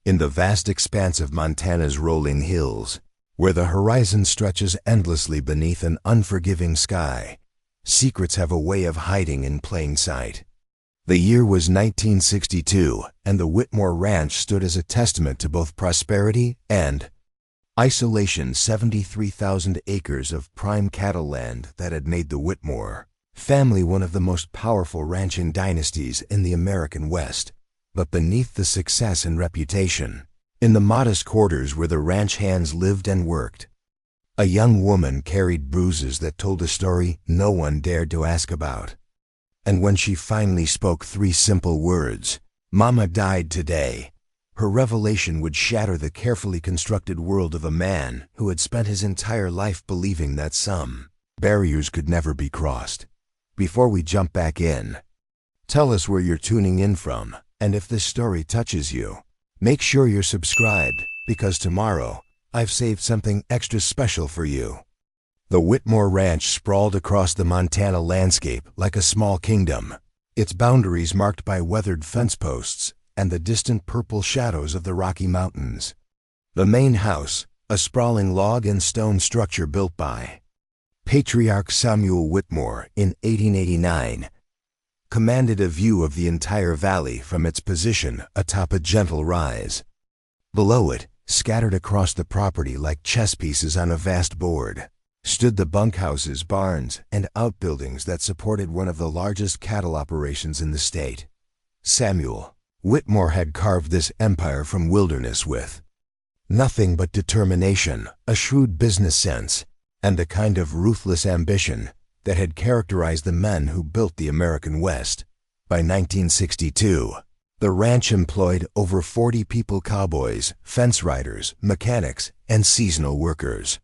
In the vast expanse of Montana's rolling hills, where the horizon stretches endlessly beneath an unforgiving sky, secrets have a way of hiding in plain sight. The year was 1962, and the Whitmore Ranch stood as a testament to both prosperity and isolation. 73,000 acres of prime cattle land that had made the Whitmore family one of the most powerful ranching dynasties in the American West. But beneath the success and reputation, in the modest quarters where the ranch hands lived and worked, a young woman carried bruises that told a story no one dared to ask about. And when she finally spoke 3 simple words, "Mama died today," her revelation would shatter the carefully constructed world of a man who had spent his entire life believing that some barriers could never be crossed. Before we jump back in, tell us where you're tuning in from, and if this story touches you, make sure you're subscribed, because tomorrow I've saved something extra special for you. The Whitmore Ranch sprawled across the Montana landscape like a small kingdom, its boundaries marked by weathered fence posts and the distant purple shadows of the Rocky Mountains. The main house, a sprawling log and stone structure built by Patriarch Samuel Whitmore in 1889, commanded a view of the entire valley from its position atop a gentle rise. Below it, scattered across the property like chess pieces on a vast board, stood the bunkhouses, barns, and outbuildings that supported one of the largest cattle operations in the state. Samuel Whitmore had carved this empire from wilderness with nothing but determination, a shrewd business sense, and the kind of ruthless ambition that had characterized the men who built the American West. By 1962, the ranch employed over 40 people: cowboys, fence riders, mechanics, and seasonal workers,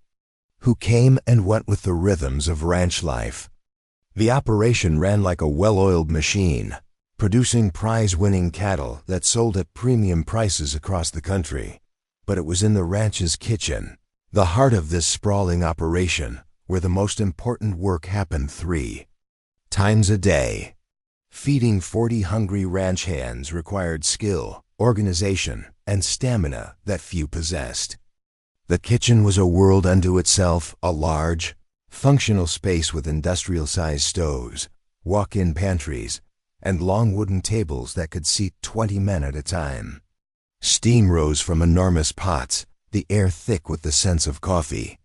who came and went with the rhythms of ranch life. The operation ran like a well-oiled machine, producing prize-winning cattle that sold at premium prices across the country. But it was in the ranch's kitchen, the heart of this sprawling operation, where the most important work happened 3 times a day. Feeding 40 hungry ranch hands required skill, organization, and stamina that few possessed. The kitchen was a world unto itself, a large, functional space with industrial-sized stoves, walk-in pantries, and long wooden tables that could seat 20 men at a time. Steam rose from enormous pots, the air thick with the scents of coffee,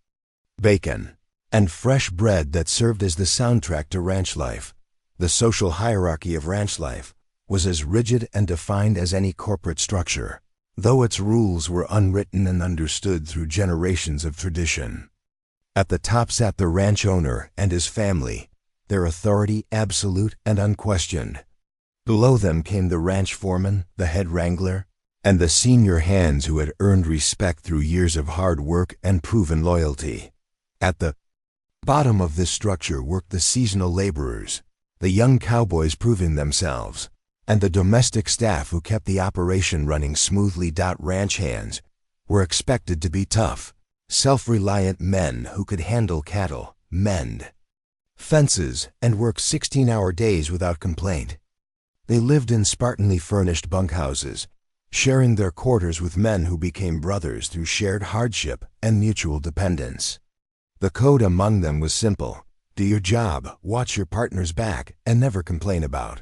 bacon, and fresh bread that served as the soundtrack to ranch life. The social hierarchy of ranch life was as rigid and defined as any corporate structure, though its rules were unwritten and understood through generations of tradition. At the top sat the ranch owner and his family, their authority absolute and unquestioned. Below them came the ranch foreman, the head wrangler, and the senior hands who had earned respect through years of hard work and proven loyalty. At the bottom of this structure worked the seasonal laborers, the young cowboys proving themselves, and the domestic staff who kept the operation running smoothly. Ranch hands were expected to be tough, self-reliant men who could handle cattle, mend fences, and work 16-hour days without complaint. They lived in spartanly furnished bunkhouses, sharing their quarters with men who became brothers through shared hardship and mutual dependence. The code among them was simple: do your job, watch your partner's back, and never complain about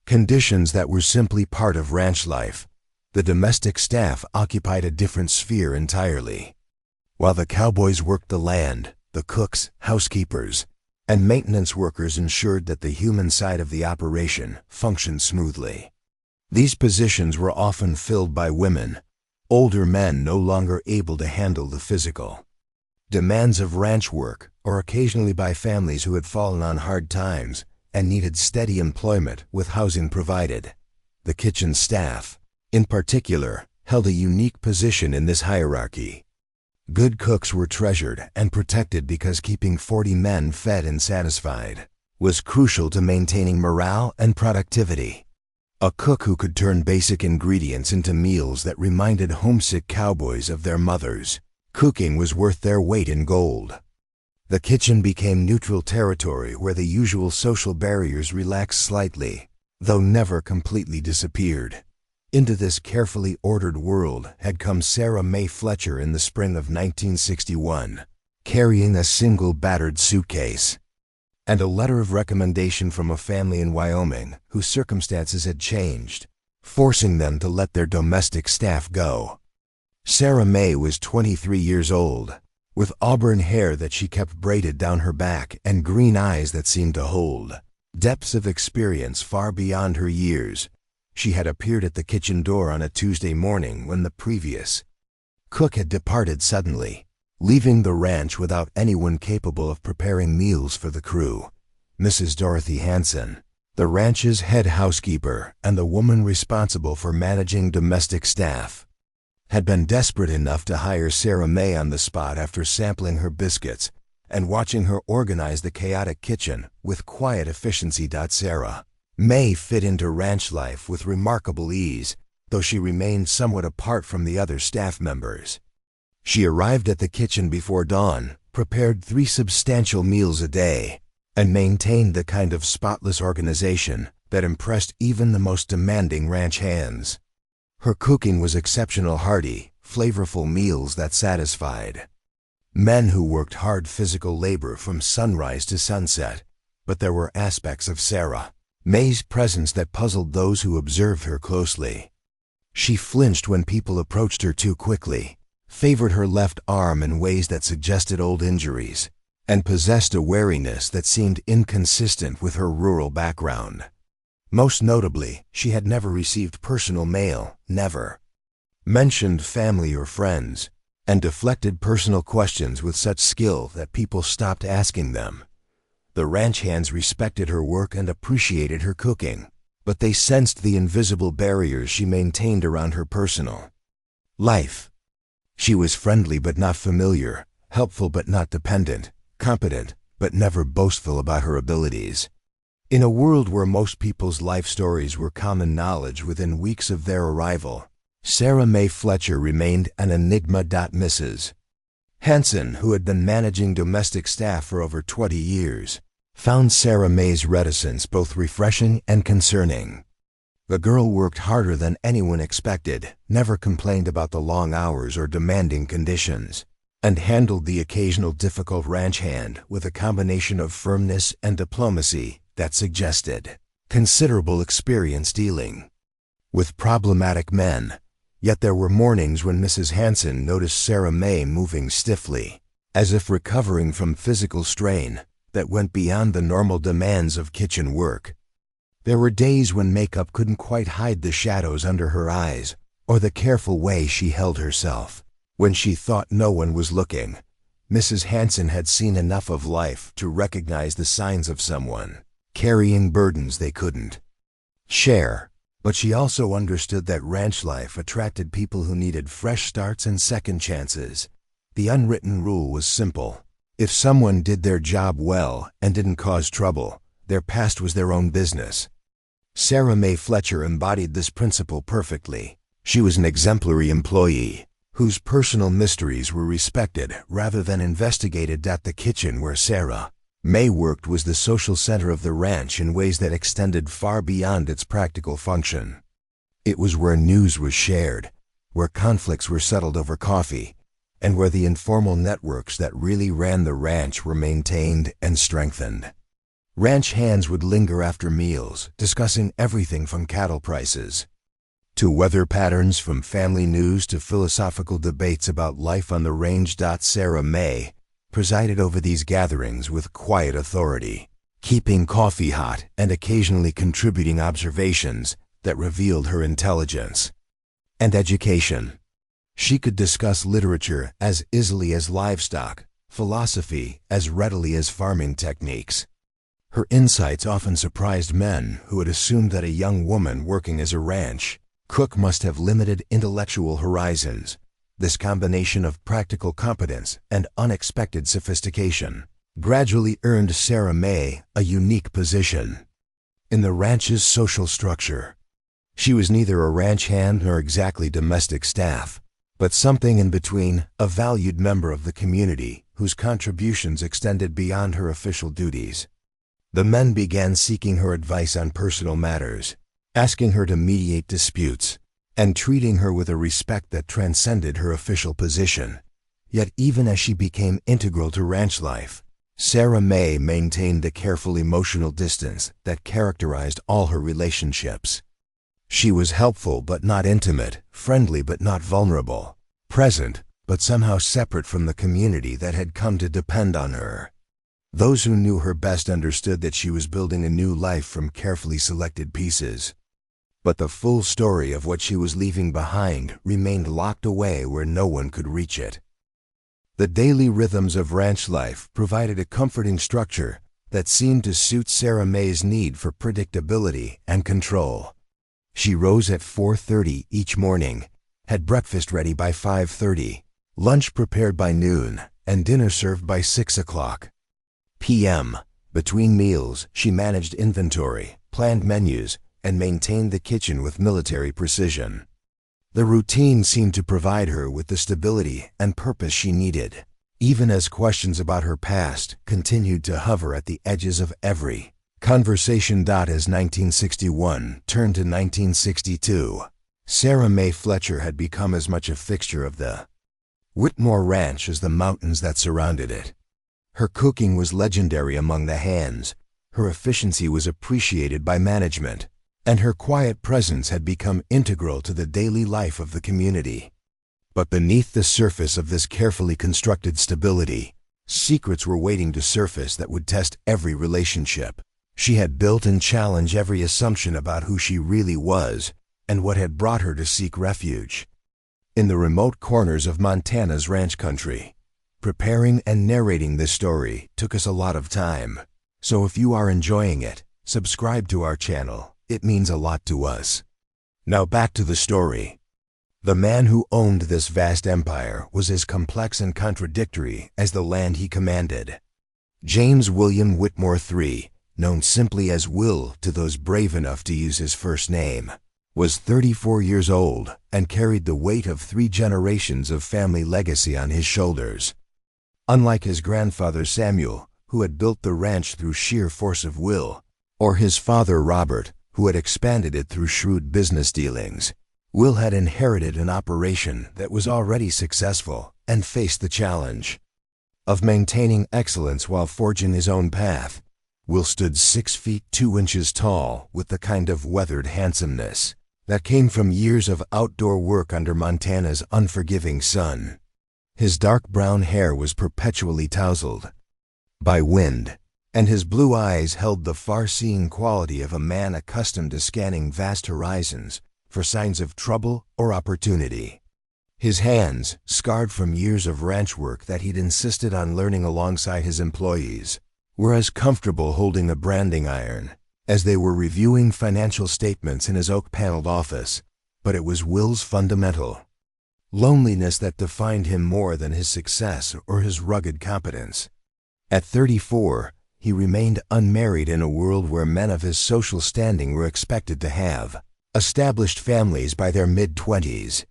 conditions that were simply part of ranch life. The domestic staff occupied a different sphere entirely. While the cowboys worked the land, the cooks, housekeepers, and maintenance workers ensured that the human side of the operation functioned smoothly. These positions were often filled by women, older men no longer able to handle the physical demands of ranch work, or occasionally by families who had fallen on hard times and needed steady employment with housing provided. The kitchen staff, in particular, held a unique position in this hierarchy. Good cooks were treasured and protected because keeping 40 men fed and satisfied was crucial to maintaining morale and productivity. A cook who could turn basic ingredients into meals that reminded homesick cowboys of their mothers. Cooking was worth their weight in gold. The kitchen became neutral territory where the usual social barriers relaxed slightly, though never completely disappeared. Into this carefully ordered world had come Sarah Mae Fletcher in the spring of 1961, carrying a single battered suitcase and a letter of recommendation from a family in Wyoming whose circumstances had changed, forcing them to let their domestic staff go. Sarah Mae was 23 years old, with auburn hair that she kept braided down her back and green eyes that seemed to hold depths of experience far beyond her years. She had appeared at the kitchen door on a Tuesday morning when the previous cook had departed suddenly, leaving the ranch without anyone capable of preparing meals for the crew. Mrs. Dorothy Hanson, the ranch's head housekeeper and the woman responsible for managing domestic staff, had been desperate enough to hire Sarah Mae on the spot after sampling her biscuits and watching her organize the chaotic kitchen with quiet efficiency. Sarah Mae fit into ranch life with remarkable ease, though she remained somewhat apart from the other staff members. She arrived at the kitchen before dawn, prepared 3 substantial meals a day, and maintained the kind of spotless organization that impressed even the most demanding ranch hands. Her cooking was exceptional, hearty, flavorful meals that satisfied men who worked hard physical labor from sunrise to sunset. But there were aspects of Sarah Mae's presence that puzzled those who observed her closely. She flinched when people approached her too quickly, favored her left arm in ways that suggested old injuries, and possessed a wariness that seemed inconsistent with her rural background. Most notably, she had never received personal mail, never mentioned family or friends, and deflected personal questions with such skill that people stopped asking them. The ranch hands respected her work and appreciated her cooking, but they sensed the invisible barriers she maintained around her personal life. She was friendly but not familiar, helpful but not dependent, competent but never boastful about her abilities. In a world where most people's life stories were common knowledge within weeks of their arrival, Sarah Mae Fletcher remained an enigma. Mrs. Hanson, who had been managing domestic staff for over 20 years, found Sarah Mae's reticence both refreshing and concerning. The girl worked harder than anyone expected, never complained about the long hours or demanding conditions, and handled the occasional difficult ranch hand with a combination of firmness and diplomacy that suggested considerable experience dealing with problematic men. Yet there were mornings when Mrs. Hanson noticed Sarah Mae moving stiffly, as if recovering from physical strain that went beyond the normal demands of kitchen work. There were days when makeup couldn't quite hide the shadows under her eyes, or the careful way she held herself when she thought no one was looking. Mrs. Hanson had seen enough of life to recognize the signs of someone carrying burdens they couldn't share. But she also understood that ranch life attracted people who needed fresh starts and second chances. The unwritten rule was simple. If someone did their job well and didn't cause trouble, their past was their own business. Sarah Mae Fletcher embodied this principle perfectly. She was an exemplary employee, whose personal mysteries were respected rather than investigated. The kitchen where Sarah Mae worked was the social center of the ranch in ways that extended far beyond its practical function. It was where news was shared, where conflicts were settled over coffee, and where the informal networks that really ran the ranch were maintained and strengthened. Ranch hands would linger after meals, discussing everything from cattle prices to weather patterns, from family news to philosophical debates about life on the range. Sarah Mae presided over these gatherings with quiet authority, keeping coffee hot and occasionally contributing observations that revealed her intelligence and education. She could discuss literature as easily as livestock, philosophy as readily as farming techniques. Her insights often surprised men who had assumed that a young woman working as a ranch cook must have limited intellectual horizons. This combination of practical competence and unexpected sophistication gradually earned Sarah Mae a unique position in the ranch's social structure. She was neither a ranch hand nor exactly domestic staff, but something in between, a valued member of the community whose contributions extended beyond her official duties. The men began seeking her advice on personal matters, asking her to mediate disputes, and treating her with a respect that transcended her official position. Yet even as she became integral to ranch life, Sarah May maintained the careful emotional distance that characterized all her relationships. She was helpful but not intimate, friendly but not vulnerable, present but somehow separate from the community that had come to depend on her. Those who knew her best understood that she was building a new life from carefully selected pieces. But the full story of what she was leaving behind remained locked away where no one could reach it. The daily rhythms of ranch life provided a comforting structure that seemed to suit Sarah May's need for predictability and control. She rose at 4:30 each morning, had breakfast ready by 5:30, lunch prepared by noon, and dinner served by 6 o'clock p.m. Between meals, she managed inventory, planned menus, and maintained the kitchen with military precision. The routine seemed to provide her with the stability and purpose she needed, even as questions about her past continued to hover at the edges of every conversation. As 1961 turned to 1962, Sarah May Fletcher had become as much a fixture of the Whitmore Ranch as the mountains that surrounded it. Her cooking was legendary among the hands, her efficiency was appreciated by management, and her quiet presence had become integral to the daily life of the community. But beneath the surface of this carefully constructed stability, secrets were waiting to surface that would test every relationship. She had built and challenged every assumption about who she really was and what had brought her to seek refuge. In the remote corners of Montana's ranch country, preparing and narrating this story took us a lot of time. So if you are enjoying it, subscribe to our channel. It means a lot to us. Now back to the story. The man who owned this vast empire was as complex and contradictory as the land he commanded. James William Whitmore III, known simply as Will to those brave enough to use his first name, was 34 years old and carried the weight of 3 generations of family legacy on his shoulders. Unlike his grandfather Samuel, who had built the ranch through sheer force of will, or his father Robert, who had expanded it through shrewd business dealings, Will had inherited an operation that was already successful and faced the challenge of maintaining excellence while forging his own path. Will stood 6 feet 2 inches tall with the kind of weathered handsomeness that came from years of outdoor work under Montana's unforgiving sun. His dark brown hair was perpetually tousled by wind, and his blue eyes held the far-seeing quality of a man accustomed to scanning vast horizons for signs of trouble or opportunity. His hands, scarred from years of ranch work that he'd insisted on learning alongside his employees, were as comfortable holding a branding iron as they were reviewing financial statements in his oak-paneled office. But it was Will's fundamental loneliness that defined him more than his success or his rugged competence. At 34, he remained unmarried in a world where men of his social standing were expected to have established families by their mid-20s.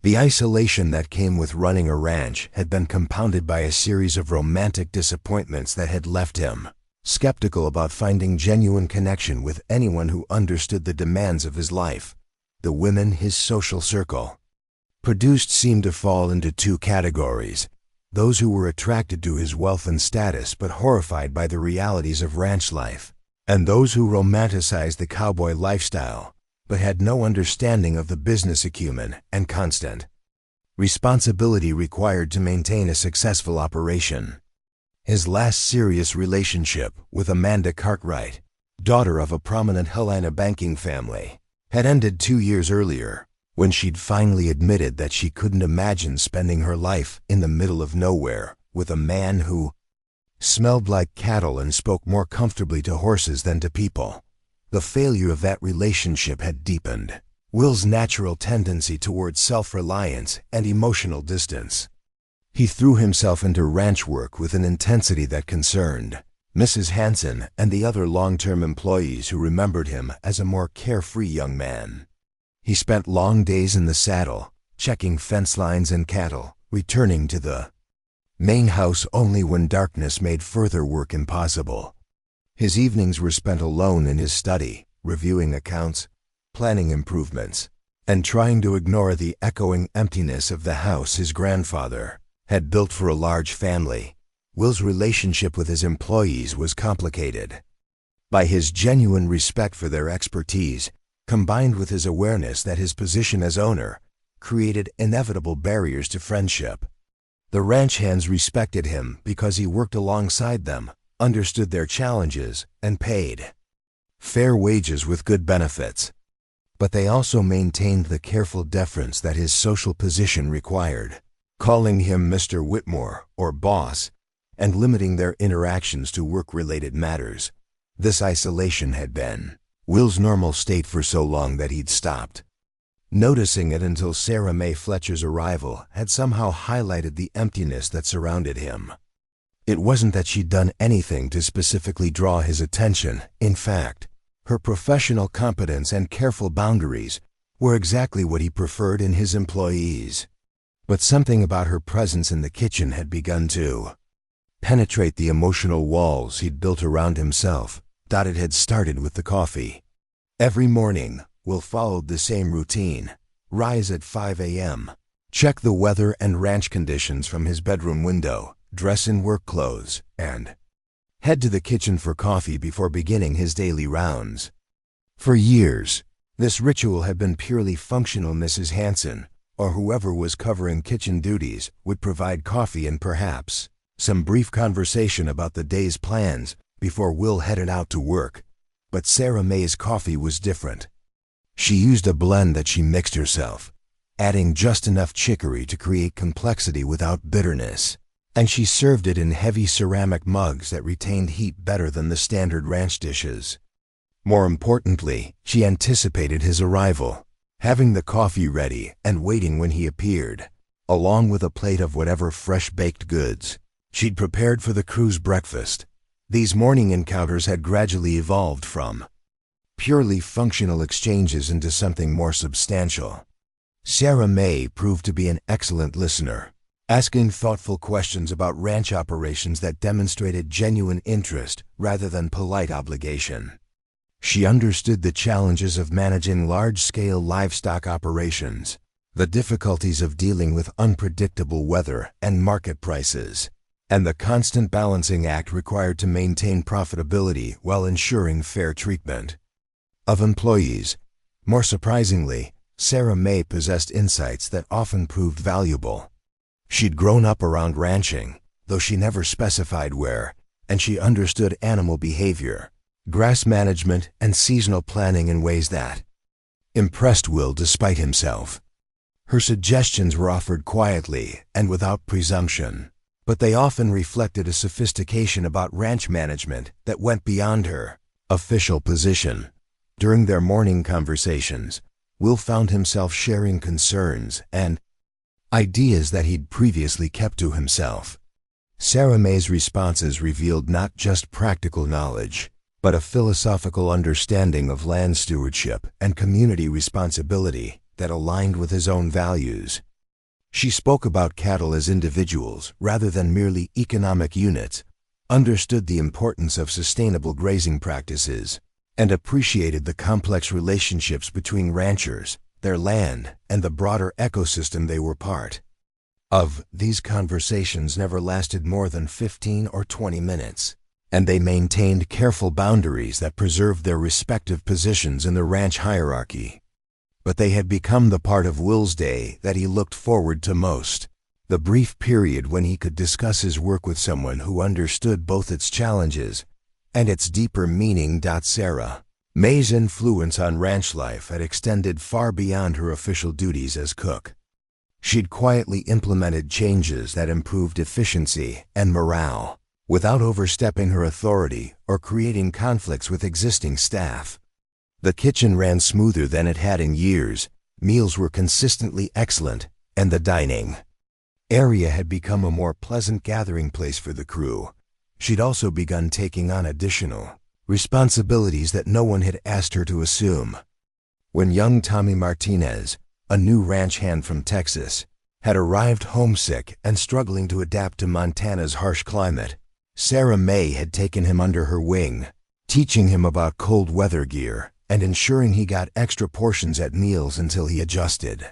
The isolation that came with running a ranch had been compounded by a series of romantic disappointments that had left him skeptical about finding genuine connection with anyone who understood the demands of his life. The women his social circle produced seemed to fall into 2 categories: those who were attracted to his wealth and status but horrified by the realities of ranch life, and those who romanticized the cowboy lifestyle but had no understanding of the business acumen and constant responsibility required to maintain a successful operation. His last serious relationship with Amanda Cartwright, daughter of a prominent Helena banking family, had ended 2 years earlier, when she'd finally admitted that she couldn't imagine spending her life in the middle of nowhere with a man who smelled like cattle and spoke more comfortably to horses than to people. The failure of that relationship had deepened Will's natural tendency towards self-reliance and emotional distance. He threw himself into ranch work with an intensity that concerned Mrs. Hanson and the other long-term employees who remembered him as a more carefree young man. He spent long days in the saddle, checking fence lines and cattle, returning to the main house only when darkness made further work impossible. His evenings were spent alone in his study, reviewing accounts, planning improvements, and trying to ignore the echoing emptiness of the house his grandfather had built for a large family. Will's relationship with his employees was complicated. By his genuine respect for their expertise, combined with his awareness that his position as owner created inevitable barriers to friendship. The ranch hands respected him because he worked alongside them, understood their challenges, and paid fair wages with good benefits. But they also maintained the careful deference that his social position required, calling him Mr. Whitmore, or boss, and limiting their interactions to work-related matters. This isolation had been Will's normal state for so long that he'd stopped noticing it until Sarah Mae Fletcher's arrival had somehow highlighted the emptiness that surrounded him. It wasn't that she'd done anything to specifically draw his attention. In fact, her professional competence and careful boundaries were exactly what he preferred in his employees. But something about her presence in the kitchen had begun to penetrate the emotional walls he'd built around himself. It had started with the coffee. Every morning, Will followed the same routine: rise at 5 a.m., check the weather and ranch conditions from his bedroom window, dress in work clothes, and head to the kitchen for coffee before beginning his daily rounds. For years, this ritual had been purely functional. Mrs. Hanson, or whoever was covering kitchen duties, would provide coffee and perhaps some brief conversation about the day's plans before Will headed out to work. But Sarah Mae's coffee was different. She used a blend that she mixed herself, adding just enough chicory to create complexity without bitterness, and she served it in heavy ceramic mugs that retained heat better than the standard ranch dishes. More importantly, she anticipated his arrival, having the coffee ready and waiting when he appeared, along with a plate of whatever fresh baked goods she'd prepared for the crew's breakfast. These morning encounters had gradually evolved from purely functional exchanges into something more substantial. Sarah Mae proved to be an excellent listener, asking thoughtful questions about ranch operations that demonstrated genuine interest rather than polite obligation. She understood the challenges of managing large-scale livestock operations, the difficulties of dealing with unpredictable weather and market prices, and the constant balancing act required to maintain profitability while ensuring fair treatment of employees. More surprisingly, Sarah Mae possessed insights that often proved valuable. She'd grown up around ranching, though she never specified where, and she understood animal behavior, grass management, and seasonal planning in ways that impressed Will despite himself. Her suggestions were offered quietly and without presumption, but they often reflected a sophistication about ranch management that went beyond her official position. During their morning conversations, Will found himself sharing concerns and ideas that he'd previously kept to himself. Sarah Mae's responses revealed not just practical knowledge, but a philosophical understanding of land stewardship and community responsibility that aligned with his own values. She spoke about cattle as individuals rather than merely economic units, understood the importance of sustainable grazing practices, and appreciated the complex relationships between ranchers, their land, and the broader ecosystem they were part of. These conversations never lasted more than 15 or 20 minutes, and they maintained careful boundaries that preserved their respective positions in the ranch hierarchy. But they had become the part of Will's day that he looked forward to most, the brief period when he could discuss his work with someone who understood both its challenges and its deeper meaning. Sarah Mae's influence on ranch life had extended far beyond her official duties as cook. She'd quietly implemented changes that improved efficiency and morale, without overstepping her authority or creating conflicts with existing staff. The kitchen ran smoother than it had in years, meals were consistently excellent, and the dining area had become a more pleasant gathering place for the crew. She'd also begun taking on additional responsibilities that no one had asked her to assume. When young Tommy Martinez, a new ranch hand from Texas, had arrived homesick and struggling to adapt to Montana's harsh climate, Sarah Mae had taken him under her wing, teaching him about cold weather gear and ensuring he got extra portions at meals until he adjusted.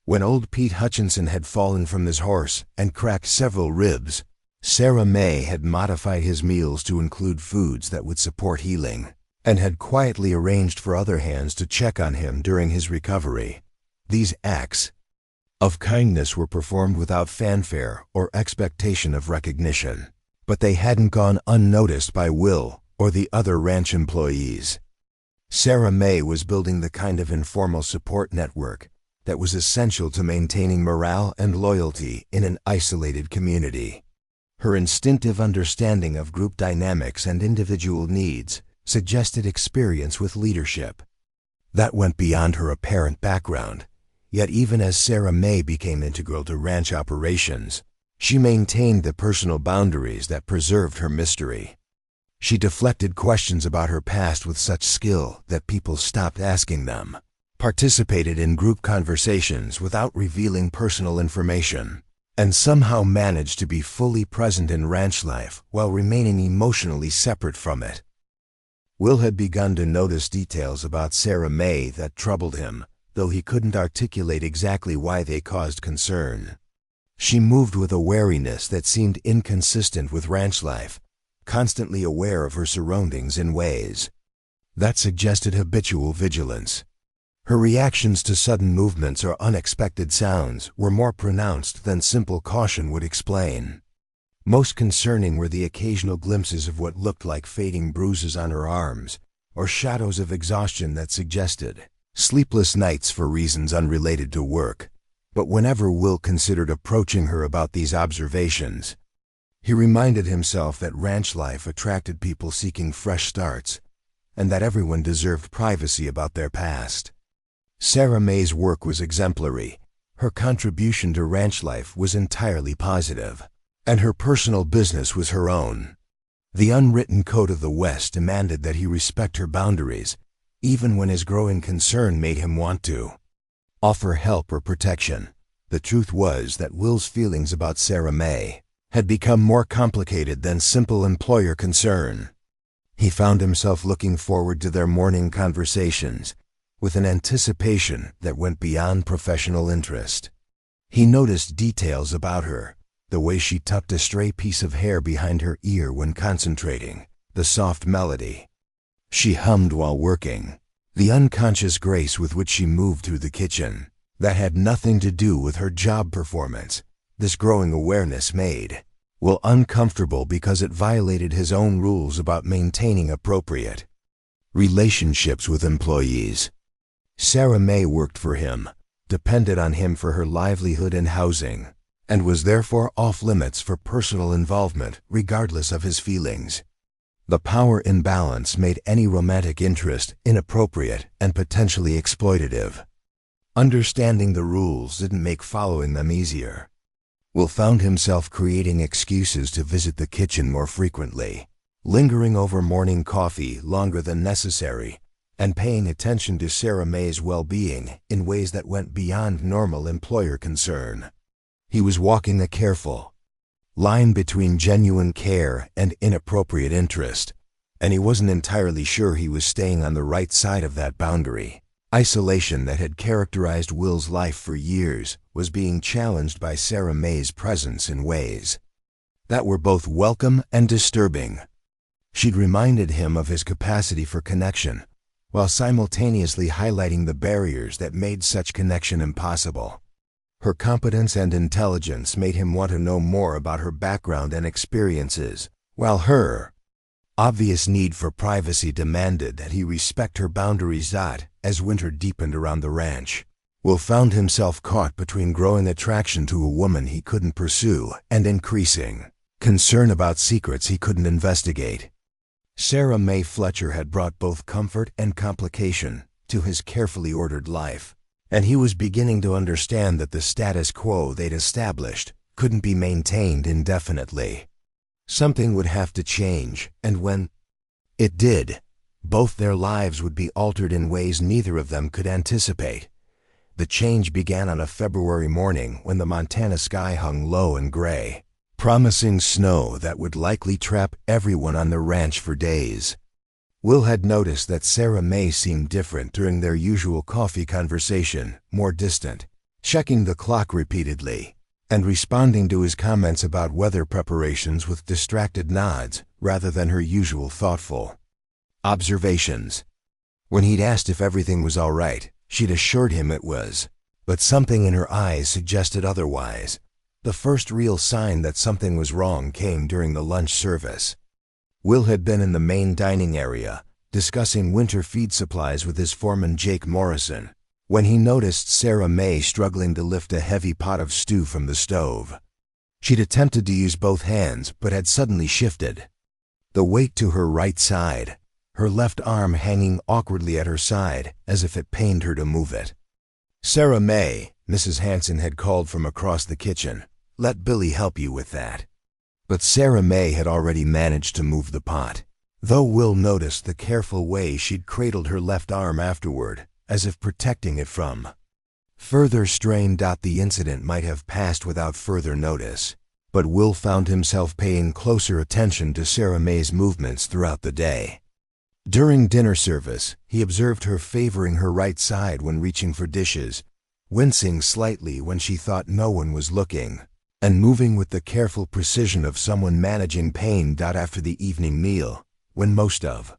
When old Pete Hutchinson had fallen from his horse and cracked several ribs, Sarah May had modified his meals to include foods that would support healing, and had quietly arranged for other hands to check on him during his recovery. These acts of kindness were performed without fanfare or expectation of recognition, but they hadn't gone unnoticed by Will or the other ranch employees. Sarah May was building the kind of informal support network that was essential to maintaining morale and loyalty in an isolated community. Her instinctive understanding of group dynamics and individual needs suggested experience with leadership. That went beyond her apparent background, yet even as Sarah May became integral to ranch operations, she maintained the personal boundaries that preserved her mystery. She deflected questions about her past with such skill that people stopped asking them, participated in group conversations without revealing personal information, and somehow managed to be fully present in ranch life while remaining emotionally separate from it. Will had begun to notice details about Sarah May that troubled him, though he couldn't articulate exactly why they caused concern. She moved with a wariness that seemed inconsistent with ranch life, constantly aware of her surroundings in ways that suggested habitual vigilance. Her reactions to sudden movements or unexpected sounds were more pronounced than simple caution would explain. Most concerning were the occasional glimpses of what looked like fading bruises on her arms, or shadows of exhaustion that suggested sleepless nights for reasons unrelated to work. But whenever Will considered approaching her about these observations, he reminded himself that ranch life attracted people seeking fresh starts, and that everyone deserved privacy about their past. Sarah May's work was exemplary. Her contribution to ranch life was entirely positive, and her personal business was her own. The unwritten code of the West demanded that he respect her boundaries, even when his growing concern made him want to offer help or protection. The truth was that Will's feelings about Sarah May had become more complicated than simple employer concern. He found himself looking forward to their morning conversations with an anticipation that went beyond professional interest. He noticed details about her, the way she tucked a stray piece of hair behind her ear when concentrating, the soft melody she hummed while working, the unconscious grace with which she moved through the kitchen. That had nothing to do with her job performance. This growing awareness made Will uncomfortable because it violated his own rules about maintaining appropriate relationships with employees. Sarah May worked for him, depended on him for her livelihood and housing, and was therefore off-limits for personal involvement regardless of his feelings. The power imbalance made any romantic interest inappropriate and potentially exploitative. Understanding the rules didn't make following them easier. Will found himself creating excuses to visit the kitchen more frequently, lingering over morning coffee longer than necessary, and paying attention to Sarah May's well-being in ways that went beyond normal employer concern. He was walking a careful line between genuine care and inappropriate interest, and he wasn't entirely sure he was staying on the right side of that boundary. Isolation that had characterized Will's life for years was being challenged by Sarah May's presence in ways that were both welcome and disturbing. She'd reminded him of his capacity for connection, while simultaneously highlighting the barriers that made such connection impossible. Her competence and intelligence made him want to know more about her background and experiences, while her obvious need for privacy demanded that he respect her boundaries. As winter deepened around the ranch, Will found himself caught between growing attraction to a woman he couldn't pursue and increasing concern about secrets he couldn't investigate. Sarah May Fletcher had brought both comfort and complication to his carefully ordered life, and he was beginning to understand that the status quo they'd established couldn't be maintained indefinitely. Something would have to change, and when it did, both their lives would be altered in ways neither of them could anticipate. The change began on a February morning when the Montana sky hung low and gray, promising snow that would likely trap everyone on the ranch for days. Will had noticed that Sarah May seemed different during their usual coffee conversation, more distant, checking the clock repeatedly, and responding to his comments about weather preparations with distracted nods rather than her usual thoughtful observations. When he'd asked if everything was all right, she'd assured him it was, but something in her eyes suggested otherwise. The first real sign that something was wrong came during the lunch service. Will had been in the main dining area, discussing winter feed supplies with his foreman Jake Morrison, when he noticed Sarah May struggling to lift a heavy pot of stew from the stove. She'd attempted to use both hands, but had suddenly shifted, the weight to her right side, her left arm hanging awkwardly at her side as if it pained her to move it. "Sarah May," Mrs. Hanson had called from across the kitchen, "let Billy help you with that." But Sarah May had already managed to move the pot, though Will noticed the careful way she'd cradled her left arm afterward, as if protecting it from further strain. The incident might have passed without further notice, but Will found himself paying closer attention to Sarah May's movements throughout the day. During dinner service, he observed her favoring her right side when reaching for dishes, wincing slightly when she thought no one was looking, and moving with the careful precision of someone managing pain. After the evening meal, when most of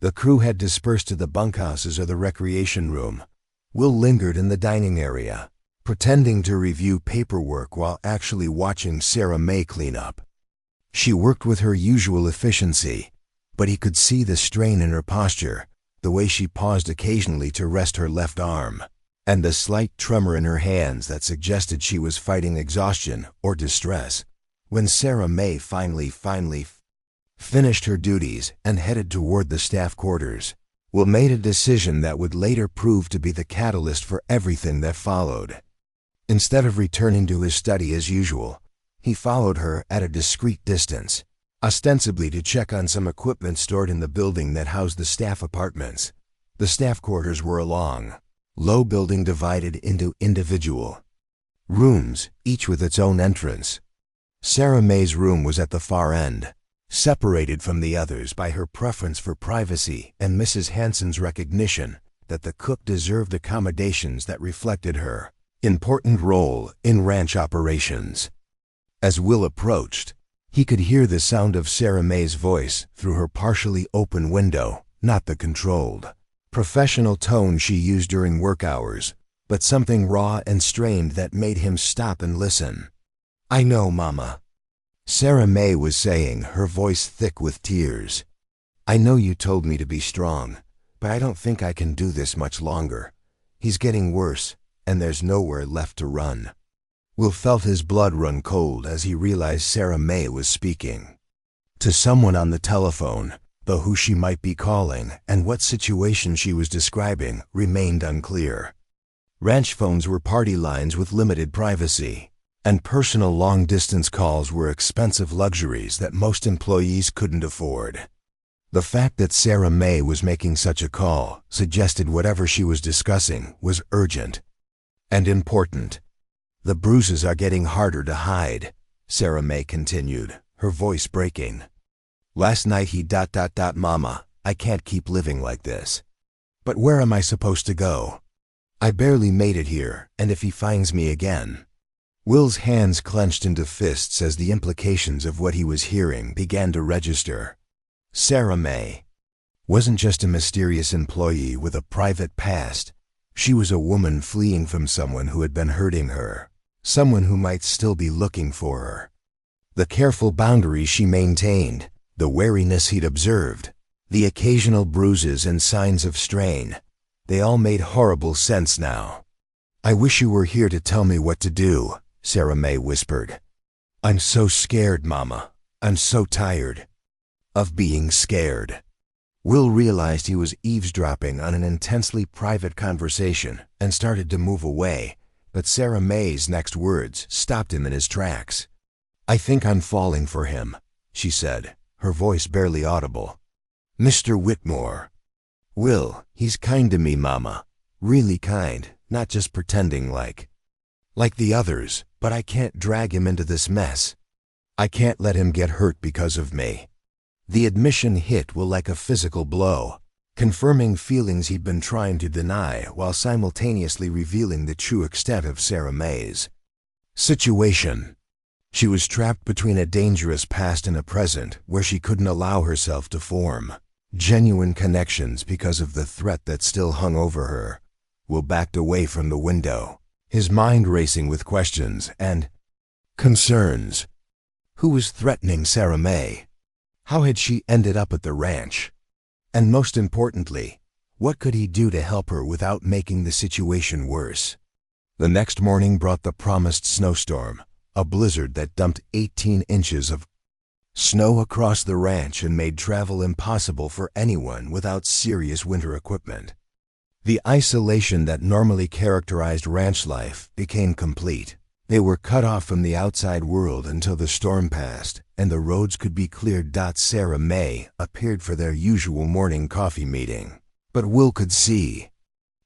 the crew had dispersed to the bunkhouses or the recreation room, Will lingered in the dining area, pretending to review paperwork while actually watching Sarah May clean up. She worked with her usual efficiency, but he could see the strain in her posture, the way she paused occasionally to rest her left arm, and the slight tremor in her hands that suggested she was fighting exhaustion or distress. When Sarah May finally finished her duties and headed toward the staff quarters, Will made a decision that would later prove to be the catalyst for everything that followed. Instead of returning to his study as usual, he followed her at a discreet distance, ostensibly to check on some equipment stored in the building that housed the staff apartments. The staff quarters were a long, low building divided into individual rooms, each with its own entrance. Sarah May's room was at the far end, separated from the others by her preference for privacy and Mrs. Hanson's recognition that the cook deserved accommodations that reflected her important role in ranch operations. As Will approached, he could hear the sound of Sarah May's voice through her partially open window, not the controlled, professional tone she used during work hours, but something raw and strained that made him stop and listen. "I know, Mama," Sarah May was saying, her voice thick with tears. "I know you told me to be strong, but I don't think I can do this much longer. He's getting worse, and there's nowhere left to run." Will felt his blood run cold as he realized Sarah May was speaking to someone on the telephone, though who she might be calling and what situation she was describing remained unclear. Ranch phones were party lines with limited privacy, and personal long-distance calls were expensive luxuries that most employees couldn't afford. The fact that Sarah May was making such a call suggested whatever she was discussing was urgent and important. "The bruises are getting harder to hide," Sarah May continued, her voice breaking. "Last night he ... Mama, I can't keep living like this. But where am I supposed to go? I barely made it here, and if he finds me again..." Will's hands clenched into fists as the implications of what he was hearing began to register. Sarah May wasn't just a mysterious employee with a private past. She was a woman fleeing from someone who had been hurting her, someone who might still be looking for her. The careful boundaries she maintained, the wariness he'd observed, the occasional bruises and signs of strain, they all made horrible sense now. "I wish you were here to tell me what to do," Sarah May whispered. "I'm so scared, Mama. I'm so tired of being scared." Will realized he was eavesdropping on an intensely private conversation and started to move away, but Sarah May's next words stopped him in his tracks. "I think I'm falling for him," she said, her voice barely audible. "Mr. Whitmore. Will, he's kind to me, Mama. Really kind, not just pretending like the others, but I can't drag him into this mess. I can't let him get hurt because of me." The admission hit Will like a physical blow, confirming feelings he'd been trying to deny while simultaneously revealing the true extent of Sarah May's situation. She was trapped between a dangerous past and a present where she couldn't allow herself to form genuine connections because of the threat that still hung over her. Will backed away from the window, his mind racing with questions and concerns. Who was threatening Sarah May? How had she ended up at the ranch? And most importantly, what could he do to help her without making the situation worse? The next morning brought the promised snowstorm, a blizzard that dumped 18 inches of snow across the ranch and made travel impossible for anyone without serious winter equipment. The isolation that normally characterized ranch life became complete. They were cut off from the outside world until the storm passed and the roads could be cleared. Sarah May appeared for their usual morning coffee meeting, but Will could see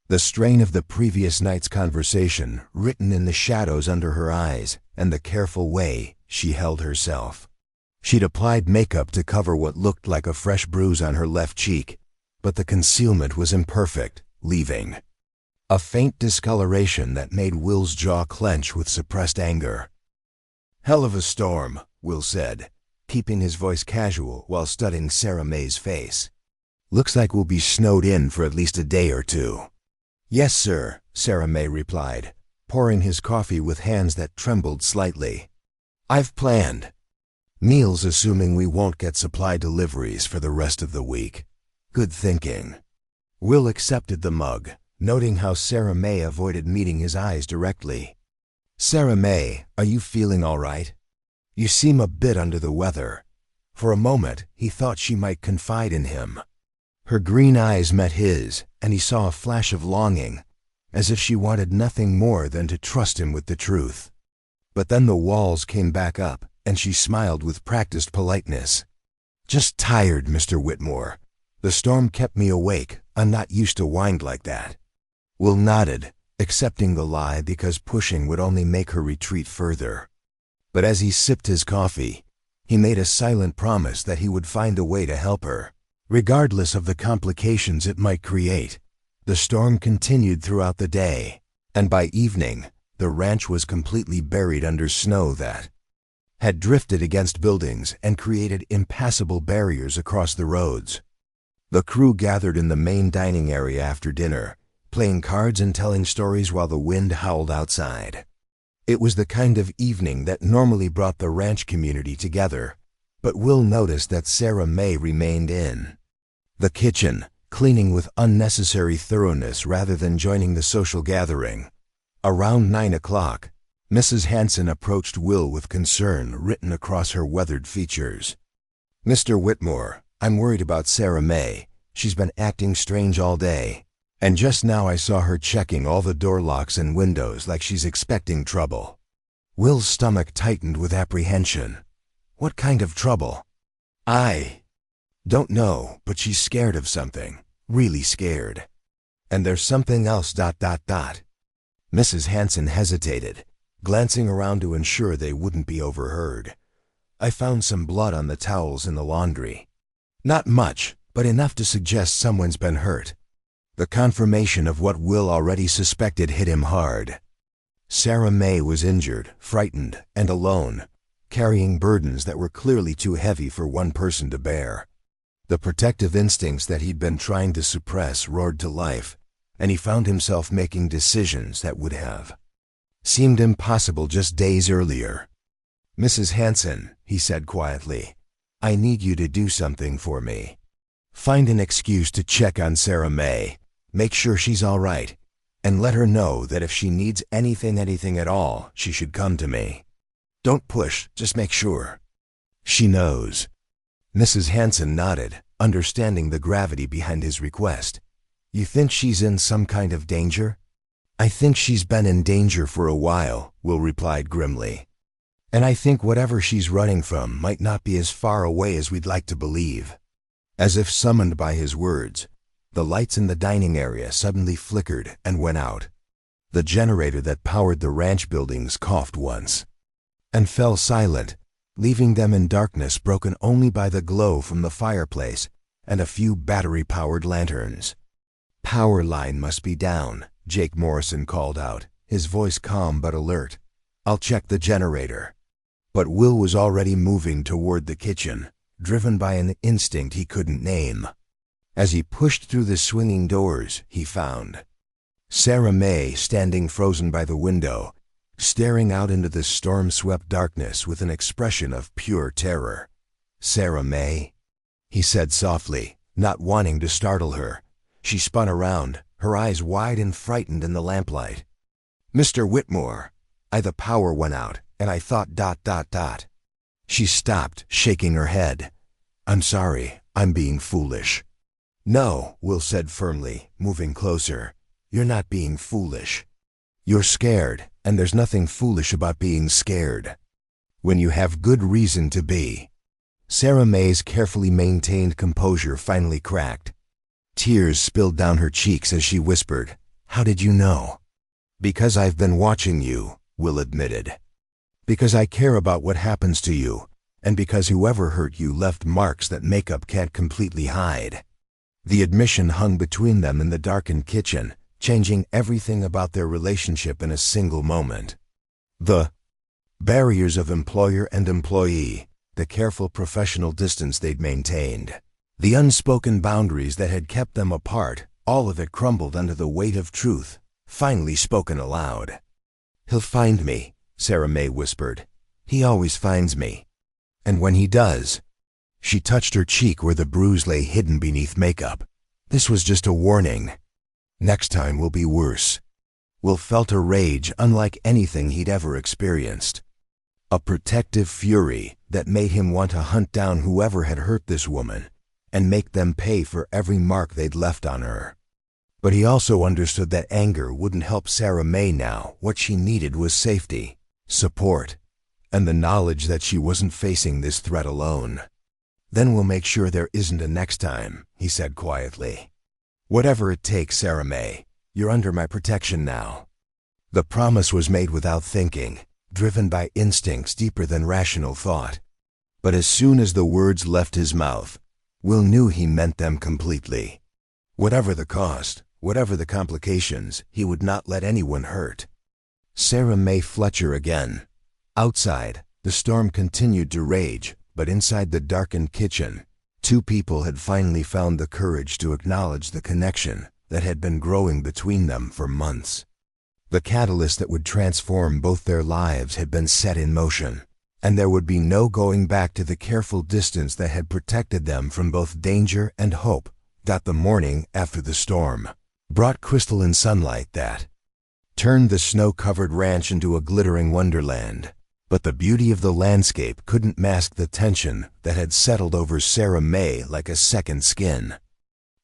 the strain of the previous night's conversation written in the shadows under her eyes and the careful way she held herself. She'd applied makeup to cover what looked like a fresh bruise on her left cheek, but the concealment was imperfect, leaving a faint discoloration that made Will's jaw clench with suppressed anger. "Hell of a storm," Will said, keeping his voice casual while studying Sarah May's face. "Looks like we'll be snowed in for at least a day or two." "Yes, sir," Sarah May replied, pouring his coffee with hands that trembled slightly. "I've planned meals assuming we won't get supply deliveries for the rest of the week." "Good thinking." Will accepted the mug, noting how Sarah May avoided meeting his eyes directly. "Sarah May, are you feeling all right? You seem a bit under the weather." For a moment, he thought she might confide in him. Her green eyes met his, and he saw a flash of longing, as if she wanted nothing more than to trust him with the truth. But then the walls came back up, and she smiled with practiced politeness. "Just tired, Mr. Whitmore. The storm kept me awake. I'm not used to wind like that." Will nodded, accepting the lie because pushing would only make her retreat further. But as he sipped his coffee, he made a silent promise that he would find a way to help her, regardless of the complications it might create. The storm continued throughout the day, and by evening, the ranch was completely buried under snow that had drifted against buildings and created impassable barriers across the roads. The crew gathered in the main dining area after dinner, playing cards and telling stories while the wind howled outside. It was the kind of evening that normally brought the ranch community together, but Will noticed that Sarah May remained in the kitchen, cleaning with unnecessary thoroughness rather than joining the social gathering. Around 9 o'clock, Mrs. Hanson approached Will with concern written across her weathered features. "Mr. Whitmore, I'm worried about Sarah May. She's been acting strange all day. And just now I saw her checking all the door locks and windows like she's expecting trouble." Will's stomach tightened with apprehension. "What kind of trouble?" "I don't know, but she's scared of something. Really scared. And there's something else. Mrs. Hanson hesitated, glancing around to ensure they wouldn't be overheard. "I found some blood on the towels in the laundry. Not much, but enough to suggest someone's been hurt." The confirmation of what Will already suspected hit him hard. Sarah May was injured, frightened, and alone, carrying burdens that were clearly too heavy for one person to bear. The protective instincts that he'd been trying to suppress roared to life, and he found himself making decisions that would have seemed impossible just days earlier. "Mrs. Hanson," he said quietly, "I need you to do something for me. Find an excuse to check on Sarah May. Make sure she's all right, and let her know that if she needs anything at all, she should come to me. Don't push, just make sure she knows." Mrs. Hanson nodded, understanding the gravity behind his request. "You think she's in some kind of danger?" "I think she's been in danger for a while," Will replied grimly. "And I think whatever she's running from might not be as far away as we'd like to believe." As if summoned by his words, the lights in the dining area suddenly flickered and went out. The generator that powered the ranch buildings coughed once and fell silent, leaving them in darkness broken only by the glow from the fireplace and a few battery-powered lanterns. "Power line must be down," Jake Morrison called out, his voice calm but alert. "I'll check the generator." But Will was already moving toward the kitchen, driven by an instinct he couldn't name. As he pushed through the swinging doors, he found Sarah May standing frozen by the window, staring out into the storm-swept darkness with an expression of pure terror. "Sarah May?" he said softly, not wanting to startle her. She spun around, her eyes wide and frightened in the lamplight. "Mr. Whitmore, the power went out, and I thought ... She stopped, shaking her head. "I'm sorry, I'm being foolish." "No," Will said firmly, moving closer. "You're not being foolish. You're scared, and there's nothing foolish about being scared. When you have good reason to be." Sarah May's carefully maintained composure finally cracked. Tears spilled down her cheeks as she whispered, "How did you know?" "Because I've been watching you," Will admitted. "Because I care about what happens to you, and because whoever hurt you left marks that makeup can't completely hide." The admission hung between them in the darkened kitchen, changing everything about their relationship in a single moment. The barriers of employer and employee, the careful professional distance they'd maintained, the unspoken boundaries that had kept them apart, all of it crumbled under the weight of truth, finally spoken aloud. "He'll find me," Sarah May whispered. "He always finds me. And when he does..." She touched her cheek where the bruise lay hidden beneath makeup. "This was just a warning. Next time will be worse." Will felt a rage unlike anything he'd ever experienced. A protective fury that made him want to hunt down whoever had hurt this woman and make them pay for every mark they'd left on her. But he also understood that anger wouldn't help Sarah May now. What she needed was safety, support, and the knowledge that she wasn't facing this threat alone. "Then we'll make sure there isn't a next time," he said quietly. "Whatever it takes, Sarah May, you're under my protection now." The promise was made without thinking, driven by instincts deeper than rational thought. But as soon as the words left his mouth, Will knew he meant them completely. Whatever the cost, whatever the complications, he would not let anyone hurt. Sarah May Fletcher again. Outside, the storm continued to rage, but inside the darkened kitchen, two people had finally found the courage to acknowledge the connection that had been growing between them for months. The catalyst that would transform both their lives had been set in motion, and there would be no going back to the careful distance that had protected them from both danger and hope. The morning after the storm brought crystalline sunlight that turned the snow-covered ranch into a glittering wonderland. But the beauty of the landscape couldn't mask the tension that had settled over Sarah May like a second skin.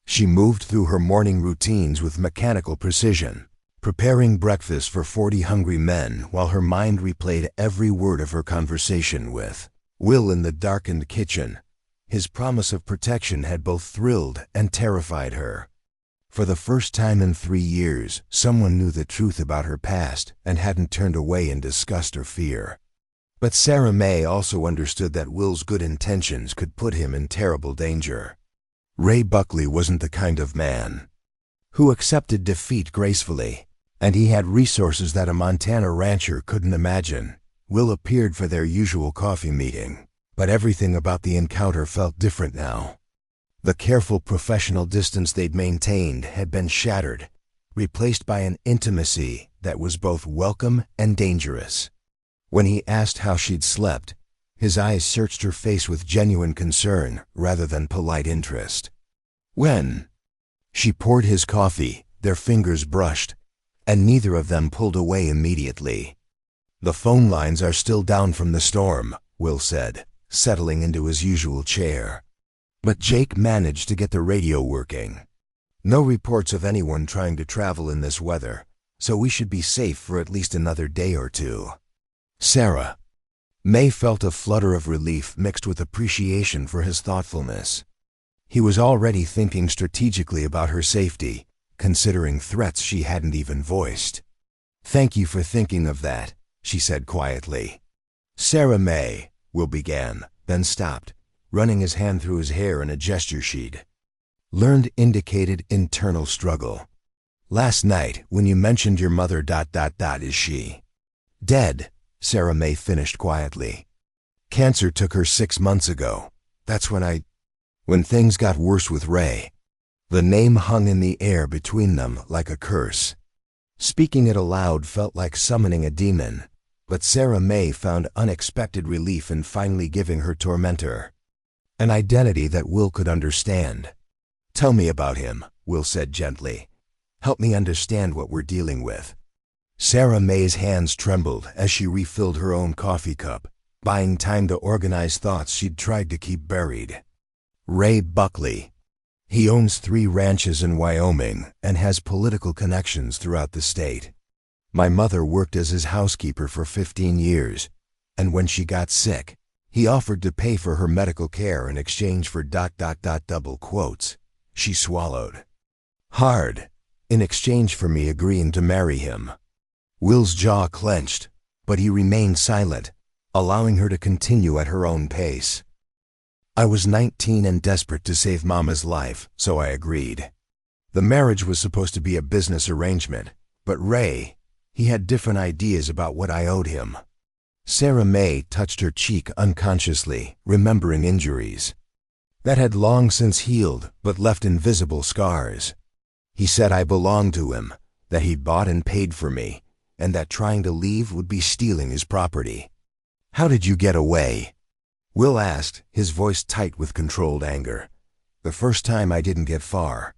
She moved through her morning routines with mechanical precision, preparing breakfast for 40 hungry men while her mind replayed every word of her conversation with Will in the darkened kitchen. His promise of protection had both thrilled and terrified her. For the first time in 3 years, someone knew the truth about her past and hadn't turned away in disgust or fear. But Sarah May also understood that Will's good intentions could put him in terrible danger. Ray Buckley wasn't the kind of man who accepted defeat gracefully, and he had resources that a Montana rancher couldn't imagine. Will appeared for their usual coffee meeting, but everything about the encounter felt different now. The careful professional distance they'd maintained had been shattered, replaced by an intimacy that was both welcome and dangerous. When he asked how she'd slept, his eyes searched her face with genuine concern rather than polite interest. When she poured his coffee, their fingers brushed, and neither of them pulled away immediately. "The phone lines are still down from the storm," Will said, settling into his usual chair. But Jake managed to get the radio working. "No reports of anyone trying to travel in this weather, so we should be safe for at least another day or two." Sarah May felt a flutter of relief mixed with appreciation for his thoughtfulness. He was already thinking strategically about her safety, considering threats she hadn't even voiced. "Thank you for thinking of that," she said quietly. "Sarah May, Will began, then stopped, running his hand through his hair in a gesture she'd learned indicated internal struggle. Last night, when you mentioned your mother... Is she dead? Sarah May finished quietly. Cancer took her 6 months ago. That's when things got worse with Ray. The name hung in the air between them like a curse. Speaking it aloud felt like summoning a demon, but Sarah May found unexpected relief in finally giving her tormentor an identity that Will could understand. Tell me about him, Will said gently. Help me understand what we're dealing with. Sarah May's hands trembled as she refilled her own coffee cup, buying time to organize thoughts she'd tried to keep buried. Ray Buckley. He owns 3 ranches in Wyoming and has political connections throughout the state. My mother worked as his housekeeper for 15 years, and when she got sick, he offered to pay for her medical care in exchange for ... double quotes. She swallowed hard, in exchange for me agreeing to marry him. Will's jaw clenched, but he remained silent, allowing her to continue at her own pace. I was 19 and desperate to save Mama's life, so I agreed. The marriage was supposed to be a business arrangement, but Ray, he had different ideas about what I owed him. Sarah May touched her cheek unconsciously, remembering injuries that had long since healed but left invisible scars. He said I belonged to him, that he'd bought and paid for me, and that trying to leave would be stealing his property. How did you get away? Will asked, his voice tight with controlled anger. The first time I didn't get far.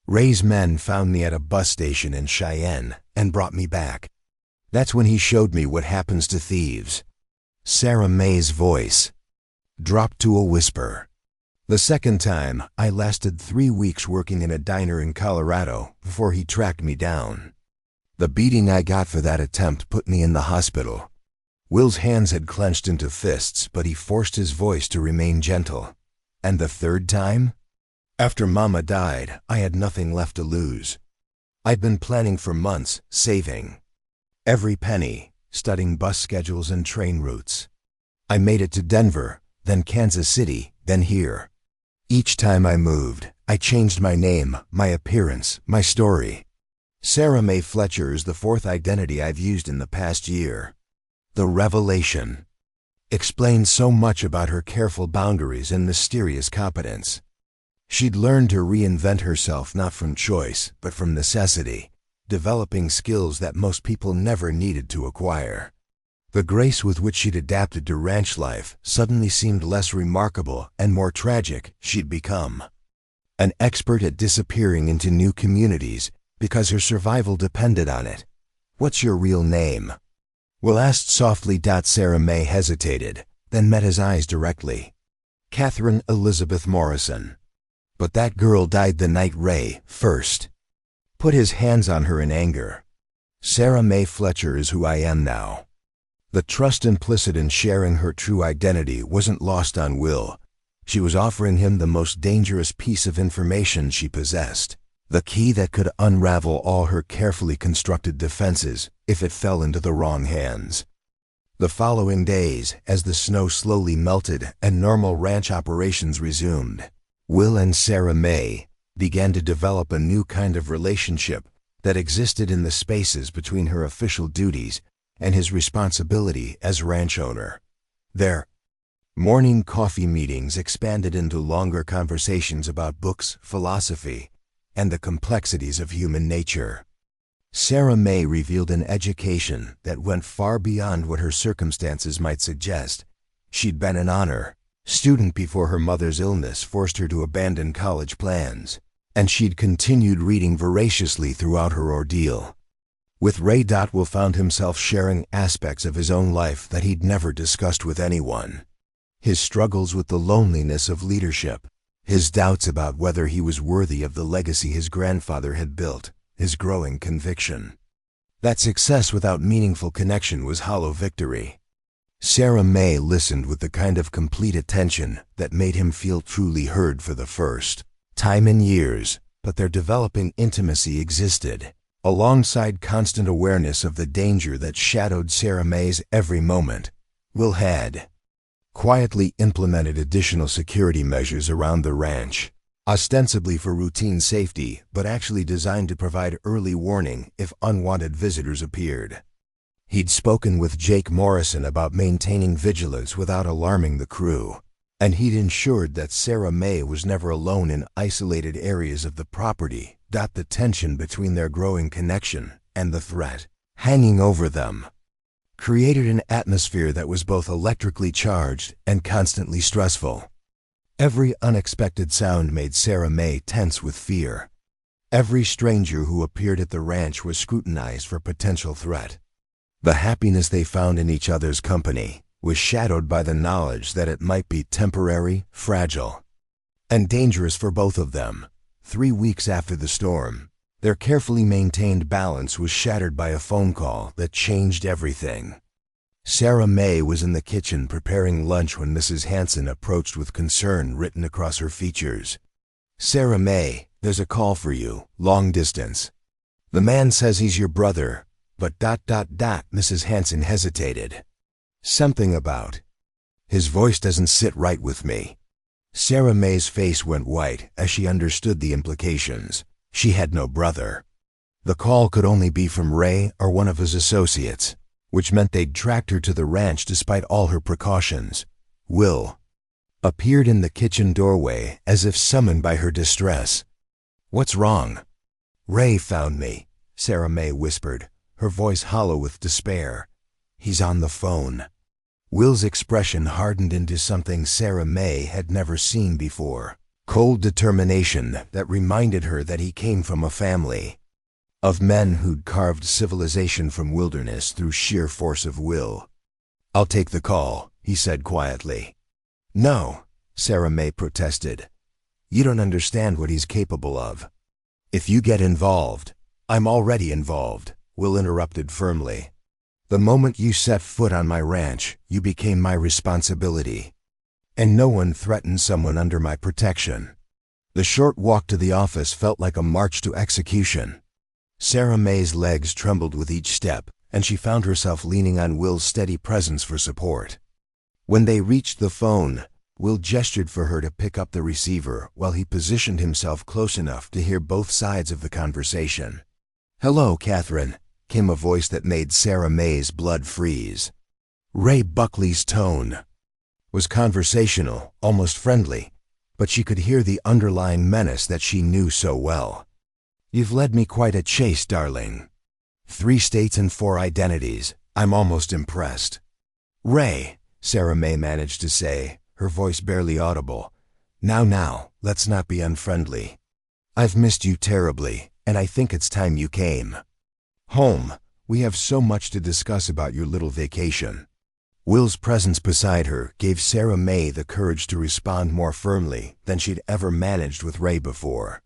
Ray's men found me at a bus station in Cheyenne and brought me back. That's when he showed me what happens to thieves. Sarah May's voice dropped to a whisper. The second time, I lasted 3 weeks working in a diner in Colorado before he tracked me down. The beating I got for that attempt put me in the hospital. Will's hands had clenched into fists, but he forced his voice to remain gentle. And the third time? After Mama died, I had nothing left to lose. I'd been planning for months, saving every penny, studying bus schedules and train routes. I made it to Denver, then Kansas City, then here. Each time I moved, I changed my name, my appearance, my story. Sarah May Fletcher is the 4th identity I've used in the past year. The revelation explained so much about her careful boundaries and mysterious competence. She'd learned to reinvent herself not from choice, but from necessity, developing skills that most people never needed to acquire. The grace with which she'd adapted to ranch life suddenly seemed less remarkable and more tragic. She'd become an expert at disappearing into new communities because her survival depended on it. What's your real name? Will asked softly. Sarah May hesitated, then met his eyes directly. Catherine Elizabeth Morrison. But that girl died the night Ray first put his hands on her in anger. Sarah May Fletcher is who I am now. The trust implicit in sharing her true identity wasn't lost on Will. She was offering him the most dangerous piece of information she possessed, the key that could unravel all her carefully constructed defenses if it fell into the wrong hands. The following days, as the snow slowly melted and normal ranch operations resumed, Will and Sarah May began to develop a new kind of relationship that existed in the spaces between her official duties and his responsibility as ranch owner. Their morning coffee meetings expanded into longer conversations about books, philosophy, and the complexities of human nature. Sarah May revealed an education that went far beyond what her circumstances might suggest. She'd been an honor student before her mother's illness forced her to abandon college plans, and she'd continued reading voraciously throughout her ordeal. With Ray, Will found himself sharing aspects of his own life that he'd never discussed with anyone. His struggles with the loneliness of leadership, his doubts about whether he was worthy of the legacy his grandfather had built, his growing conviction that success without meaningful connection was hollow victory. Sarah May listened with the kind of complete attention that made him feel truly heard for the first time in years, but their developing intimacy existed alongside constant awareness of the danger that shadowed Sarah May's every moment. Will had quietly implemented additional security measures around the ranch, ostensibly for routine safety, but actually designed to provide early warning if unwanted visitors appeared. He'd spoken with Jake Morrison about maintaining vigilance without alarming the crew, and he'd ensured that Sarah May was never alone in isolated areas of the property. The tension between their growing connection and the threat hanging over them created an atmosphere that was both electrically charged and constantly stressful. Every unexpected sound made Sarah May tense with fear. Every stranger who appeared at the ranch was scrutinized for potential threat. The happiness they found in each other's company was shadowed by the knowledge that it might be temporary, fragile, and dangerous for both of them. 3 weeks after the storm, their carefully maintained balance was shattered by a phone call that changed everything. Sarah May was in the kitchen preparing lunch when Mrs. Hanson approached with concern written across her features. "Sarah May, there's a call for you, long distance. The man says he's your brother, but ... Mrs. Hanson hesitated. "Something about... his voice doesn't sit right with me." Sarah May's face went white as she understood the implications. She had no brother. The call could only be from Ray or one of his associates, which meant they'd tracked her to the ranch despite all her precautions. Will appeared in the kitchen doorway as if summoned by her distress. "What's wrong?" "Ray found me," Sarah May whispered, her voice hollow with despair. "He's on the phone." Will's expression hardened into something Sarah May had never seen before. Cold determination that reminded her that he came from a family of men who'd carved civilization from wilderness through sheer force of will. "I'll take the call," he said quietly. "No," Sarah May protested. "You don't understand what he's capable of." "If you get involved..." "I'm already involved," Will interrupted firmly. "The moment you set foot on my ranch, you became my responsibility. And no one threatened someone under my protection." The short walk to the office felt like a march to execution. Sarah May's legs trembled with each step, and she found herself leaning on Will's steady presence for support. When they reached the phone, Will gestured for her to pick up the receiver while he positioned himself close enough to hear both sides of the conversation. "Hello, Catherine," came a voice that made Sarah May's blood freeze. Ray Buckley's tone was conversational, almost friendly, but she could hear the underlying menace that she knew so well. "You've led me quite a chase, darling. 3 states and 4 identities. I'm almost impressed." "Ray," Sarah May managed to say, her voice barely audible. Now, let's not be unfriendly. I've missed you terribly, and I think it's time you came home. We have so much to discuss about your little vacation." Will's presence beside her gave Sarah May the courage to respond more firmly than she'd ever managed with Ray before.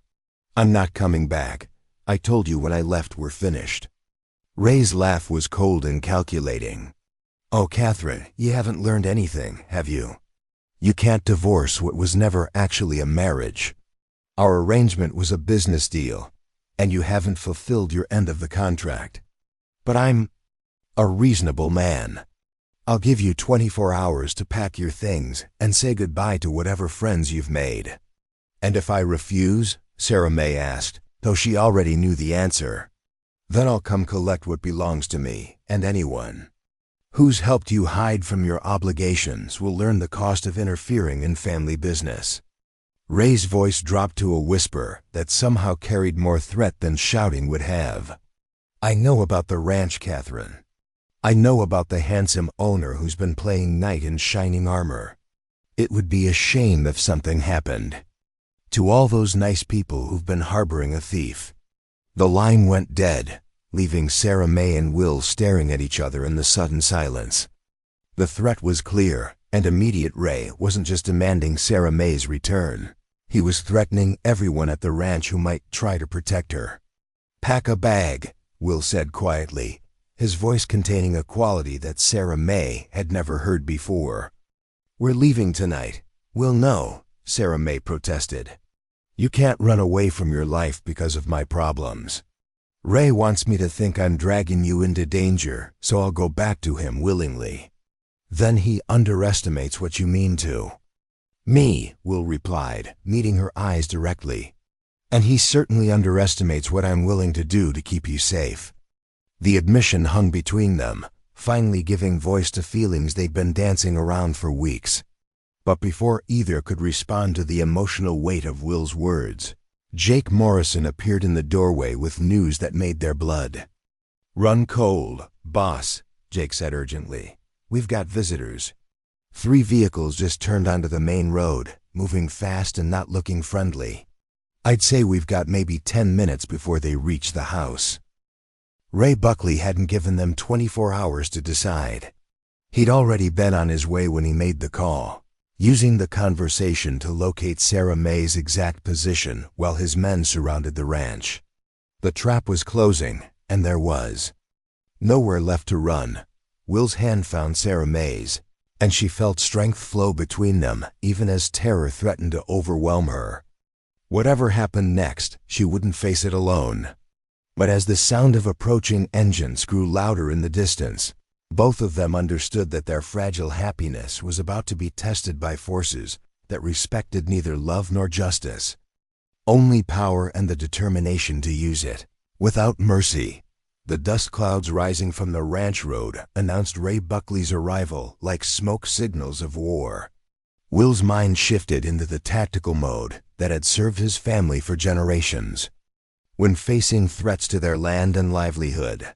"I'm not coming back. I told you when I left we're finished." Ray's laugh was cold and calculating. "Oh, Catherine, you haven't learned anything, have you? You can't divorce what was never actually a marriage. Our arrangement was a business deal, and you haven't fulfilled your end of the contract. But I'm a reasonable man. I'll give you 24 hours to pack your things and say goodbye to whatever friends you've made." "And if I refuse?" Sarah May asked, though she already knew the answer. "Then I'll come collect what belongs to me, and anyone who's helped you hide from your obligations will learn the cost of interfering in family business." Ray's voice dropped to a whisper that somehow carried more threat than shouting would have. "I know about the ranch, Catherine. I know about the handsome owner who's been playing knight in shining armor. It would be a shame if something happened to all those nice people who've been harboring a thief." The line went dead, leaving Sarah May and Will staring at each other in the sudden silence. The threat was clear, and immediate. Ray wasn't just demanding Sarah May's return. He was threatening everyone at the ranch who might try to protect her. "Pack a bag," Will said quietly, his voice containing a quality that Sarah May had never heard before. "We're leaving tonight." "Will, no," Sarah May protested. "You can't run away from your life because of my problems. Ray wants me to think I'm dragging you into danger, so I'll go back to him willingly." Then he underestimates what you mean to. Me, Will replied, meeting her eyes directly. And he certainly underestimates what I'm willing to do to keep you safe. The admission hung between them, finally giving voice to feelings they'd been dancing around for weeks. But before either could respond to the emotional weight of Will's words, Jake Morrison appeared in the doorway with news that made their blood. "Run cold, boss," Jake said urgently. "We've got visitors." 3 vehicles just turned onto the main road, moving fast and not looking friendly. I'd say we've got maybe 10 minutes before they reach the house. Ray Buckley hadn't given them 24 hours to decide. He'd already been on his way when he made the call, using the conversation to locate Sarah May's exact position while his men surrounded the ranch. The trap was closing, and there was nowhere left to run. Will's hand found Sarah May's, and she felt strength flow between them even as terror threatened to overwhelm her. Whatever happened next, she wouldn't face it alone. But as the sound of approaching engines grew louder in the distance, both of them understood that their fragile happiness was about to be tested by forces that respected neither love nor justice. Only power and the determination to use it, without mercy. The dust clouds rising from the ranch road announced Ray Buckley's arrival like smoke signals of war. Will's mind shifted into the tactical mode that had served his family for generations. When facing threats to their land and livelihood,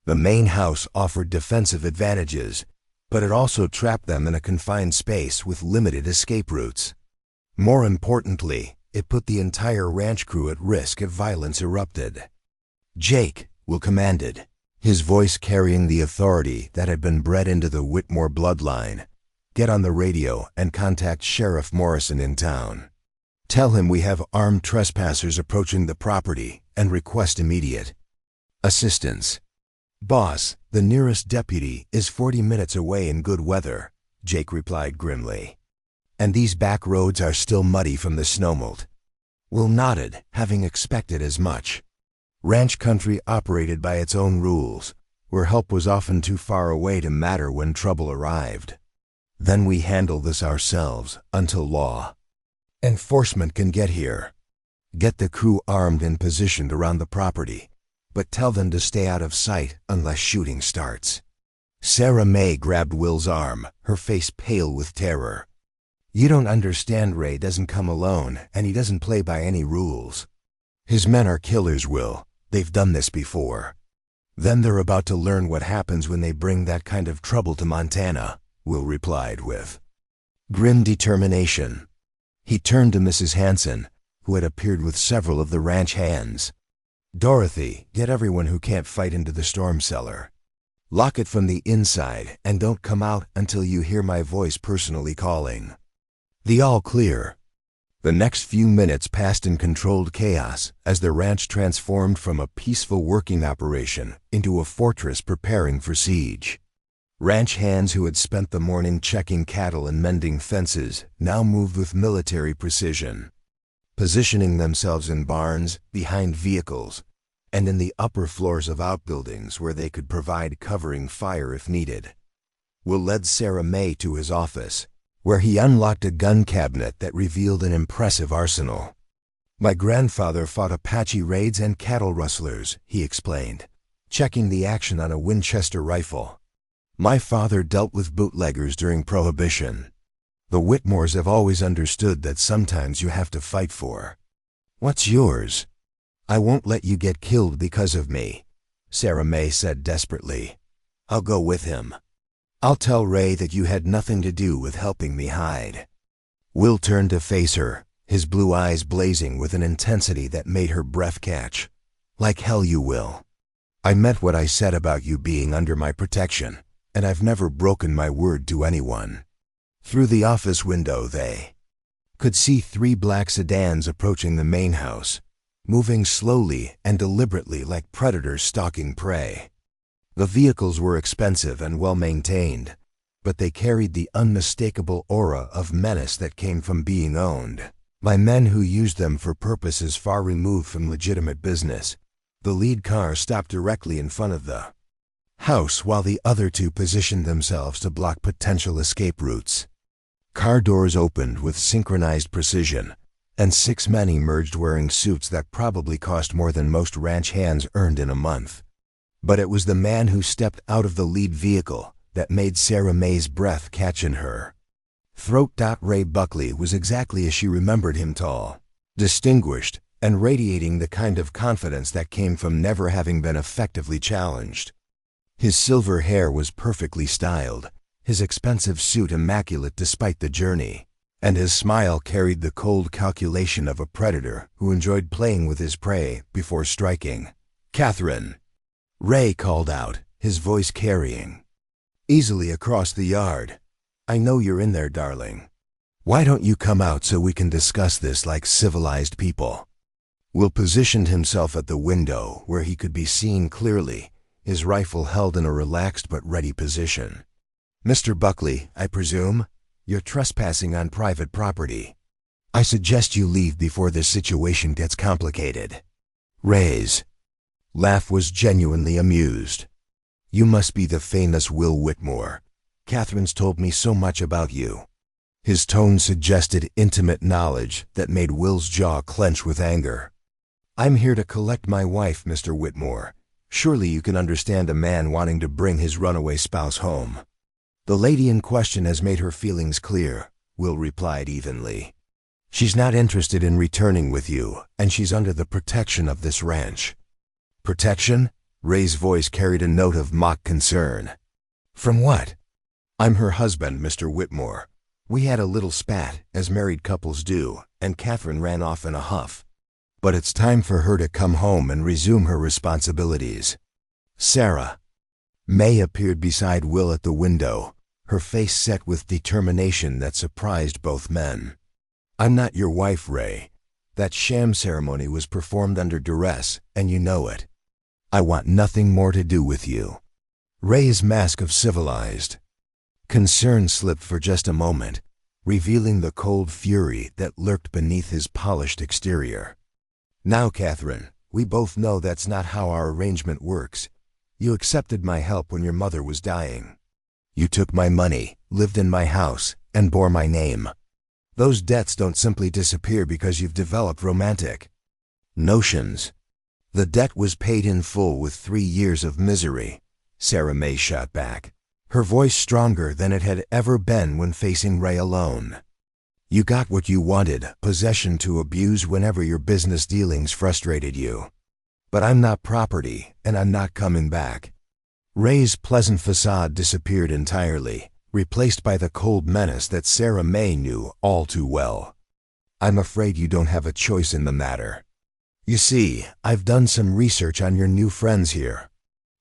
the main house offered defensive advantages, but it also trapped them in a confined space with limited escape routes. More importantly, it put the entire ranch crew at risk if violence erupted. "Jake," Will commanded, his voice carrying the authority that had been bred into the Whitmore bloodline, "get on the radio and contact Sheriff Morrison in town. Tell him we have armed trespassers approaching the property and request immediate assistance." "Boss, the nearest deputy is 40 minutes away in good weather," Jake replied grimly. "And these back roads are still muddy from the snowmelt." Will nodded, having expected as much. Ranch country operated by its own rules, where help was often too far away to matter when trouble arrived. "Then we handle this ourselves until law enforcement can get here. Get the crew armed and positioned around the property, but tell them to stay out of sight unless shooting starts." Sarah May grabbed Will's arm, her face pale with terror. "You don't understand. Ray doesn't come alone, and he doesn't play by any rules. His men are killers, Will. They've done this before. Then they're about to learn what happens when they bring that kind of trouble to Montana," Will replied with grim determination. He turned to Mrs. Hanson, who had appeared with several of the ranch hands. "Dorothy, get everyone who can't fight into the storm cellar. Lock it from the inside and don't come out until you hear my voice personally calling." The all clear. The next few minutes passed in controlled chaos as the ranch transformed from a peaceful working operation into a fortress preparing for siege. Ranch hands who had spent the morning checking cattle and mending fences now moved with military precision, positioning themselves in barns, behind vehicles, and in the upper floors of outbuildings where they could provide covering fire if needed. Will led Sarah May to his office, where he unlocked a gun cabinet that revealed an impressive arsenal. "My grandfather fought Apache raids and cattle rustlers," he explained, checking the action on a Winchester rifle. "My father dealt with bootleggers during Prohibition. The Whitmores have always understood that sometimes you have to fight for what's yours." "I won't let you get killed because of me," Sarah May said desperately. "I'll go with him. I'll tell Ray that you had nothing to do with helping me hide." Will turned to face her, his blue eyes blazing with an intensity that made her breath catch. "Like hell you will. I meant what I said about you being under my protection, and I've never broken my word to anyone." Through the office window they could see 3 black sedans approaching the main house, moving slowly and deliberately like predators stalking prey. The vehicles were expensive and well-maintained, but they carried the unmistakable aura of menace that came from being owned by men who used them for purposes far removed from legitimate business. The lead car stopped directly in front of the house while the other two positioned themselves to block potential escape routes. Car doors opened with synchronized precision, and 6 men emerged wearing suits that probably cost more than most ranch hands earned in a month. But it was the man who stepped out of the lead vehicle that made Sarah May's breath catch in her throat. Ray Buckley was exactly as she remembered him: tall, distinguished, and radiating the kind of confidence that came from never having been effectively challenged. His silver hair was perfectly styled, his expensive suit immaculate despite the journey, and his smile carried the cold calculation of a predator who enjoyed playing with his prey before striking. "Catherine," Ray called out, his voice carrying easily across the yard. "I know you're in there, darling. Why don't you come out so we can discuss this like civilized people?" Will positioned himself at the window where he could be seen clearly, his rifle held in a relaxed but ready position. "Mr. Buckley, I presume? You're trespassing on private property. I suggest you leave before this situation gets complicated." Ray's laugh was genuinely amused. "You must be the famous Will Whitmore. Catherine's told me so much about you." His tone suggested intimate knowledge that made Will's jaw clench with anger. "I'm here to collect my wife, Mr. Whitmore. Surely you can understand a man wanting to bring his runaway spouse home." "The lady in question has made her feelings clear," Will replied evenly. "She's not interested in returning with you, and she's under the protection of this ranch." "Protection?" Ray's voice carried a note of mock concern. "From what?" "I'm her husband, Mr. Whitmore. We had a little spat, as married couples do, and Catherine ran off in a huff. But it's time for her to come home and resume her responsibilities." Sarah May appeared beside Will at the window, her face set with determination that surprised both men. "I'm not your wife, Ray. That sham ceremony was performed under duress, and you know it. I want nothing more to do with you." Ray's mask of civilized concern slipped for just a moment, revealing the cold fury that lurked beneath his polished exterior. "Now, Catherine, we both know that's not how our arrangement works. You accepted my help when your mother was dying. You took my money, lived in my house, and bore my name. Those debts don't simply disappear because you've developed romantic notions. The debt was paid in full with 3 years of misery," Sarah May shot back, her voice stronger than it had ever been when facing Ray alone. "You got what you wanted, possession to abuse whenever your business dealings frustrated you. But I'm not property, and I'm not coming back." Ray's pleasant facade disappeared entirely, replaced by the cold menace that Sarah May knew all too well. "I'm afraid you don't have a choice in the matter. You see, I've done some research on your new friends here.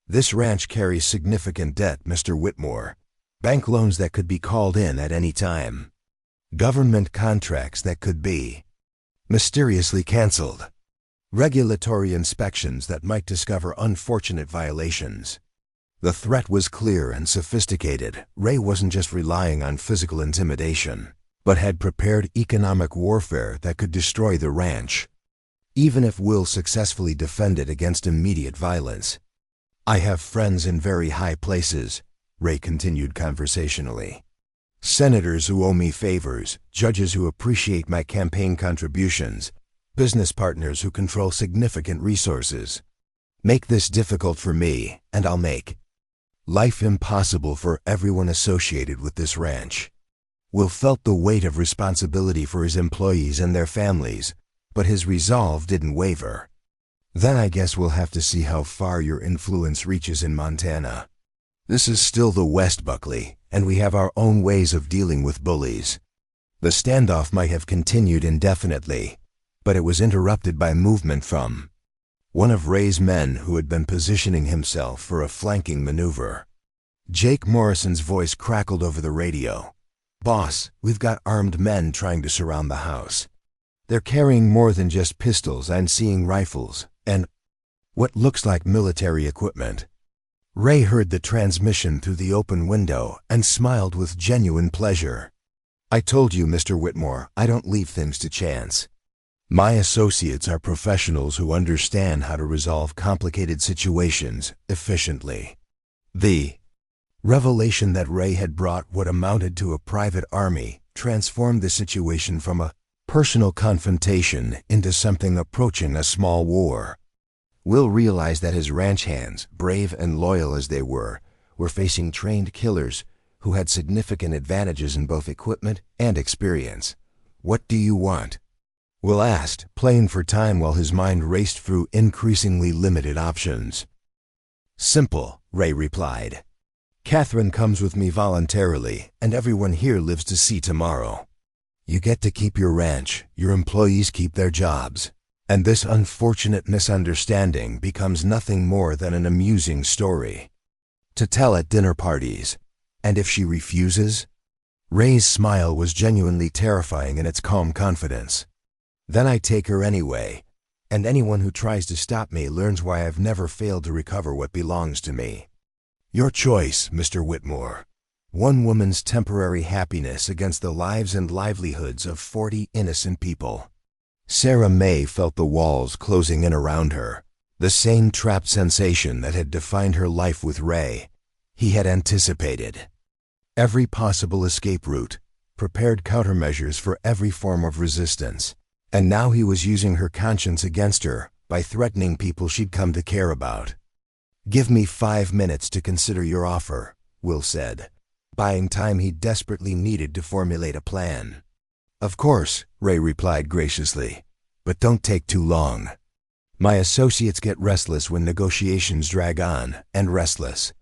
This ranch carries significant debt, Mr. Whitmore. Bank loans that could be called in at any time. Government contracts that could be mysteriously canceled. Regulatory inspections that might discover unfortunate violations." The threat was clear and sophisticated. Ray wasn't just relying on physical intimidation, but had prepared economic warfare that could destroy the ranch, even if Will successfully defended against immediate violence. "I have friends in very high places," Ray continued conversationally. "Senators who owe me favors, judges who appreciate my campaign contributions, business partners who control significant resources. Make this difficult for me, and I'll make life impossible for everyone associated with this ranch." Will felt the weight of responsibility for his employees and their families, but his resolve didn't waver. "Then I guess we'll have to see how far your influence reaches in Montana. This is still the West, Buckley, and we have our own ways of dealing with bullies." The standoff might have continued indefinitely, but it was interrupted by movement from one of Ray's men who had been positioning himself for a flanking maneuver. Jake Morrison's voice crackled over the radio. "Boss, we've got armed men trying to surround the house. They're carrying more than just pistols. I'm seeing rifles and what looks like military equipment." Ray heard the transmission through the open window and smiled with genuine pleasure. "I told you, Mr. Whitmore, I don't leave things to chance. My associates are professionals who understand how to resolve complicated situations efficiently." The revelation that Ray had brought what amounted to a private army transformed the situation from a personal confrontation into something approaching a small war. Will realized that his ranch hands, brave and loyal as they were facing trained killers who had significant advantages in both equipment and experience. "What do you want?" Will asked, playing for time while his mind raced through increasingly limited options. "Simple," Ray replied. "Catherine comes with me voluntarily, and everyone here lives to see tomorrow. You get to keep your ranch, your employees keep their jobs, and this unfortunate misunderstanding becomes nothing more than an amusing story to tell at dinner parties. And if she refuses?" Ray's smile was genuinely terrifying in its calm confidence. "Then I take her anyway, and anyone who tries to stop me learns why I've never failed to recover what belongs to me." "Your choice, Mr. Whitmore. One woman's temporary happiness against the lives and livelihoods of 40 innocent people." Sarah May felt the walls closing in around her, the same trapped sensation that had defined her life with Ray. He had anticipated every possible escape route, prepared countermeasures for every form of resistance, and now he was using her conscience against her by threatening people she'd come to care about. "Give me 5 minutes to consider your offer," Will said, buying time he desperately needed to formulate a plan. "Of course," Ray replied graciously, "but don't take too long. My associates get restless when negotiations drag on, and restless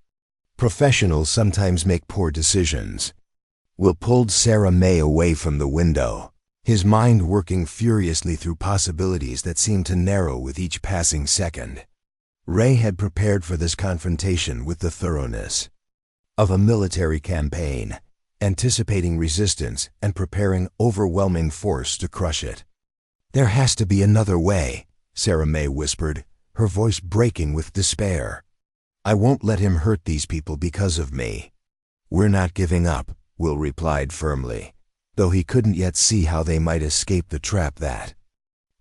professionals sometimes make poor decisions." Will pulled Sarah May away from the window, his mind working furiously through possibilities that seemed to narrow with each passing second. Ray had prepared for this confrontation with the thoroughness of a military campaign, anticipating resistance and preparing overwhelming force to crush it. "There has to be another way," Sarah May whispered, her voice breaking with despair. "I won't let him hurt these people because of me." "We're not giving up," Will replied firmly, though he couldn't yet see how they might escape the trap that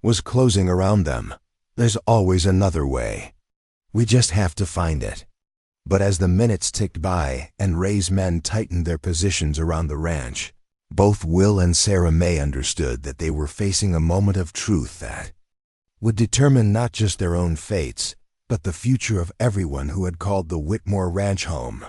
was closing around them. "There's always another way. We just have to find it." But as the minutes ticked by and Ray's men tightened their positions around the ranch, both Will and Sarah May understood that they were facing a moment of truth that would determine not just their own fates, but the future of everyone who had called the Whitmore Ranch home.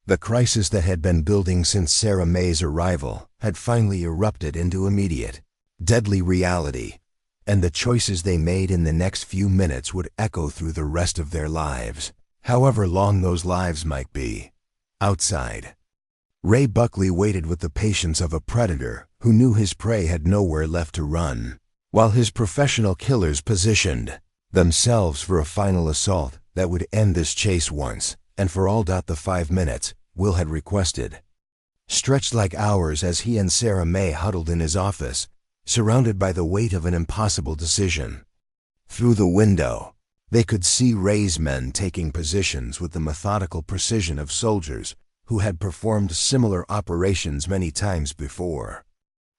The crisis that had been building since Sarah May's arrival had finally erupted into immediate, deadly reality, and the choices they made in the next few minutes would echo through the rest of their lives, however long those lives might be. Outside, Ray Buckley waited with the patience of a predator who knew his prey had nowhere left to run, while his professional killers positioned themselves for a final assault that would end this chase once and for all. The 5 minutes Will had requested stretched like hours as he and Sarah May huddled in his office, surrounded by the weight of an impossible decision. Through the window, they could see Ray's men taking positions with the methodical precision of soldiers who had performed similar operations many times before.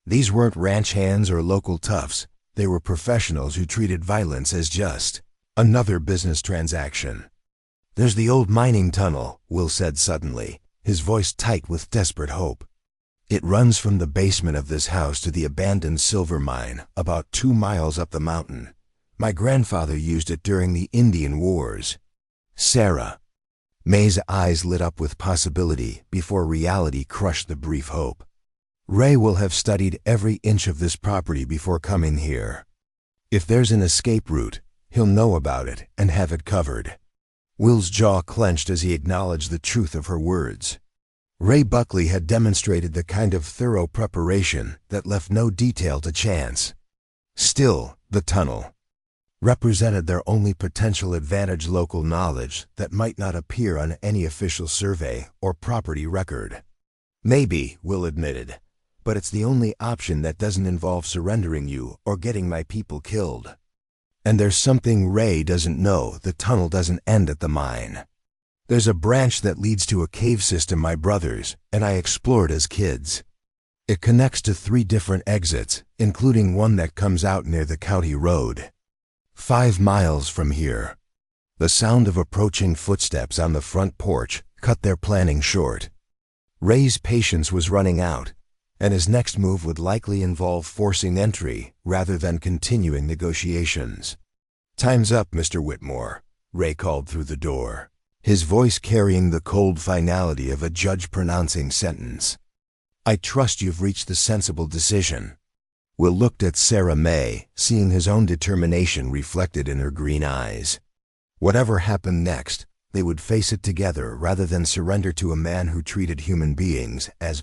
These weren't ranch hands or local toughs. They were professionals who treated violence as just another business transaction. "There's the old mining tunnel," Will said suddenly, his voice tight with desperate hope. "It runs from the basement of this house to the abandoned silver mine, about 2 miles up the mountain. My grandfather used it during the Indian Wars." Sarah May's eyes lit up with possibility before reality crushed the brief hope. "Ray will have studied every inch of this property before coming here. If there's an escape route, he'll know about it and have it covered." Will's jaw clenched as he acknowledged the truth of her words. Ray Buckley had demonstrated the kind of thorough preparation that left no detail to chance. Still, the tunnel represented their only potential advantage, local knowledge that might not appear on any official survey or property record. "Maybe," Will admitted, "but it's the only option that doesn't involve surrendering you or getting my people killed. And there's something Ray doesn't know. The tunnel doesn't end at the mine. There's a branch that leads to a cave system my brothers and I explored as kids. It connects to 3 different exits, including one that comes out near the county road. 5 miles from here." The sound of approaching footsteps on the front porch cut their planning short. Ray's patience was running out, and his next move would likely involve forcing entry rather than continuing negotiations. "Time's up, Mr. Whitmore," Ray called through the door, his voice carrying the cold finality of a judge pronouncing sentence. "I trust you've reached the sensible decision." Will looked at Sarah May, seeing his own determination reflected in her green eyes. Whatever happened next, they would face it together rather than surrender to a man who treated human beings as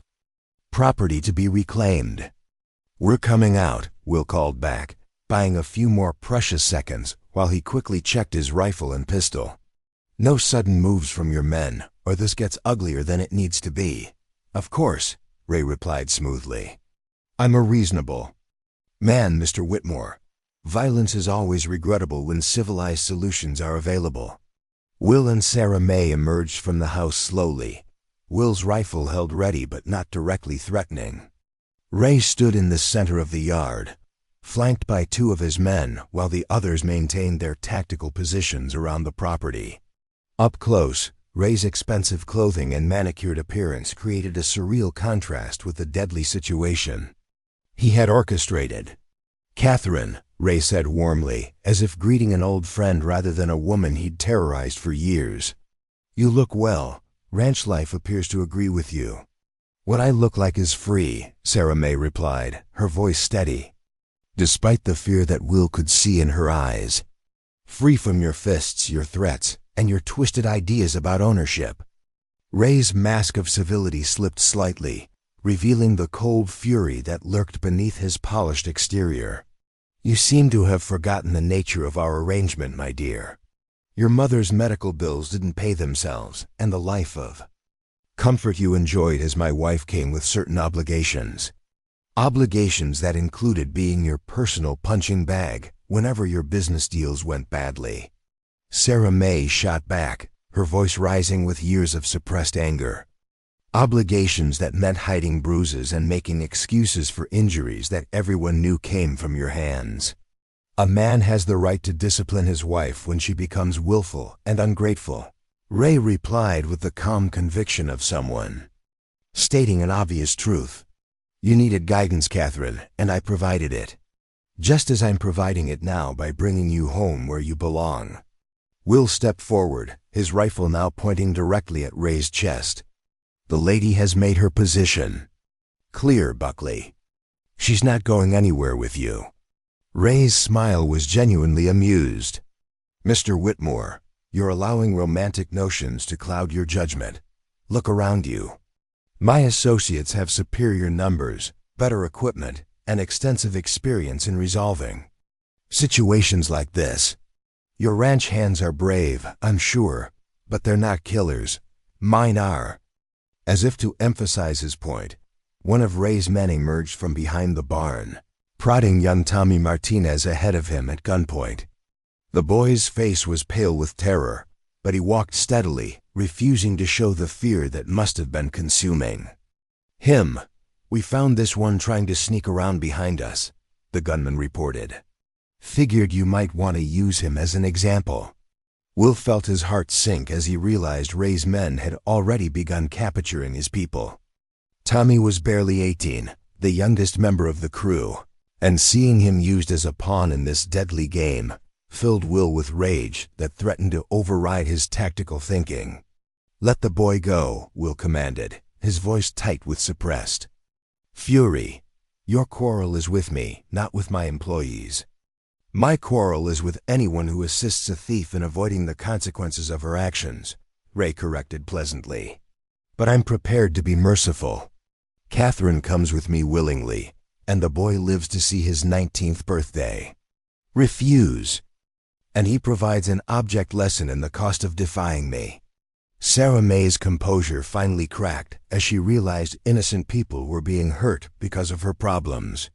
property to be reclaimed. "We're coming out," Will called back, buying a few more precious seconds while he quickly checked his rifle and pistol. "No sudden moves from your men, or this gets uglier than it needs to be." "Of course," Ray replied smoothly. "I'm a reasonable man, Mr. Whitmore. Violence is always regrettable when civilized solutions are available." Will and Sarah May emerged from the house slowly, Will's rifle held ready but not directly threatening. Ray stood in the center of the yard, flanked by two of his men while the others maintained their tactical positions around the property. Up close, Ray's expensive clothing and manicured appearance created a surreal contrast with the deadly situation he had orchestrated. "Catherine," Ray said warmly, as if greeting an old friend rather than a woman he'd terrorized for years. "You look well. Ranch life appears to agree with you." "What I look like is free," Sarah May replied, her voice steady, despite the fear that Will could see in her eyes. "Free from your fists, your threats, and your twisted ideas about ownership." Ray's mask of civility slipped slightly, revealing the cold fury that lurked beneath his polished exterior. "You seem to have forgotten the nature of our arrangement, my dear. Your mother's medical bills didn't pay themselves, and the life of comfort you enjoyed as my wife came with certain obligations. Obligations that included being your personal punching bag whenever your business deals went badly." Sarah May shot back, her voice rising with years of suppressed anger. "Obligations that meant hiding bruises and making excuses for injuries that everyone knew came from your hands. A man has the right to discipline his wife when she becomes willful and ungrateful," Ray replied with the calm conviction of someone stating an obvious truth. "You needed guidance, Catherine, and I provided it. Just as I'm providing it now by bringing you home where you belong." Will stepped forward, his rifle now pointing directly at Ray's chest. "The lady has made her position clear, Buckley. She's not going anywhere with you." Ray's smile was genuinely amused. "Mr. Whitmore, you're allowing romantic notions to cloud your judgment. Look around you. My associates have superior numbers, better equipment, and extensive experience in resolving situations like this. Your ranch hands are brave, I'm sure, but they're not killers. Mine are." As if to emphasize his point, one of Ray's men emerged from behind the barn, prodding young Tommy Martinez ahead of him at gunpoint. The boy's face was pale with terror, but he walked steadily, refusing to show the fear that must have been consuming him. "We found this one trying to sneak around behind us," the gunman reported. "Figured you might want to use him as an example." Will felt his heart sink as he realized Ray's men had already begun capturing his people. Tommy was barely 18, the youngest member of the crew, and seeing him used as a pawn in this deadly game filled Will with rage that threatened to override his tactical thinking. "Let the boy go," Will commanded, his voice tight with suppressed fury. "Your quarrel is with me, not with my employees." "My quarrel is with anyone who assists a thief in avoiding the consequences of her actions," Ray corrected pleasantly. "But I'm prepared to be merciful. Catherine comes with me willingly, and the boy lives to see his 19th birthday. Refuse, and he provides an object lesson in the cost of defying me." Sarah May's composure finally cracked as she realized innocent people were being hurt because of her problems.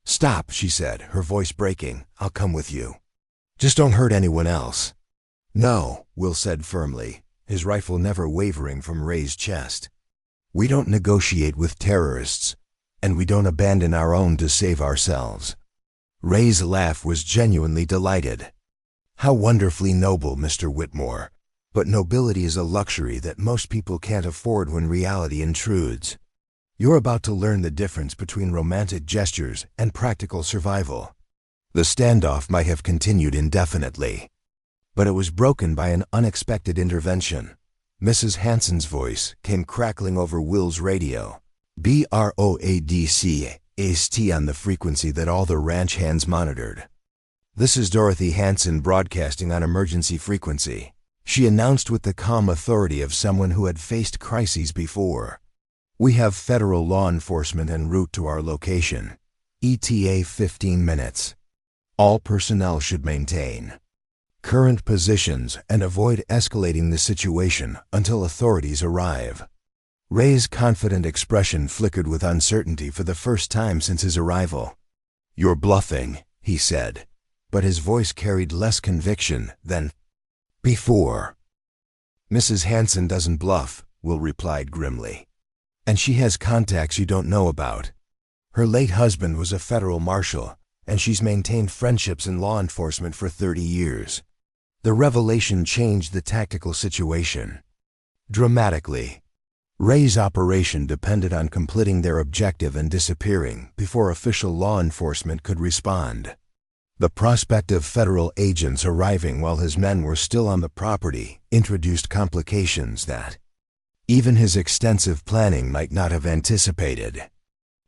"Stop," she said, her voice breaking. "I'll come with you. Just don't hurt anyone else." "No," Will said firmly, his rifle never wavering from Ray's chest. "We don't negotiate with terrorists, and we don't abandon our own to save ourselves." Ray's laugh was genuinely delighted. "How wonderfully noble, Mr. Whitmore. But nobility is a luxury that most people can't afford when reality intrudes. You're about to learn the difference between romantic gestures and practical survival. The standoff might have continued indefinitely, but it was broken by an unexpected intervention. Mrs. Hanson's voice came crackling over Will's radio. BROADCAST on the frequency that all the ranch hands monitored. "This is Dorothy Hanson broadcasting on emergency frequency," she announced with the calm authority of someone who had faced crises before. "We have federal law enforcement en route to our location. ETA 15 minutes. All personnel should maintain current positions and avoid escalating the situation until authorities arrive." Ray's confident expression flickered with uncertainty for the first time since his arrival. "You're bluffing," he said, but his voice carried less conviction than before. "Mrs. Hanson doesn't bluff," Will replied grimly. "And she has contacts you don't know about. Her late husband was a federal marshal, and she's maintained friendships in law enforcement for 30 years. The revelation changed the tactical situation dramatically. Ray's operation depended on completing their objective and disappearing before official law enforcement could respond. The prospect of federal agents arriving while his men were still on the property introduced complications that even his extensive planning might not have anticipated.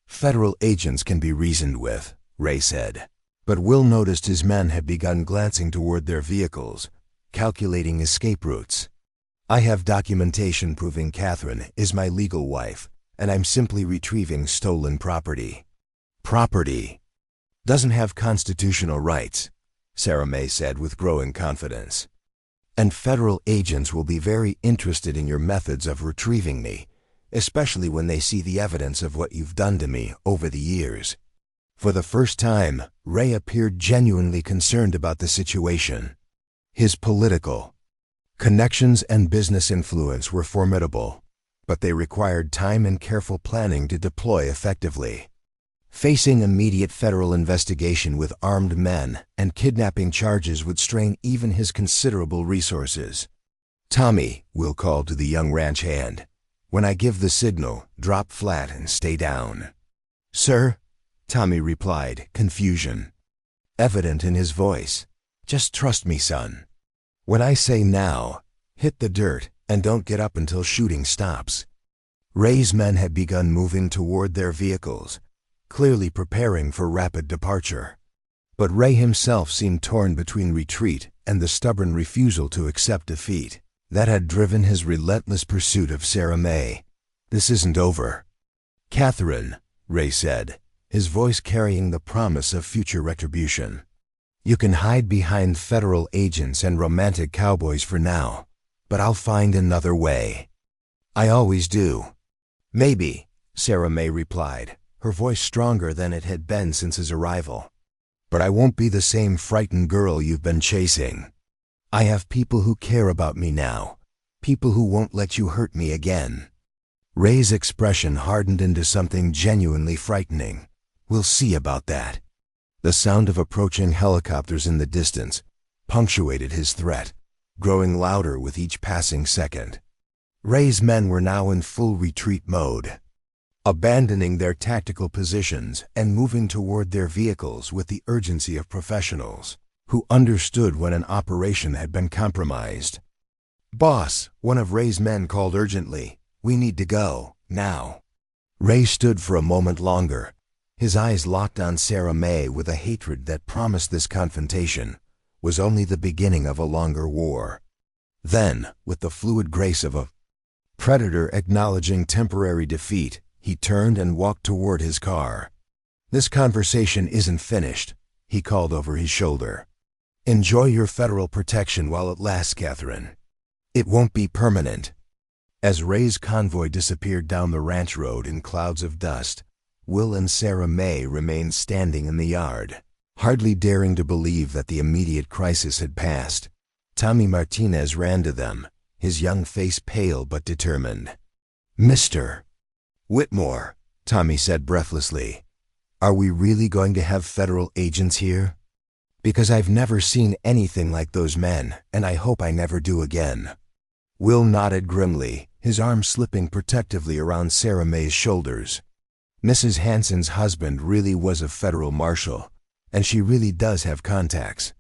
"Federal agents can be reasoned with," Ray said, but Will noticed his men had begun glancing toward their vehicles, calculating escape routes. "I have documentation proving Catherine is my legal wife, and I'm simply retrieving stolen property." "Property doesn't have constitutional rights," Sarah May said with growing confidence. "And federal agents will be very interested in your methods of retrieving me, especially when they see the evidence of what you've done to me over the years." For the first time, Ray appeared genuinely concerned about the situation. His political connections and business influence were formidable, but they required time and careful planning to deploy effectively. Facing immediate federal investigation with armed men and kidnapping charges would strain even his considerable resources. "Tommy," Will called to the young ranch hand, "when I give the signal, drop flat and stay down." "Sir?" Tommy replied, confusion evident in his voice. "Just trust me, son. When I say now, hit the dirt and don't get up until shooting stops." Ray's men had begun moving toward their vehicles, clearly preparing for rapid departure. But Ray himself seemed torn between retreat and the stubborn refusal to accept defeat that had driven his relentless pursuit of Sarah May. "This isn't over, Catherine," Ray said, his voice carrying the promise of future retribution. "You can hide behind federal agents and romantic cowboys for now, but I'll find another way. I always do." "Maybe," Sarah May replied, her voice stronger than it had been since his arrival. "But I won't be the same frightened girl you've been chasing. I have people who care about me now, people who won't let you hurt me again." Ray's expression hardened into something genuinely frightening. "We'll see about that." The sound of approaching helicopters in the distance punctuated his threat, growing louder with each passing second. Ray's men were now in full retreat mode, abandoning their tactical positions and moving toward their vehicles with the urgency of professionals who understood when an operation had been compromised. "Boss," one of Ray's men called urgently, "we need to go, now." Ray stood for a moment longer, his eyes locked on Sarah May with a hatred that promised this confrontation was only the beginning of a longer war. Then, with the fluid grace of a predator acknowledging temporary defeat, he turned and walked toward his car. "This conversation isn't finished," he called over his shoulder. "Enjoy your federal protection while it lasts, Catherine. It won't be permanent." As Ray's convoy disappeared down the ranch road in clouds of dust, Will and Sarah May remained standing in the yard, hardly daring to believe that the immediate crisis had passed. Tommy Martinez ran to them, his young face pale but determined. "Mr. Whitmore," Tommy said breathlessly, "are we really going to have federal agents here? Because I've never seen anything like those men, and I hope I never do again." Will nodded grimly, his arm slipping protectively around Sarah May's shoulders. Mrs. Hanson's husband really was a federal marshal, and she really does have contacts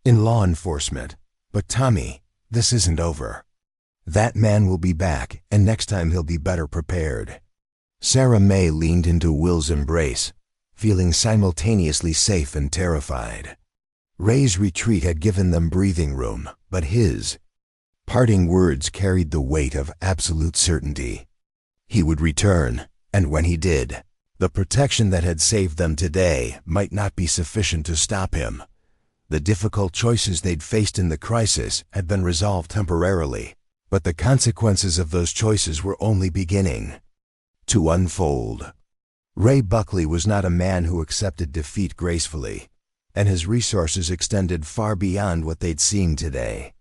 in law enforcement. But Tommy, this isn't over. That man will be back, and next time he'll be better prepared. Sarah May leaned into Will's embrace, feeling simultaneously safe and terrified. Ray's retreat had given them breathing room, but his parting words carried the weight of absolute certainty. He would return, and when he did, the protection that had saved them today might not be sufficient to stop him. The difficult choices they'd faced in the crisis had been resolved temporarily, but the consequences of those choices were only beginning to unfold. Ray Buckley was not a man who accepted defeat gracefully, and his resources extended far beyond what they'd seen today.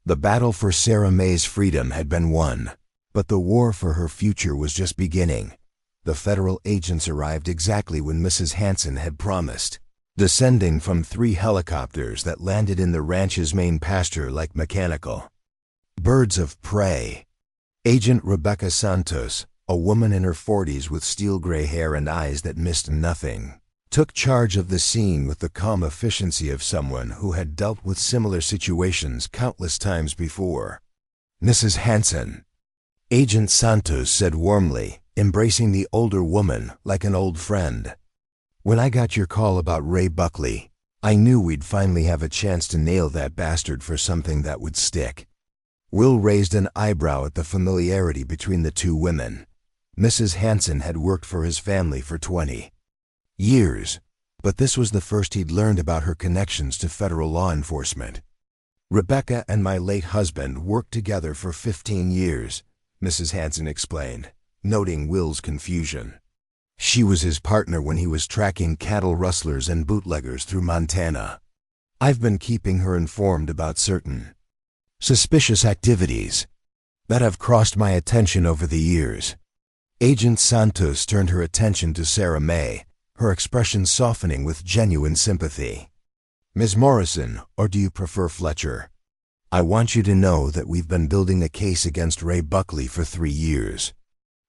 The battle for Sarah May's freedom had been won, but the war for her future was just beginning. The federal agents arrived exactly when Mrs. Hanson had promised, descending from 3 helicopters that landed in the ranch's main pasture like mechanical birds of prey. Agent Rebecca Santos, a woman in her 40s with steel-gray hair and eyes that missed nothing, took charge of the scene with the calm efficiency of someone who had dealt with similar situations countless times before. "Mrs. Hanson," Agent Santos said warmly, embracing the older woman like an old friend. "When I got your call about Ray Buckley, I knew we'd finally have a chance to nail that bastard for something that would stick." Will raised an eyebrow at the familiarity between the two women. Mrs. Hanson had worked for his family for 20 years, but this was the first he'd learned about her connections to federal law enforcement. "Rebecca and my late husband worked together for 15 years, Mrs. Hanson explained, noting Will's confusion. "She was his partner when he was tracking cattle rustlers and bootleggers through Montana. I've been keeping her informed about certain suspicious activities that have crossed my attention over the years." Agent Santos turned her attention to Sarah May, her expression softening with genuine sympathy. "Ms. Morrison, or do you prefer Fletcher? I want you to know that we've been building a case against Ray Buckley for 3 years.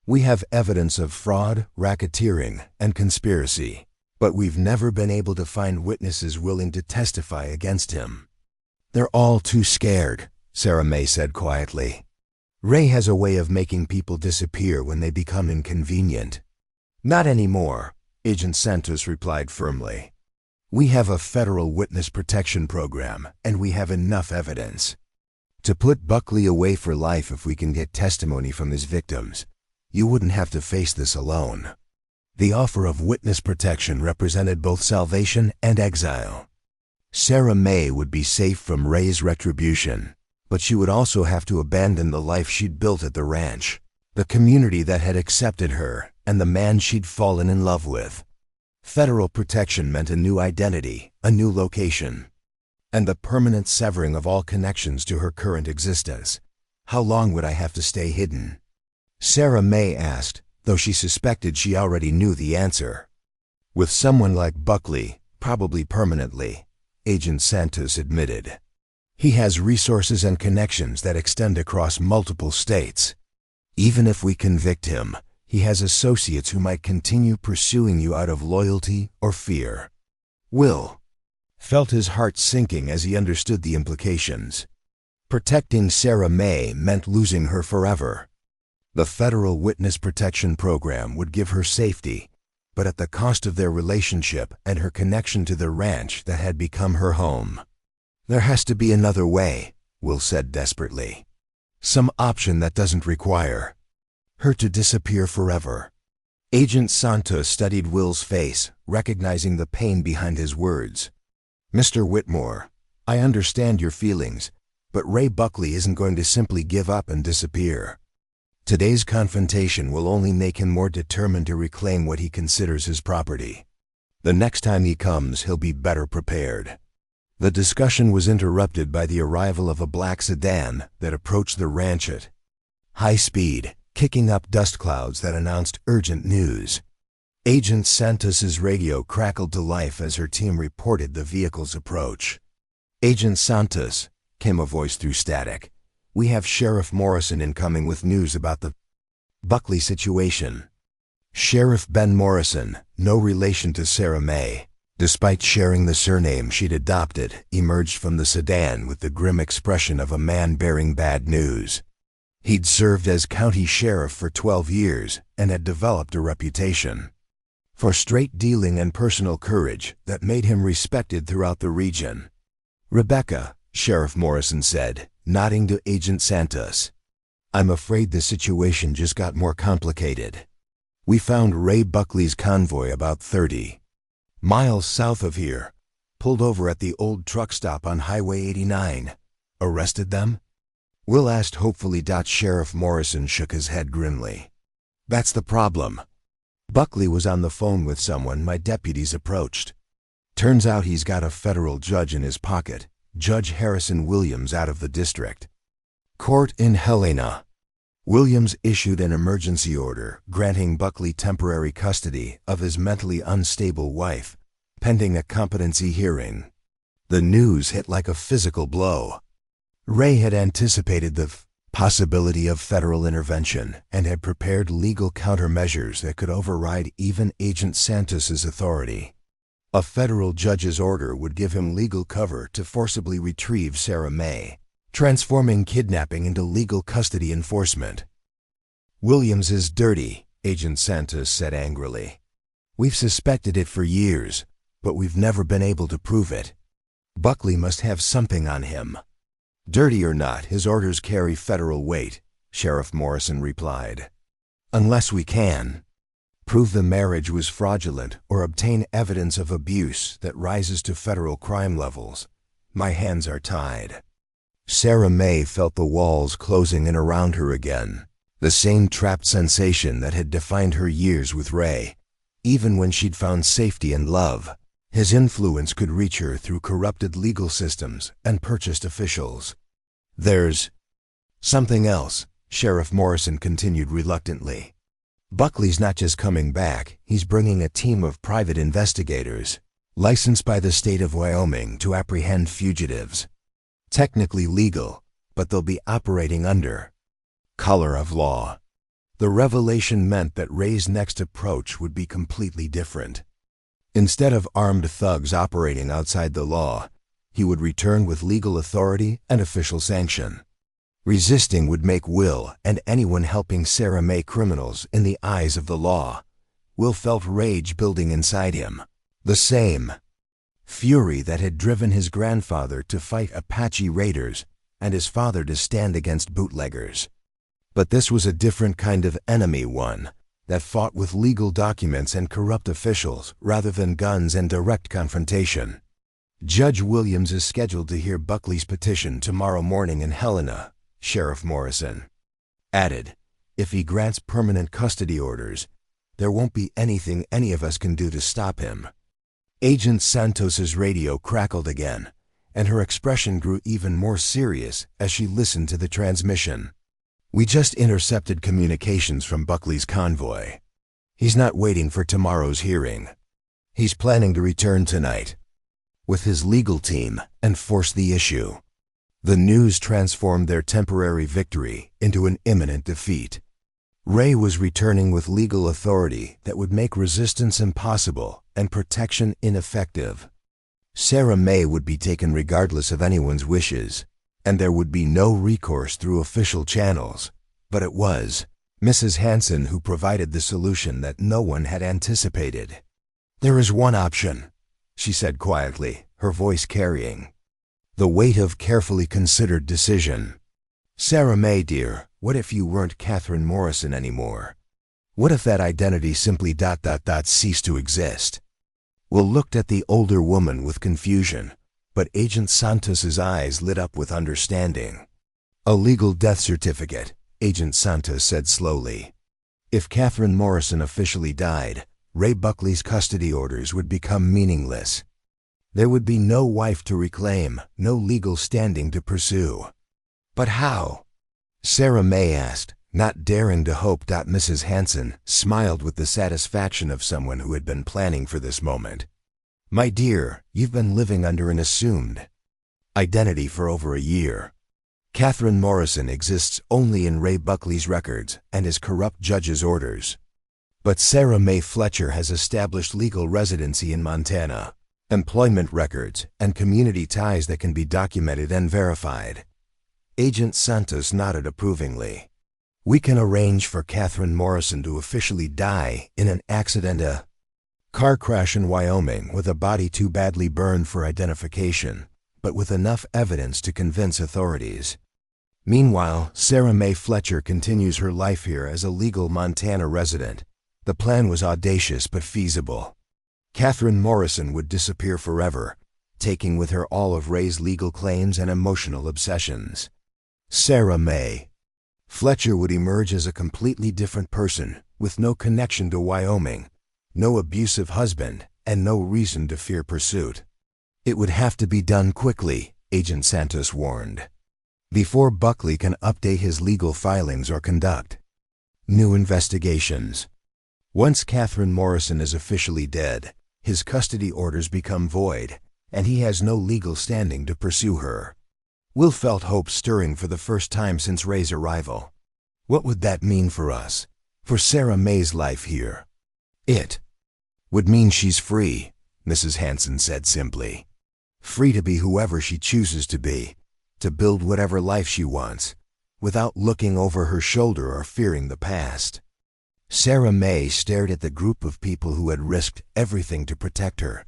We have evidence of fraud, racketeering, and conspiracy, but we've never been able to find witnesses willing to testify against him. They're all too scared," Sarah May said quietly. "Ray has a way of making people disappear when they become inconvenient." "Not anymore," Agent Santos replied firmly. "We have a federal witness protection program, and we have enough evidence to put Buckley away for life if we can get testimony from his victims. You wouldn't have to face this alone." The offer of witness protection represented both salvation and exile. Sarah May would be safe from Ray's retribution, but she would also have to abandon the life she'd built at the ranch, the community that had accepted her, and the man she'd fallen in love with. Federal protection meant a new identity, a new location, and the permanent severing of all connections to her current existence. "How long would I have to stay hidden?" Sarah May asked, though she suspected she already knew the answer. "With someone like Buckley, probably permanently," Agent Santos admitted. "He has resources and connections that extend across multiple states. Even if we convict him, he has associates who might continue pursuing you out of loyalty or fear." Will felt his heart sinking as he understood the implications. Protecting Sarah May meant losing her forever. The federal witness protection program would give her safety, but at the cost of their relationship and her connection to the ranch that had become her home. "There has to be another way," Will said desperately. "Some option that doesn't require her to disappear forever." Agent Santos studied Will's face, recognizing the pain behind his words. "Mr. Whitmore, I understand your feelings, but Ray Buckley isn't going to simply give up and disappear. Today's confrontation will only make him more determined to reclaim what he considers his property. The next time he comes, he'll be better prepared." The discussion was interrupted by the arrival of a black sedan that approached the ranch at high speed, kicking up dust clouds that announced urgent news. Agent Santos's radio crackled to life as her team reported the vehicle's approach. "Agent Santos," came a voice through static, We have Sheriff Morrison incoming with news about the Buckley situation. Sheriff Ben Morrison, no relation to Sarah May, despite sharing the surname she'd adopted, emerged from the sedan with the grim expression of a man bearing bad news. He'd served as county sheriff for 12 years and had developed a reputation for straight dealing and personal courage that made him respected throughout the region. "Rebecca," Sheriff Morrison said, nodding to Agent Santos, "I'm afraid the situation just got more complicated. We found Ray Buckley's convoy about 30 miles south of here, pulled over at the old truck stop on Highway 89. Arrested them?" Will asked hopefully. Sheriff Morrison shook his head grimly. "That's the problem. Buckley was on the phone with someone my deputies approached. Turns out he's got a federal judge in his pocket, Judge Harrison Williams out of the district court in Helena. Williams issued an emergency order granting Buckley temporary custody of his mentally unstable wife, pending a competency hearing." The news hit like a physical blow. Ray had anticipated the possibility of federal intervention and had prepared legal countermeasures that could override even Agent Santos's authority. A federal judge's order would give him legal cover to forcibly retrieve Sarah May, transforming kidnapping into legal custody enforcement. "Williams is dirty," Agent Santos said angrily. "We've suspected it for years, but we've never been able to prove it. Buckley must have something on him." "Dirty or not, his orders carry federal weight," Sheriff Morrison replied. "Unless we can prove the marriage was fraudulent or obtain evidence of abuse that rises to federal crime levels, my hands are tied." Sarah May felt the walls closing in around her again, the same trapped sensation that had defined her years with Ray. Even when she'd found safety and love, his influence could reach her through corrupted legal systems and purchased officials. "There's something else," Sheriff Morrison continued reluctantly. "Buckley's not just coming back, he's bringing a team of private investigators, licensed by the state of Wyoming to apprehend fugitives. Technically legal, but they'll be operating under color of law." The revelation meant that Ray's next approach would be completely different. Instead of armed thugs operating outside the law, he would return with legal authority and official sanction. Resisting would make Will and anyone helping Sarah May criminals in the eyes of the law. Will felt rage building inside him, the same fury that had driven his grandfather to fight Apache raiders and his father to stand against bootleggers. But this was a different kind of enemy, one that fought with legal documents and corrupt officials rather than guns and direct confrontation. "Judge Williams is scheduled to hear Buckley's petition tomorrow morning in Helena," Sheriff Morrison added. "If he grants permanent custody orders, there won't be anything any of us can do to stop him." Agent Santos's radio crackled again, and her expression grew even more serious as she listened to the transmission. "We just intercepted communications from Buckley's convoy. He's not waiting for tomorrow's hearing. He's planning to return tonight with his legal team and force the issue." The news transformed their temporary victory into an imminent defeat. Ray was returning with legal authority that would make resistance impossible and protection ineffective. Sarah May would be taken regardless of anyone's wishes, and there would be no recourse through official channels. But it was Mrs. Hanson who provided the solution that no one had anticipated. "There is one option," she said quietly, her voice carrying the weight of carefully considered decision. "Sarah May, dear, what if you weren't Catherine Morrison anymore? What if that identity simply ... ceased to exist?" Will looked at the older woman with confusion, but Agent Santos's eyes lit up with understanding. "A legal death certificate," Agent Santos said slowly. "If Catherine Morrison officially died, Ray Buckley's custody orders would become meaningless. There would be no wife to reclaim, no legal standing to pursue." "But how?" Sarah May asked, not daring to hope. Mrs. Hanson smiled with the satisfaction of someone who had been planning for this moment. "My dear, you've been living under an assumed identity for over a year. Catherine Morrison exists only in Ray Buckley's records and his corrupt judge's orders. But Sarah Mae Fletcher has established legal residency in Montana, employment records, and community ties that can be documented and verified. Agent Santos nodded approvingly. We can arrange for Catherine Morrison to officially die in an accident, car crash in Wyoming with a body too badly burned for identification, but with enough evidence to convince authorities. Meanwhile, Sarah Mae Fletcher continues her life here as a legal Montana resident. The plan was audacious but feasible. Catherine Morrison would disappear forever, taking with her all of Ray's legal claims and emotional obsessions. Sarah Mae Fletcher would emerge as a completely different person, with no connection to Wyoming, no abusive husband, and no reason to fear pursuit. It would have to be done quickly, Agent Santos warned, before Buckley can update his legal filings or conduct new investigations. Once Catherine Morrison is officially dead, his custody orders become void, and he has no legal standing to pursue her. Will felt hope stirring for the first time since Ray's arrival. What would that mean for us? For Sarah Mae's life here? It would mean she's free, Mrs. Hanson said simply. Free to be whoever she chooses to be, to build whatever life she wants, without looking over her shoulder or fearing the past. Sarah Mae stared at the group of people who had risked everything to protect her,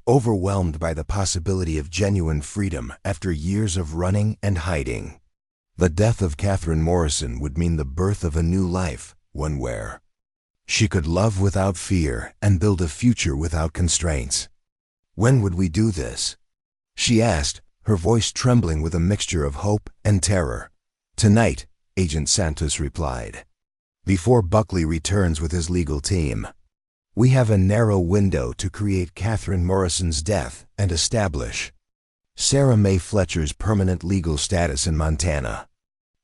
overwhelmed by the possibility of genuine freedom after years of running and hiding. The death of Catherine Morrison would mean the birth of a new life, one where she could love without fear and build a future without constraints. When would we do this? She asked, her voice trembling with a mixture of hope and terror. Tonight, Agent Santos replied. Before Buckley returns with his legal team. We have a narrow window to create Catherine Morrison's death and establish Sarah Mae Fletcher's permanent legal status in Montana.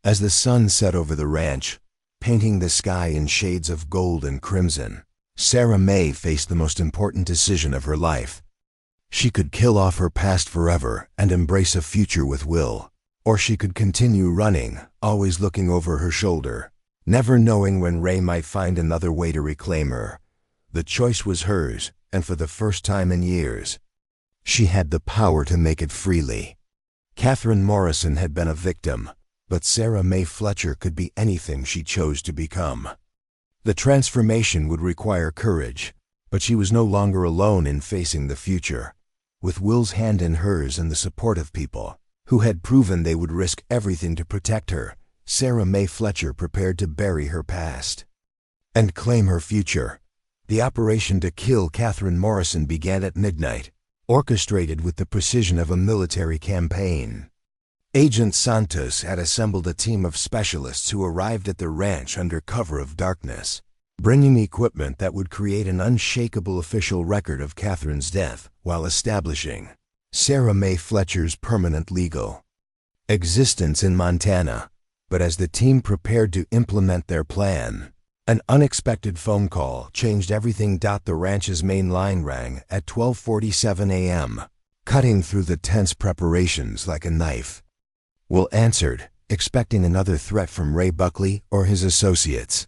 As the sun set over the ranch, painting the sky in shades of gold and crimson, Sarah Mae faced the most important decision of her life. She could kill off her past forever and embrace a future with Will, or she could continue running, always looking over her shoulder, never knowing when Ray might find another way to reclaim her. The choice was hers, and for the first time in years, she had the power to make it freely. Catherine Morrison had been a victim, but Sarah Mae Fletcher could be anything she chose to become. The transformation would require courage, but she was no longer alone in facing the future. With Will's hand in hers and the support of people who had proven they would risk everything to protect her, Sarah Mae Fletcher prepared to bury her past and claim her future. The operation to kill Catherine Morrison began at midnight, orchestrated with the precision of a military campaign. Agent Santos had assembled a team of specialists who arrived at the ranch under cover of darkness, bringing equipment that would create an unshakable official record of Catherine's death while establishing Sarah Mae Fletcher's permanent legal existence in Montana. But as the team prepared to implement their plan, an unexpected phone call changed everything. The ranch's main line rang at 12:47 a.m., cutting through the tense preparations like a knife. Will answered, expecting another threat from Ray Buckley or his associates.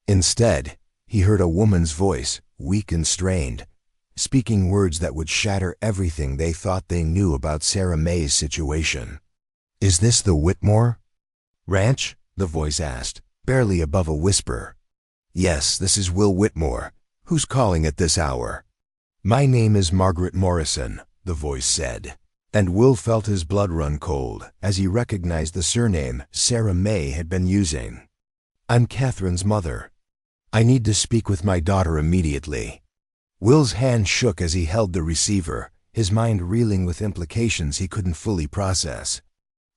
Instead, he heard a woman's voice, weak and strained, speaking words that would shatter everything they thought they knew about Sarah Mae's situation. "Is this the Whitmore Ranch?" the voice asked, barely above a whisper. "Yes, this is Will Whitmore. Who's calling at this hour?" "My name is Margaret Morrison," the voice said, and Will felt his blood run cold as he recognized the surname Sarah Mae had been using. "I'm Catherine's mother. I need to speak with my daughter immediately." Will's hand shook as he held the receiver, his mind reeling with implications he couldn't fully process.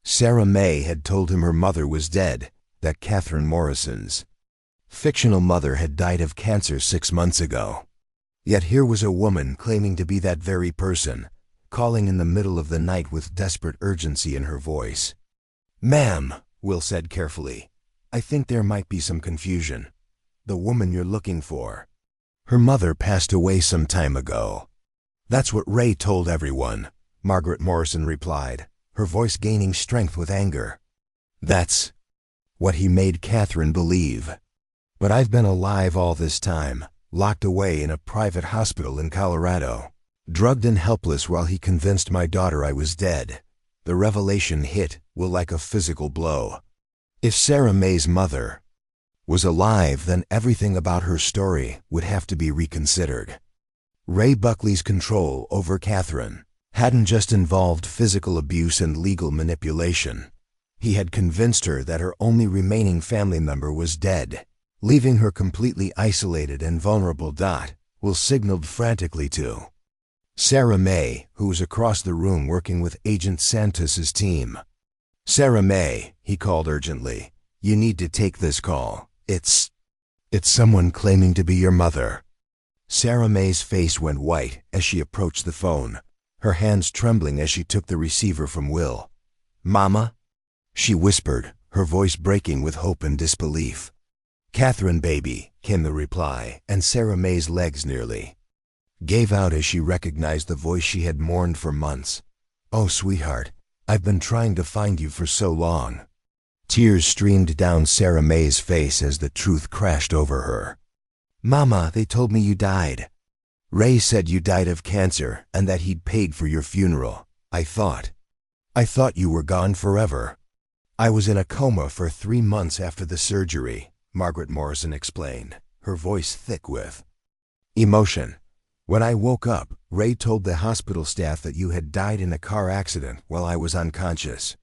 Sarah Mae had told him her mother was dead, that Catherine Morrison's fictional mother had died of cancer 6 months ago. Yet here was a woman claiming to be that very person, calling in the middle of the night with desperate urgency in her voice. "Ma'am," Will said carefully, "I think there might be some confusion. The woman you're looking for, her mother passed away some time ago." "That's what Ray told everyone," Margaret Morrison replied, her voice gaining strength with anger. That's what he made Catherine believe. But I've been alive all this time, locked away in a private hospital in Colorado, drugged and helpless while he convinced my daughter I was dead. The revelation hit Will like a physical blow. If Sarah May's mother was alive, then everything about her story would have to be reconsidered. Ray Buckley's control over Catherine hadn't just involved physical abuse and legal manipulation. He had convinced her that her only remaining family member was dead, leaving her completely isolated and vulnerable. Will signaled frantically to Sarah May, who was across the room working with Agent Santos's team. "Sarah May," he called urgently, "you need to take this call. It's someone claiming to be your mother." Sarah May's face went white as she approached the phone, her hands trembling as she took the receiver from Will. "Mama?" she whispered, her voice breaking with hope and disbelief. "Catherine, baby," came the reply, and Sarah May's legs nearly gave out as she recognized the voice she had mourned for months. "Oh, sweetheart, I've been trying to find you for so long." Tears streamed down Sarah May's face as the truth crashed over her. "Mama, they told me you died. Ray said you died of cancer and that he'd paid for your funeral. I thought you were gone forever." "I was in a coma for 3 months after the surgery," Margaret Morrison explained, her voice thick with emotion. "When I woke up, Ray told the hospital staff that you had died in a car accident while I was unconscious.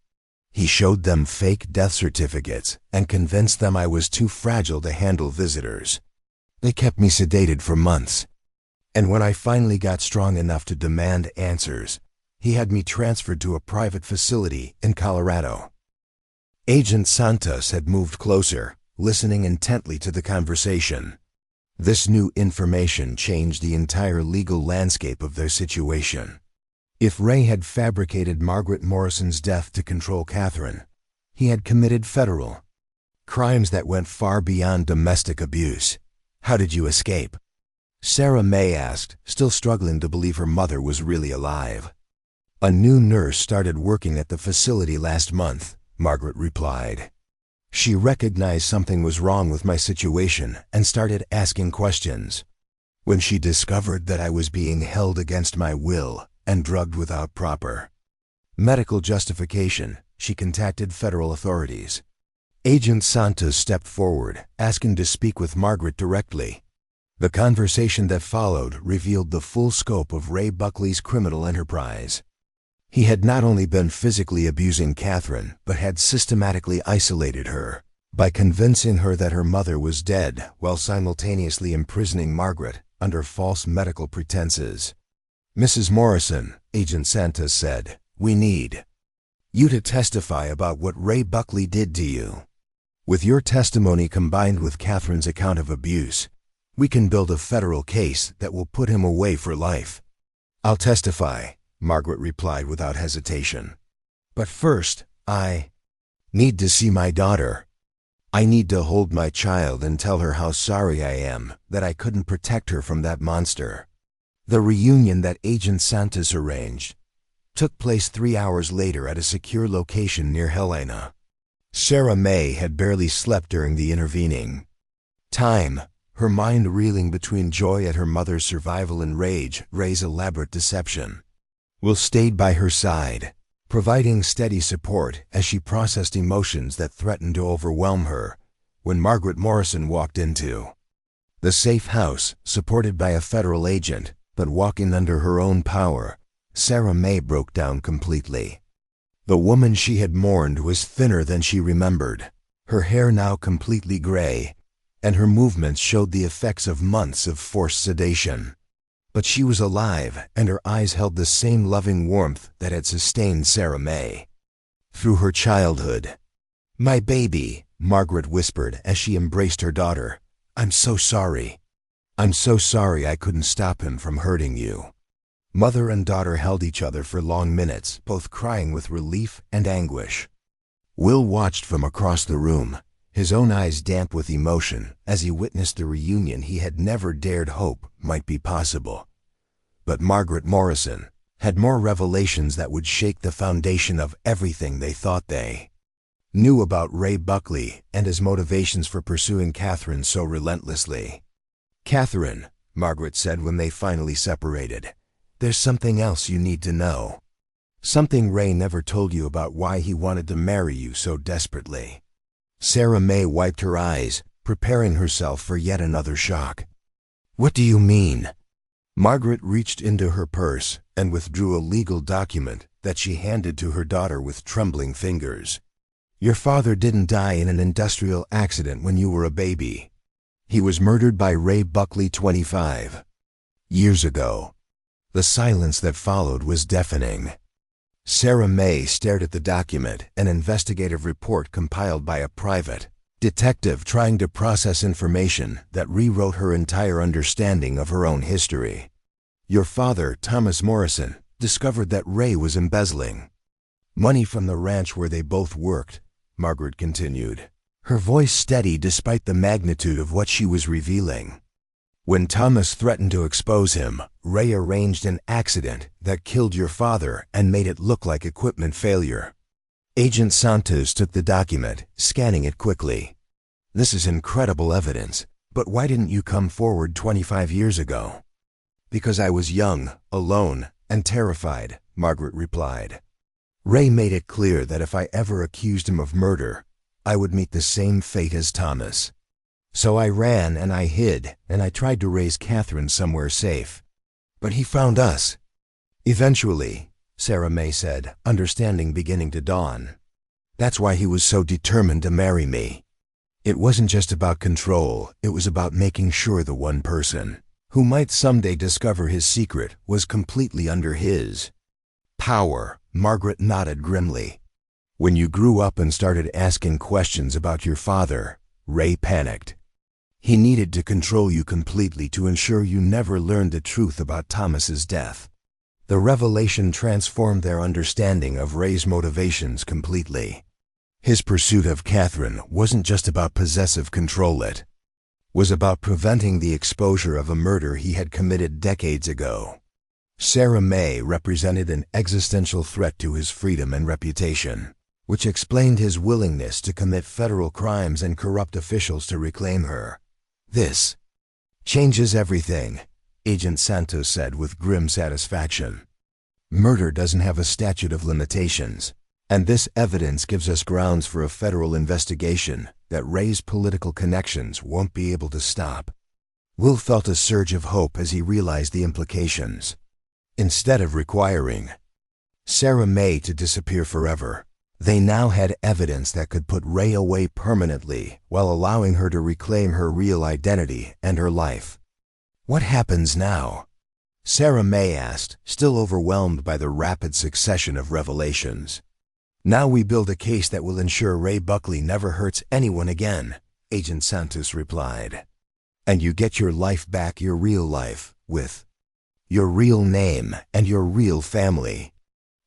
He showed them fake death certificates and convinced them I was too fragile to handle visitors. They kept me sedated for months. And when I finally got strong enough to demand answers, he had me transferred to a private facility in Colorado." Agent Santos had moved closer, listening intently to the conversation. This new information changed the entire legal landscape of their situation. If Ray had fabricated Margaret Morrison's death to control Catherine, he had committed federal crimes that went far beyond domestic abuse. "How did you escape?" Sarah May asked, still struggling to believe her mother was really alive. "A new nurse started working at the facility last month," Margaret replied. "She recognized something was wrong with my situation and started asking questions. When she discovered that I was being held against my will and drugged without proper medical justification, she contacted federal authorities." Agent Santos stepped forward, asking to speak with Margaret directly. The conversation that followed revealed the full scope of Ray Buckley's criminal enterprise. He had not only been physically abusing Catherine, but had systematically isolated her by convincing her that her mother was dead while simultaneously imprisoning Margaret under false medical pretenses. "Mrs. Morrison," Agent Santos said, "we need you to testify about what Ray Buckley did to you. With your testimony combined with Catherine's account of abuse, we can build a federal case that will put him away for life." "I'll testify," Margaret replied without hesitation. "But first, I need to see my daughter. I need to hold my child and tell her how sorry I am that I couldn't protect her from that monster." The reunion that Agent Santos arranged took place 3 hours later at a secure location near Helena. Sarah May had barely slept during the intervening time, her mind reeling between joy at her mother's survival and rage, Ray's elaborate deception. Will stayed by her side, providing steady support as she processed emotions that threatened to overwhelm her when Margaret Morrison walked into the safe house, supported by a federal agent, but walking under her own power. Sarah May broke down completely. The woman she had mourned was thinner than she remembered, her hair now completely gray, and her movements showed the effects of months of forced sedation. But she was alive, and her eyes held the same loving warmth that had sustained Sarah May through her childhood. "My baby," Margaret whispered as she embraced her daughter. "I'm so sorry. I'm so sorry I couldn't stop him from hurting you." Mother and daughter held each other for long minutes, both crying with relief and anguish. Will watched from across the room, his own eyes damp with emotion as he witnessed the reunion he had never dared hope might be possible. But Margaret Morrison had more revelations that would shake the foundation of everything they thought they knew about Ray Buckley and his motivations for pursuing Catherine so relentlessly. "Catherine," Margaret said when they finally separated, "there's something else you need to know. Something Ray never told you about why he wanted to marry you so desperately." Sarah May wiped her eyes, preparing herself for yet another shock. "What do you mean?" Margaret reached into her purse and withdrew a legal document that she handed to her daughter with trembling fingers. "Your father didn't die in an industrial accident when you were a baby. He was murdered by Ray Buckley 25 years ago." The silence that followed was deafening. Sarah May stared at the document, an investigative report compiled by a private detective trying to process information that rewrote her entire understanding of her own history. "Your father, Thomas Morrison, discovered that Ray was embezzling money from the ranch where they both worked," Margaret continued, her voice steady despite the magnitude of what she was revealing. "When Thomas threatened to expose him, Ray arranged an accident that killed your father and made it look like equipment failure." Agent Santos took the document, scanning it quickly. "This is incredible evidence, but why didn't you come forward 25 years ago?" "Because I was young, alone, and terrified," Margaret replied. "Ray made it clear that if I ever accused him of murder, I would meet the same fate as Thomas. So I ran and I hid, and I tried to raise Catherine somewhere safe. But he found us." "Eventually," Sarah May said, understanding beginning to dawn. "That's why he was so determined to marry me. It wasn't just about control, it was about making sure the one person who might someday discover his secret was completely under his power." Margaret nodded grimly. "When you grew up and started asking questions about your father, Ray panicked. He needed to control you completely to ensure you never learned the truth about Thomas's death." The revelation transformed their understanding of Ray's motivations completely. His pursuit of Catherine wasn't just about possessive control, it was about preventing the exposure of a murder he had committed decades ago. Sarah May represented an existential threat to his freedom and reputation, which explained his willingness to commit federal crimes and corrupt officials to reclaim her. "This changes everything," Agent Santos said with grim satisfaction. "Murder doesn't have a statute of limitations, and this evidence gives us grounds for a federal investigation that Ray's political connections won't be able to stop." Will felt a surge of hope as he realized the implications. Instead of requiring Sarah May to disappear forever, they now had evidence that could put Ray away permanently while allowing her to reclaim her real identity and her life. "What happens now?" Sarah May asked, still overwhelmed by the rapid succession of revelations. "Now we build a case that will ensure Ray Buckley never hurts anyone again," Agent Santos replied. "And you get your life back, your real life, with your real name and your real family."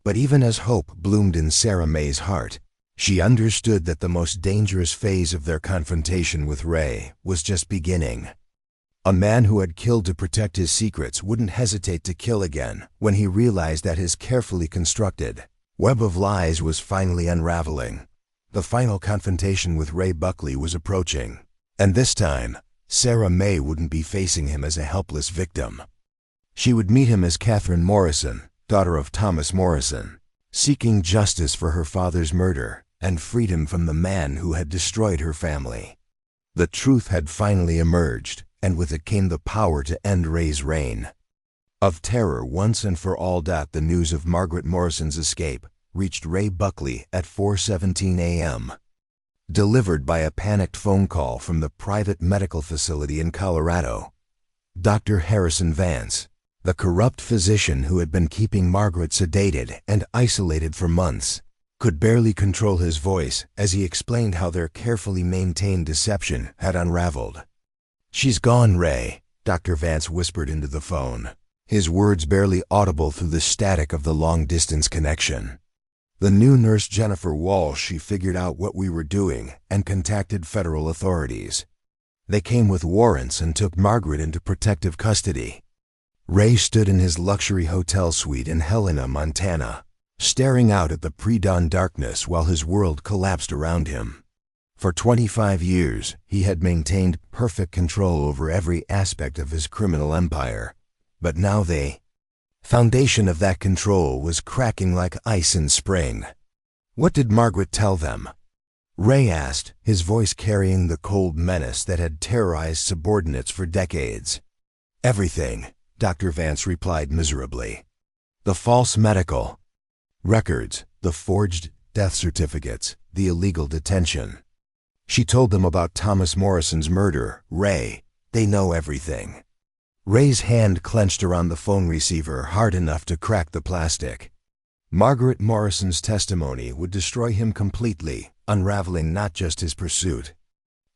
But even as hope bloomed in Sarah May's heart, she understood that the most dangerous phase of their confrontation with Ray was just beginning. A man who had killed to protect his secrets wouldn't hesitate to kill again when he realized that his carefully constructed web of lies was finally unraveling. The final confrontation with Ray Buckley was approaching, and this time, Sarah May wouldn't be facing him as a helpless victim. She would meet him as Catherine Morrison, daughter of Thomas Morrison, seeking justice for her father's murder and freedom from the man who had destroyed her family. The truth had finally emerged, and with it came the power to end Ray's reign of terror once and for all. The news of Margaret Morrison's escape reached Ray Buckley at 4:17 a.m., delivered by a panicked phone call from the private medical facility in Colorado. Dr. Harrison Vance, the corrupt physician who had been keeping Margaret sedated and isolated for months, could barely control his voice as he explained how their carefully maintained deception had unraveled. "She's gone, Ray," Dr. Vance whispered into the phone, his words barely audible through the static of the long-distance connection. "The new nurse Jennifer Walsh, she figured out what we were doing and contacted federal authorities. They came with warrants and took Margaret into protective custody." Ray stood in his luxury hotel suite in Helena, Montana, staring out at the pre-dawn darkness while his world collapsed around him. For 25 years, he had maintained perfect control over every aspect of his criminal empire. But now the foundation of that control was cracking like ice in spring. What did Margaret tell them? Ray asked, his voice carrying the cold menace that had terrorized subordinates for decades. Everything, Dr. Vance replied miserably. The false medical records, the forged death certificates, the illegal detention. She told them about Thomas Morrison's murder. Ray, they know everything. Ray's hand clenched around the phone receiver hard enough to crack the plastic. Margaret Morrison's testimony would destroy him completely, unraveling not just his pursuit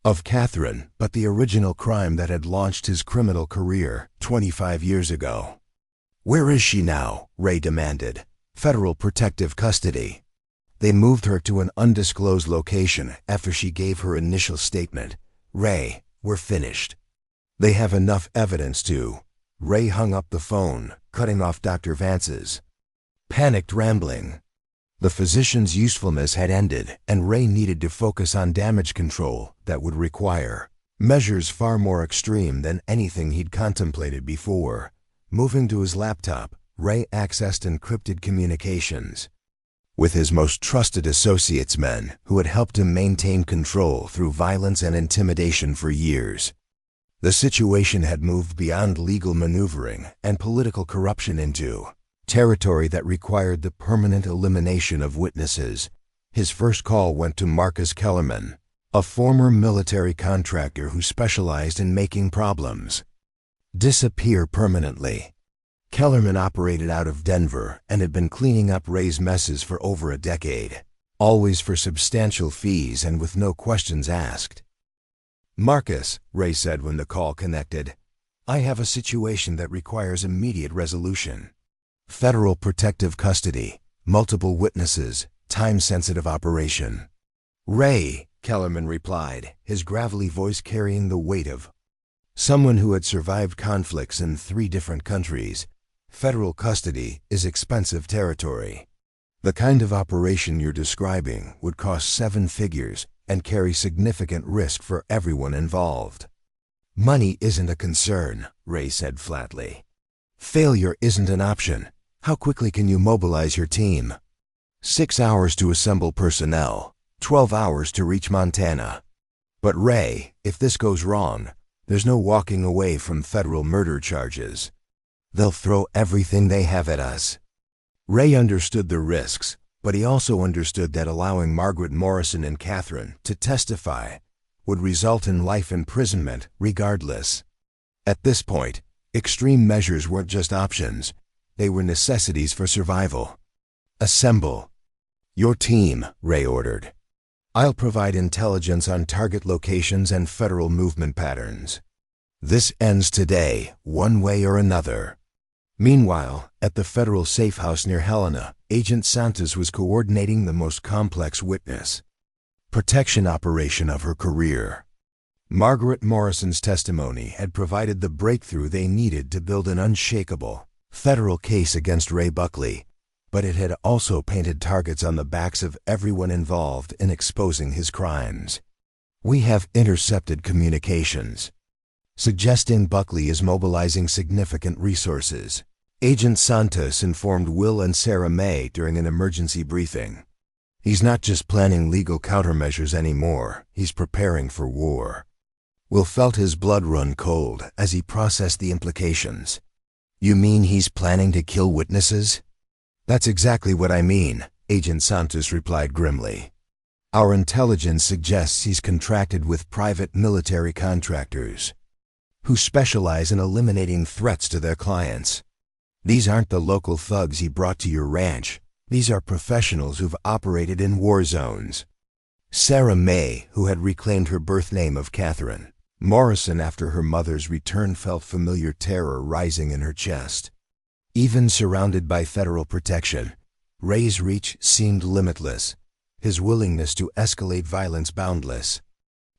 of Catherine, but the original crime that had launched his criminal career 25 years ago. Where is she now? Ray demanded. Federal protective custody. They moved her to an undisclosed location after she gave her initial statement. Ray, we're finished. They have enough evidence to. Ray hung up the phone, cutting off Dr. Vance's panicked rambling. The physician's usefulness had ended, and Ray needed to focus on damage control that would require measures far more extreme than anything he'd contemplated before. Moving to his laptop, Ray accessed encrypted communications with his most trusted associates, men who had helped him maintain control through violence and intimidation for years. The situation had moved beyond legal maneuvering and political corruption into territory that required the permanent elimination of witnesses. His first call went to Marcus Kellerman, a former military contractor who specialized in making problems disappear permanently. Kellerman operated out of Denver and had been cleaning up Ray's messes for over a decade, always for substantial fees and with no questions asked. Marcus, Ray said when the call connected, I have a situation that requires immediate resolution. Federal protective custody, multiple witnesses, time-sensitive operation. Ray, Kellerman replied, his gravelly voice carrying the weight of someone who had survived conflicts in 3 different countries. Federal custody is expensive territory. The kind of operation you're describing would cost 7 figures and carry significant risk for everyone involved. Money isn't a concern, Ray said flatly. Failure isn't an option. How quickly can you mobilize your team? 6 hours to assemble personnel, 12 hours to reach Montana. But Ray, if this goes wrong, there's no walking away from federal murder charges. They'll throw everything they have at us. Ray understood the risks, but he also understood that allowing Margaret Morrison and Catherine to testify would result in life imprisonment regardless. At this point, extreme measures weren't just options, they were necessities for survival. Assemble your team, Ray ordered. I'll provide intelligence on target locations and federal movement patterns. This ends today, one way or another. Meanwhile, at the federal safe house near Helena, Agent Santos was coordinating the most complex witness protection operation of her career. Margaret Morrison's testimony had provided the breakthrough they needed to build an unshakable federal case against Ray Buckley, but it had also painted targets on the backs of everyone involved in exposing his crimes. We have intercepted communications suggesting Buckley is mobilizing significant resources. Agent Santos informed Will and Sarah May during an emergency briefing. He's not just planning legal countermeasures anymore, he's preparing for war. Will felt his blood run cold as he processed the implications. You mean he's planning to kill witnesses? That's exactly what I mean, Agent Santos replied grimly. Our intelligence suggests he's contracted with private military contractors who specialize in eliminating threats to their clients. These aren't the local thugs he brought to your ranch. These are professionals who've operated in war zones. Sarah May, who had reclaimed her birth name of Catherine Morrison after her mother's return, felt familiar terror rising in her chest. Even surrounded by federal protection, Ray's reach seemed limitless, his willingness to escalate violence boundless.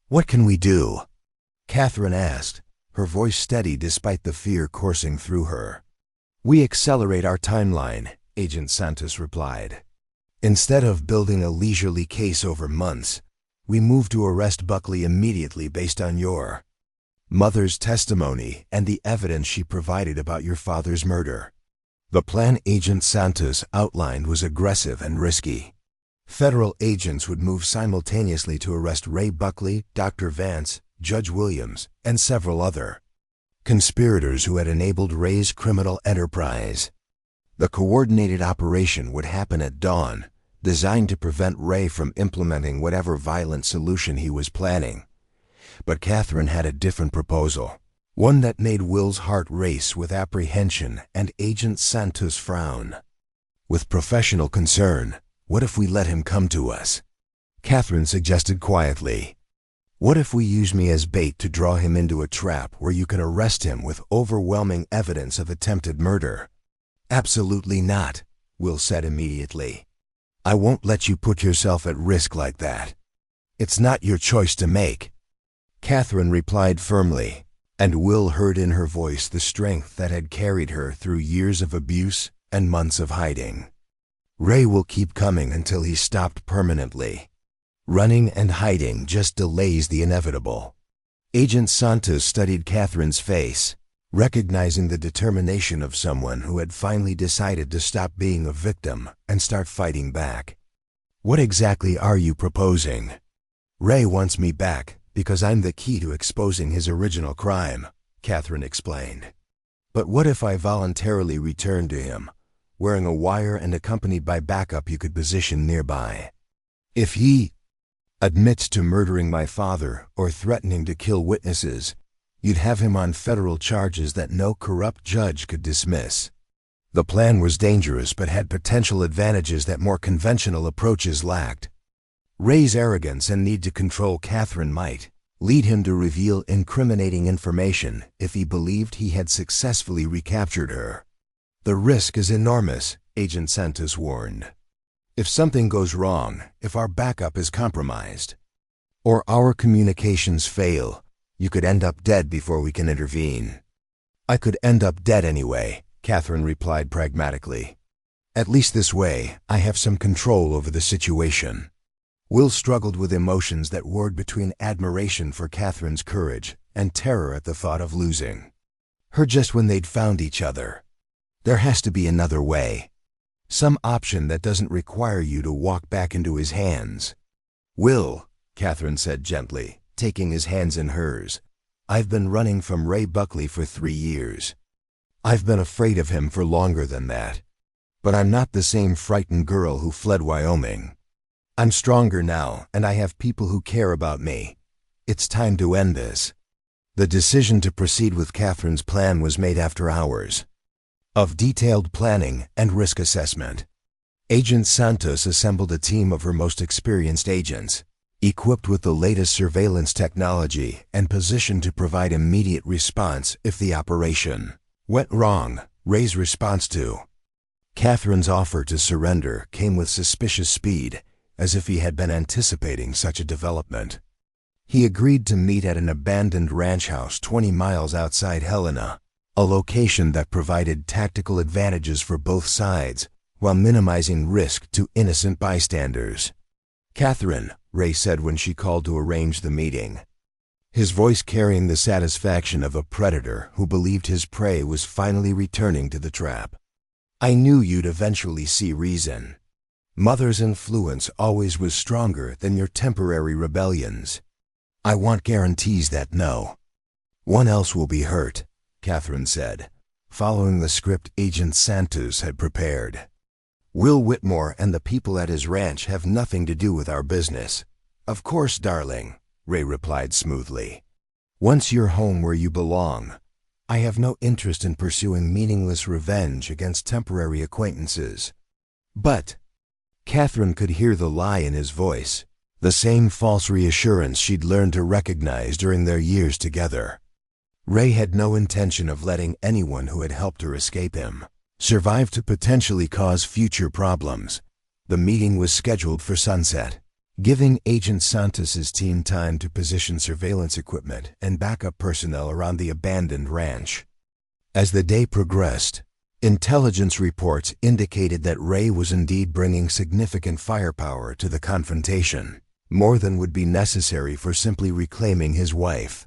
What can we do? Catherine asked, her voice steady despite the fear coursing through her. We accelerate our timeline, Agent Santos replied. Instead of building a leisurely case over months, we moved to arrest Buckley immediately based on your mother's testimony and the evidence she provided about your father's murder. The plan Agent Santos outlined was aggressive and risky. Federal agents would move simultaneously to arrest Ray Buckley, Dr. Vance, Judge Williams, and several other conspirators who had enabled Ray's criminal enterprise. The coordinated operation would happen at dawn, designed to prevent Ray from implementing whatever violent solution he was planning. But Catherine had a different proposal, one that made Will's heart race with apprehension and Agent Santos frown. With professional concern, what if we let him come to us? Catherine suggested quietly. What if we use me as bait to draw him into a trap where you can arrest him with overwhelming evidence of attempted murder? Absolutely not, Will said immediately. I won't let you put yourself at risk like that. It's not your choice to make. Catherine replied firmly, and Will heard in her voice the strength that had carried her through years of abuse and months of hiding. Ray will keep coming until he's stopped permanently. Running and hiding just delays the inevitable. Agent Santos studied Catherine's face, recognizing the determination of someone who had finally decided to stop being a victim and start fighting back. What exactly are you proposing? Ray wants me back because I'm the key to exposing his original crime, Catherine explained. But what if I voluntarily return to him, wearing a wire and accompanied by backup you could position nearby? If he admits to murdering my father or threatening to kill witnesses, you'd have him on federal charges that no corrupt judge could dismiss. The plan was dangerous but had potential advantages that more conventional approaches lacked. Ray's arrogance and need to control Catherine might lead him to reveal incriminating information if he believed he had successfully recaptured her. The risk is enormous, Agent Santos warned. If something goes wrong, if our backup is compromised, or our communications fail, you could end up dead before we can intervene. I could end up dead anyway, Catherine replied pragmatically. At least this way, I have some control over the situation. Will struggled with emotions that warred between admiration for Catherine's courage and terror at the thought of losing her just when they'd found each other. There has to be another way. Some option that doesn't require you to walk back into his hands. Will, Catherine said gently, taking his hands in hers, I've been running from Ray Buckley for 3 years. I've been afraid of him for longer than that. But I'm not the same frightened girl who fled Wyoming. I'm stronger now, and I have people who care about me. It's time to end this. The decision to proceed with Catherine's plan was made after hours of detailed planning and risk assessment. Agent Santos assembled a team of her most experienced agents, equipped with the latest surveillance technology and positioned to provide immediate response if the operation went wrong. Ray's response to Catherine's offer to surrender came with suspicious speed, as if he had been anticipating such a development. He agreed to meet at an abandoned ranch house 20 miles outside Helena, a location that provided tactical advantages for both sides while minimizing risk to innocent bystanders. Catherine, Ray said when she called to arrange the meeting, his voice carrying the satisfaction of a predator who believed his prey was finally returning to the trap. I knew you'd eventually see reason. Mother's influence always was stronger than your temporary rebellions. I want guarantees that no one else will be hurt, Catherine said, following the script Agent Santos had prepared. Will Whitmore and the people at his ranch have nothing to do with our business. Of course, darling, Ray replied smoothly. Once you're home where you belong, I have no interest in pursuing meaningless revenge against temporary acquaintances. But Catherine could hear the lie in his voice, the same false reassurance she'd learned to recognize during their years together. Ray had no intention of letting anyone who had helped her escape him survive to potentially cause future problems. The meeting was scheduled for sunset, giving Agent Santos's team time to position surveillance equipment and backup personnel around the abandoned ranch. As the day progressed, Intelligence reports indicated that Ray was indeed bringing significant firepower to the confrontation, more than would be necessary for simply reclaiming his wife.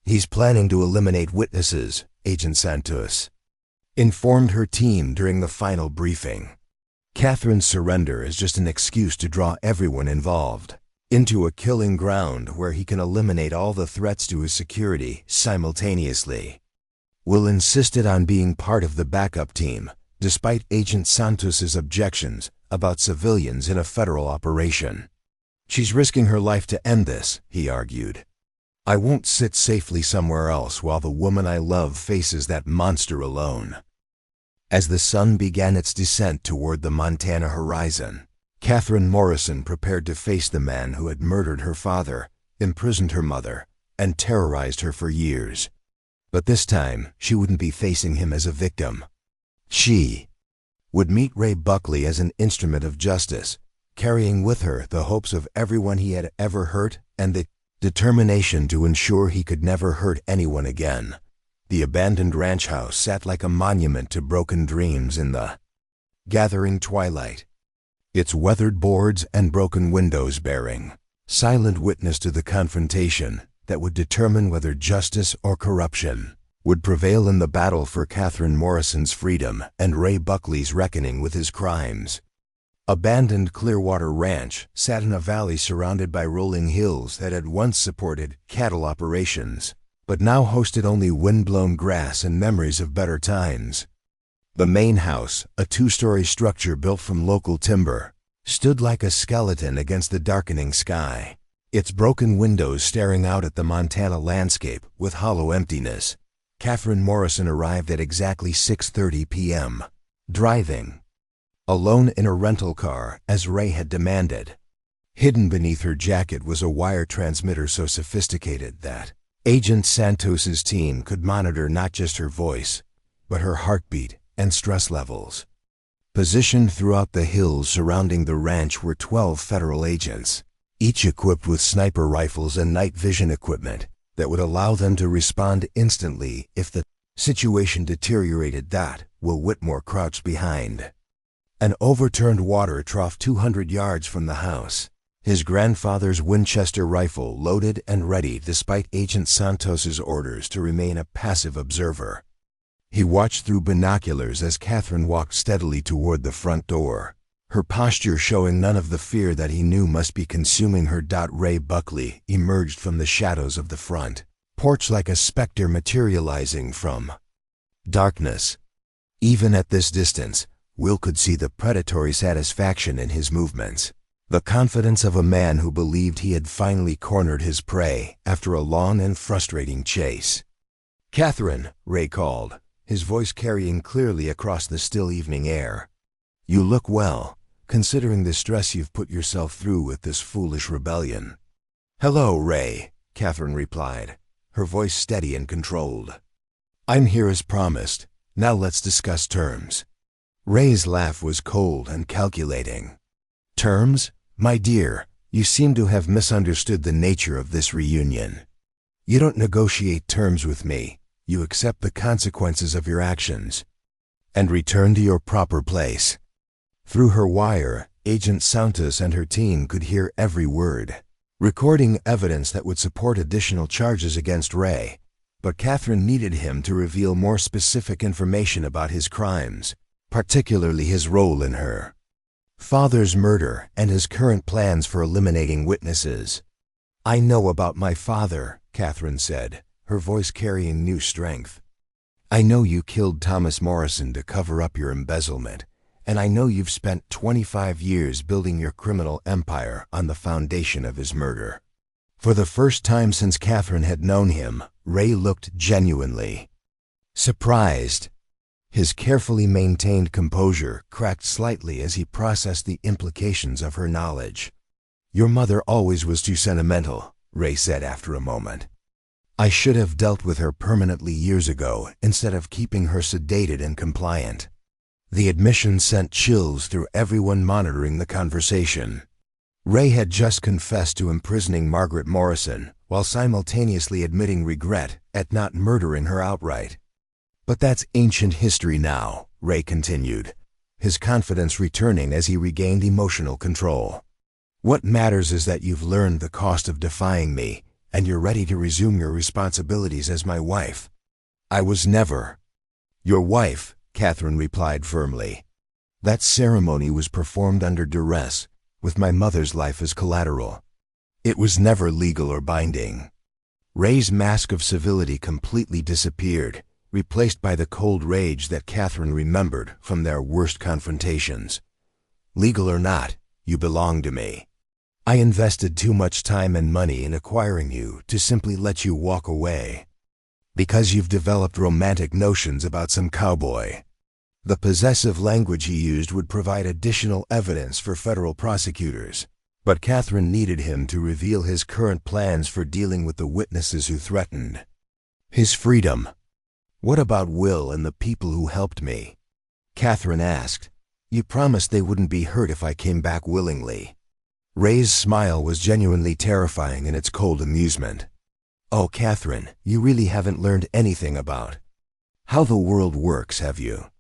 He's planning to eliminate witnesses, Agent Santos informed her team during the final briefing. Catherine's surrender is just an excuse to draw everyone involved into a killing ground where he can eliminate all the threats to his security simultaneously. Will insisted on being part of the backup team, despite Agent Santos's objections about civilians in a federal operation. She's risking her life to end this, he argued. I won't sit safely somewhere else while the woman I love faces that monster alone. As the sun began its descent toward the Montana horizon, Catherine Morrison prepared to face the man who had murdered her father, imprisoned her mother, and terrorized her for years. But this time, she wouldn't be facing him as a victim. She would meet Ray Buckley as an instrument of justice, carrying with her the hopes of everyone he had ever hurt and the determination to ensure he could never hurt anyone again. The abandoned ranch house sat like a monument to broken dreams in the gathering twilight, its weathered boards and broken windows bearing silent witness to the confrontation that would determine whether justice or corruption would prevail in the battle for Catherine Morrison's freedom and Ray Buckley's reckoning with his crimes. Abandoned Clearwater Ranch sat in a valley surrounded by rolling hills that had once supported cattle operations, but now hosted only wind-blown grass and memories of better times. The main house, a two-story structure built from local timber, stood like a skeleton against the darkening sky, its broken windows staring out at the Montana landscape with hollow emptiness. Catherine Morrison arrived at exactly 6:30 p.m., driving alone in a rental car as Ray had demanded. Hidden beneath her jacket was a wire transmitter so sophisticated that Agent Santos's team could monitor not just her voice, but her heartbeat and stress levels. Positioned throughout the hills surrounding the ranch were 12 federal agents, each equipped with sniper rifles and night vision equipment that would allow them to respond instantly if the situation deteriorated. Will Whitmore crouched behind an overturned water trough 200 yards from the house, his grandfather's Winchester rifle loaded and ready despite Agent Santos's orders to remain a passive observer. He watched through binoculars as Catherine walked steadily toward the front door, her posture showing none of the fear that he knew must be consuming her. Ray Buckley emerged from the shadows of the front porch like a specter materializing from darkness. Even at this distance, Will could see the predatory satisfaction in his movements, the confidence of a man who believed he had finally cornered his prey after a long and frustrating chase. "Catherine," Ray called, his voice carrying clearly across the still evening air. "You look well, considering the stress you've put yourself through with this foolish rebellion." "Hello, Ray," Catherine replied, her voice steady and controlled. "I'm here as promised. Now let's discuss terms." Ray's laugh was cold and calculating. "Terms? My dear, you seem to have misunderstood the nature of this reunion. You don't negotiate terms with me. You accept the consequences of your actions and return to your proper place." Through her wire, Agent Santos and her team could hear every word, recording evidence that would support additional charges against Ray. But Catherine needed him to reveal more specific information about his crimes, particularly his role in her father's murder and his current plans for eliminating witnesses. "I know about my father," Catherine said, her voice carrying new strength. "I know you killed Thomas Morrison to cover up your embezzlement, and I know you've spent 25 years building your criminal empire on the foundation of his murder." For the first time since Catherine had known him, Ray looked genuinely surprised. His carefully maintained composure cracked slightly as he processed the implications of her knowledge. "Your mother always was too sentimental," Ray said after a moment. "I should have dealt with her permanently years ago instead of keeping her sedated and compliant." The admission sent chills through everyone monitoring the conversation. Ray had just confessed to imprisoning Margaret Morrison while simultaneously admitting regret at not murdering her outright. "But that's ancient history now," Ray continued, his confidence returning as he regained emotional control. What matters is that you've learned the cost of defying me, and you're ready to resume your responsibilities as my wife. I was never your wife, Catherine replied firmly. That ceremony was performed under duress, with my mother's life as collateral. It was never legal or binding. Ray's mask of civility completely disappeared, replaced by the cold rage that Catherine remembered from their worst confrontations. Legal or not, you belong to me. I invested too much time and money in acquiring you to simply let you walk away. Because you've developed romantic notions about some cowboy. The possessive language he used would provide additional evidence for federal prosecutors, but Catherine needed him to reveal his current plans for dealing with the witnesses who threatened his freedom. What about Will and the people who helped me? Catherine asked. You promised they wouldn't be hurt if I came back willingly. Ray's smile was genuinely terrifying in its cold amusement. Oh, Catherine, you really haven't learned anything about how the world works, have you?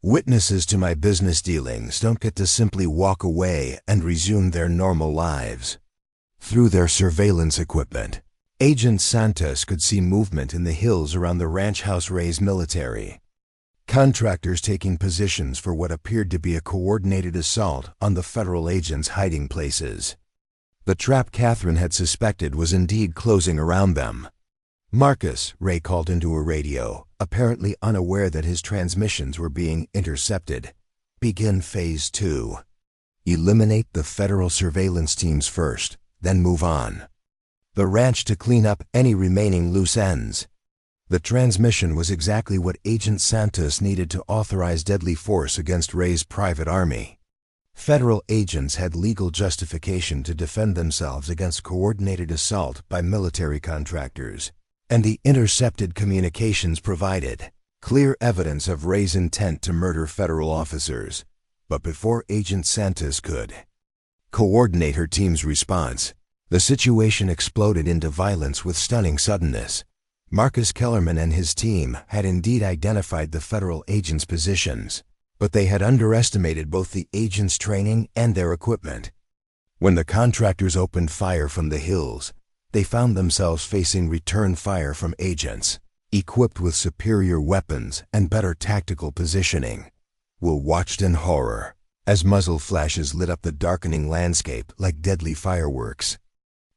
Witnesses to my business dealings don't get to simply walk away and resume their normal lives. Through their surveillance equipment, Agent Santos could see movement in the hills around the ranch house Ray's military. Contractors taking positions for what appeared to be a coordinated assault on the federal agents' hiding places. The trap Catherine had suspected was indeed closing around them. Marcus, Ray called into a radio, apparently unaware that his transmissions were being intercepted. Begin Phase 2. Eliminate the federal surveillance teams first, then move on. The ranch to clean up any remaining loose ends. The transmission was exactly what Agent Santos needed to authorize deadly force against Ray's private army. Federal agents had legal justification to defend themselves against coordinated assault by military contractors, and the intercepted communications provided clear evidence of Ray's intent to murder federal officers. But before Agent Santos could coordinate her team's response, the situation exploded into violence with stunning suddenness. Marcus Kellerman and his team had indeed identified the federal agents' positions, but they had underestimated both the agents' training and their equipment. When the contractors opened fire from the hills, they found themselves facing return fire from agents, equipped with superior weapons and better tactical positioning. Will watched in horror as muzzle flashes lit up the darkening landscape like deadly fireworks.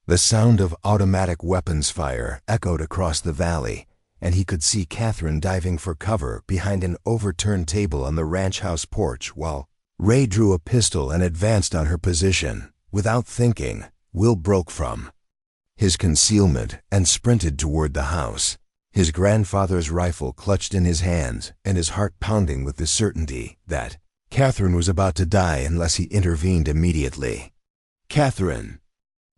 The sound of automatic weapons fire echoed across the valley, and he could see Catherine diving for cover behind an overturned table on the ranch house porch while Ray drew a pistol and advanced on her position. Without thinking, Will broke from his concealment and sprinted toward the house, his grandfather's rifle clutched in his hands and his heart pounding with the certainty that Catherine was about to die unless he intervened immediately. Catherine!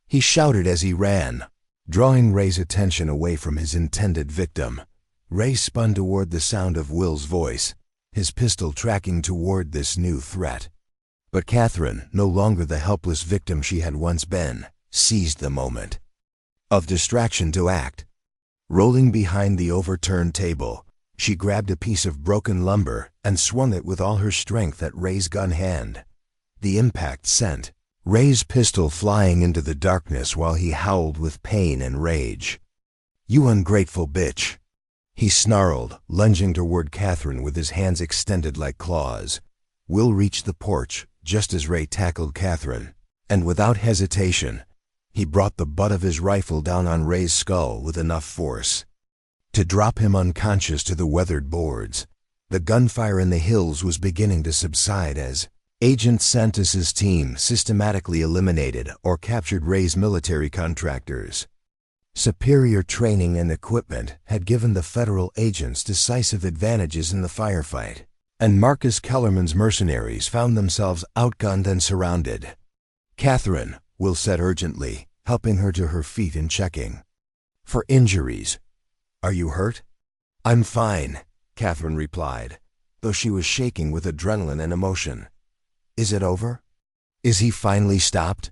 He shouted as he ran, drawing Ray's attention away from his intended victim. Ray spun toward the sound of Will's voice, his pistol tracking toward this new threat. But Catherine, no longer the helpless victim she had once been, seized the moment of distraction to act. Rolling behind the overturned table, she grabbed a piece of broken lumber and swung it with all her strength at Ray's gun hand. The impact sent Ray's pistol flying into the darkness while he howled with pain and rage. You ungrateful bitch! He snarled, lunging toward Catherine with his hands extended like claws. Will reached the porch just as Ray tackled Catherine, and without hesitation, he brought the butt of his rifle down on Ray's skull with enough force to drop him unconscious to the weathered boards. The gunfire in the hills was beginning to subside as Agent Santos's team systematically eliminated or captured Ray's military contractors. Superior training and equipment had given the federal agents decisive advantages in the firefight, and Marcus Kellerman's mercenaries found themselves outgunned and surrounded. Catherine, Will said urgently, helping her to her feet and checking for injuries. Are you hurt? I'm fine, Catherine replied, though she was shaking with adrenaline and emotion. Is it over? Is he finally stopped?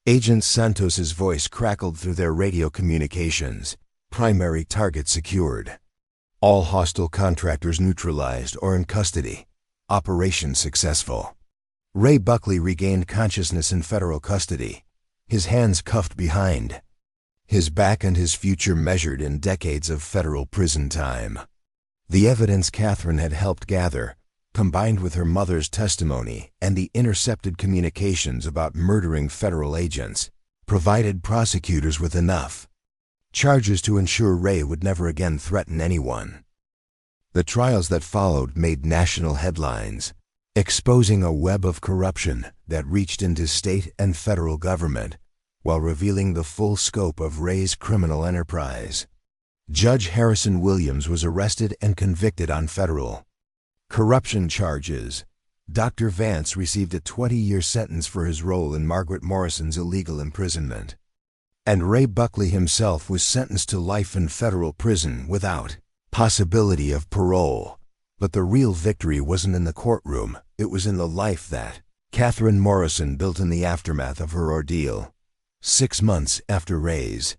Agent Santos's voice crackled through their radio communications. Primary target secured. All hostile contractors neutralized or in custody. Operation successful. Ray Buckley regained consciousness in federal custody, his hands cuffed behind, his back and his future measured in decades of federal prison time. The evidence Catherine had helped gather, combined with her mother's testimony and the intercepted communications about murdering federal agents, provided prosecutors with enough charges to ensure Ray would never again threaten anyone. The trials that followed made national headlines, exposing a web of corruption that reached into state and federal government, while revealing the full scope of Ray's criminal enterprise. Judge Harrison Williams was arrested and convicted on federal corruption charges. Dr. Vance received a 20-year sentence for his role in Margaret Morrison's illegal imprisonment. And Ray Buckley himself was sentenced to life in federal prison without possibility of parole. But the real victory wasn't in the courtroom, it was in the life that Catherine Morrison built in the aftermath of her ordeal. 6 months after Ray's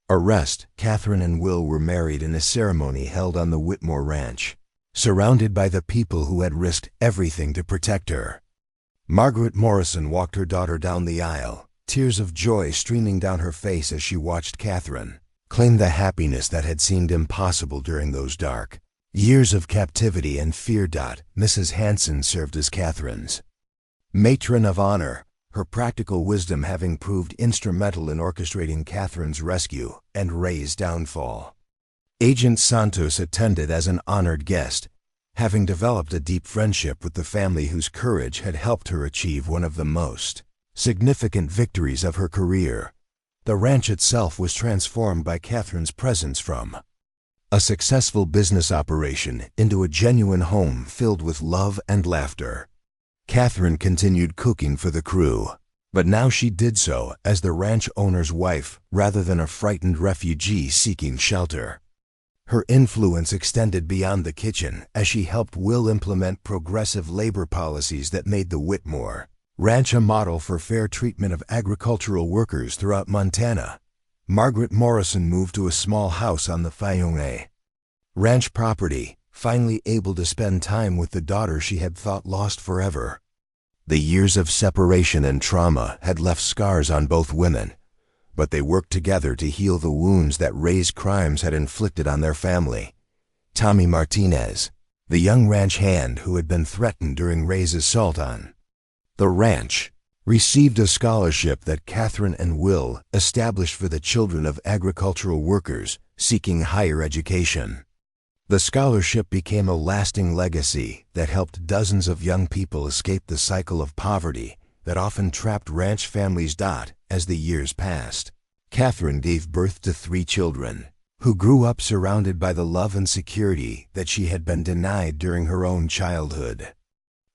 arrest, Catherine and Will were married in a ceremony held on the Whitmore Ranch, surrounded by the people who had risked everything to protect her. Margaret Morrison walked her daughter down the aisle, tears of joy streaming down her face as she watched Catherine claim the happiness that had seemed impossible during those dark years of captivity and fear. Mrs. Hanson served as Catherine's matron of honor, her practical wisdom having proved instrumental in orchestrating Catherine's rescue and Ray's downfall. Agent Santos attended as an honored guest, having developed a deep friendship with the family whose courage had helped her achieve one of the most significant victories of her career. The ranch itself was transformed by Catherine's presence from a successful business operation into a genuine home filled with love and laughter. Catherine continued cooking for the crew, but now she did so as the ranch owner's wife rather than a frightened refugee seeking shelter. Her influence extended beyond the kitchen as she helped Will implement progressive labor policies that made the Whitmore Ranch a model for fair treatment of agricultural workers throughout Montana. Margaret Morrison moved to a small house on the Fayonne Ranch property, finally able to spend time with the daughter she had thought lost forever. The years of separation and trauma had left scars on both women, but they worked together to heal the wounds that Ray's crimes had inflicted on their family. Tommy Martinez, the young ranch hand who had been threatened during Ray's assault on the ranch, received a scholarship that Catherine and Will established for the children of agricultural workers seeking higher education. The scholarship became a lasting legacy that helped dozens of young people escape the cycle of poverty that often trapped ranch families. As the years passed, Catherine gave birth to 3 children, who grew up surrounded by the love and security that she had been denied during her own childhood.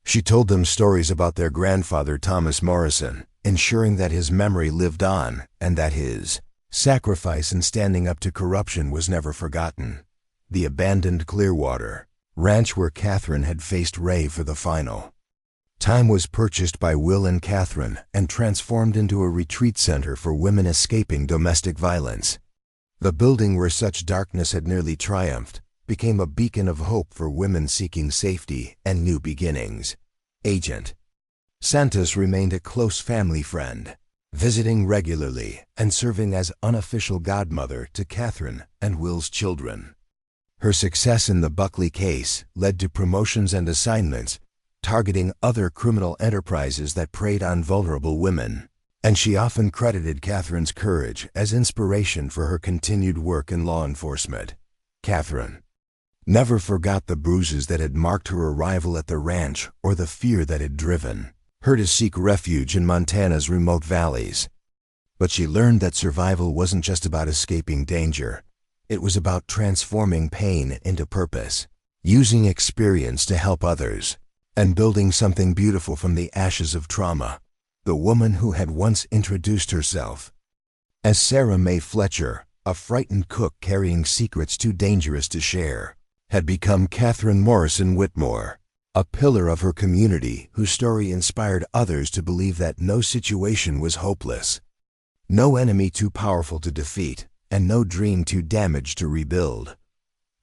She told them stories about their grandfather Thomas Morrison, ensuring that his memory lived on and that his sacrifice in standing up to corruption was never forgotten. The abandoned Clearwater Ranch where Catherine had faced Ray for the final time was purchased by Will and Catherine and transformed into a retreat center for women escaping domestic violence. The building, where such darkness had nearly triumphed, became a beacon of hope for women seeking safety and new beginnings. Agent Santos remained a close family friend, visiting regularly and serving as unofficial godmother to Catherine and Will's children. Her success in the Buckley case led to promotions and assignments targeting other criminal enterprises that preyed on vulnerable women, and she often credited Catherine's courage as inspiration for her continued work in law enforcement. Catherine never forgot the bruises that had marked her arrival at the ranch or the fear that had driven her to seek refuge in Montana's remote valleys. But she learned that survival wasn't just about escaping danger. It was about transforming pain into purpose, using experience to help others, and building something beautiful from the ashes of trauma. The woman who had once introduced herself as Sarah Mae Fletcher, a frightened cook carrying secrets too dangerous to share, had become Catherine Morrison Whitmore, a pillar of her community whose story inspired others to believe that no situation was hopeless, no enemy too powerful to defeat, and no dream too damaged to rebuild.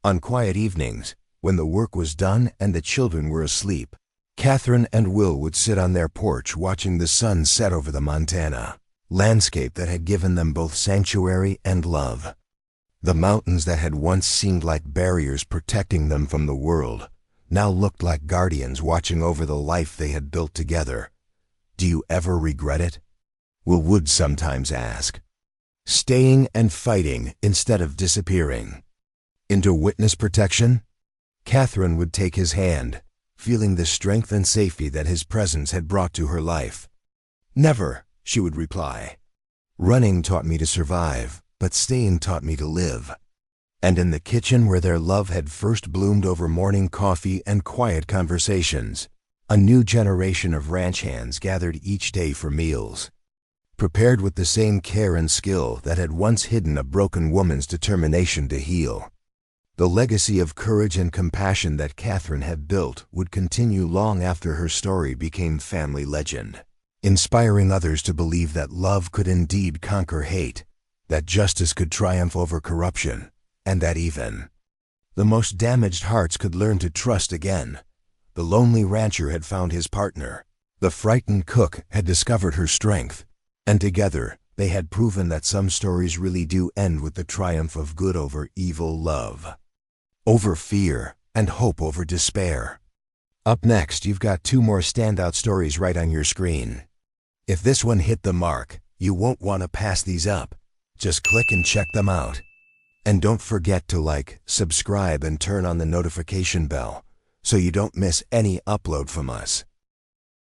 On quiet evenings, when the work was done and the children were asleep, Catherine and Will would sit on their porch watching the sun set over the Montana landscape that had given them both sanctuary and love. The mountains that had once seemed like barriers protecting them from the world now looked like guardians watching over the life they had built together. "Do you ever regret it?" Will would sometimes ask. Staying and fighting instead of disappearing. Into witness protection? Catherine would take his hand, feeling the strength and safety that his presence had brought to her life. "Never," she would reply. "Running taught me to survive, but staying taught me to live." And in the kitchen where their love had first bloomed over morning coffee and quiet conversations, a new generation of ranch hands gathered each day for meals, prepared with the same care and skill that had once hidden a broken woman's determination to heal. The legacy of courage and compassion that Catherine had built would continue long after her story became family legend, inspiring others to believe that love could indeed conquer hate, that justice could triumph over corruption, and that even the most damaged hearts could learn to trust again. The lonely rancher had found his partner. The frightened cook had discovered her strength. And together, they had proven that some stories really do end with the triumph of good over evil, love over fear, and hope over despair. Up next, you've got two more standout stories right on your screen. If this one hit the mark, you won't want to pass these up. Just click and check them out. And don't forget to like, subscribe, and turn on the notification bell so you don't miss any upload from us.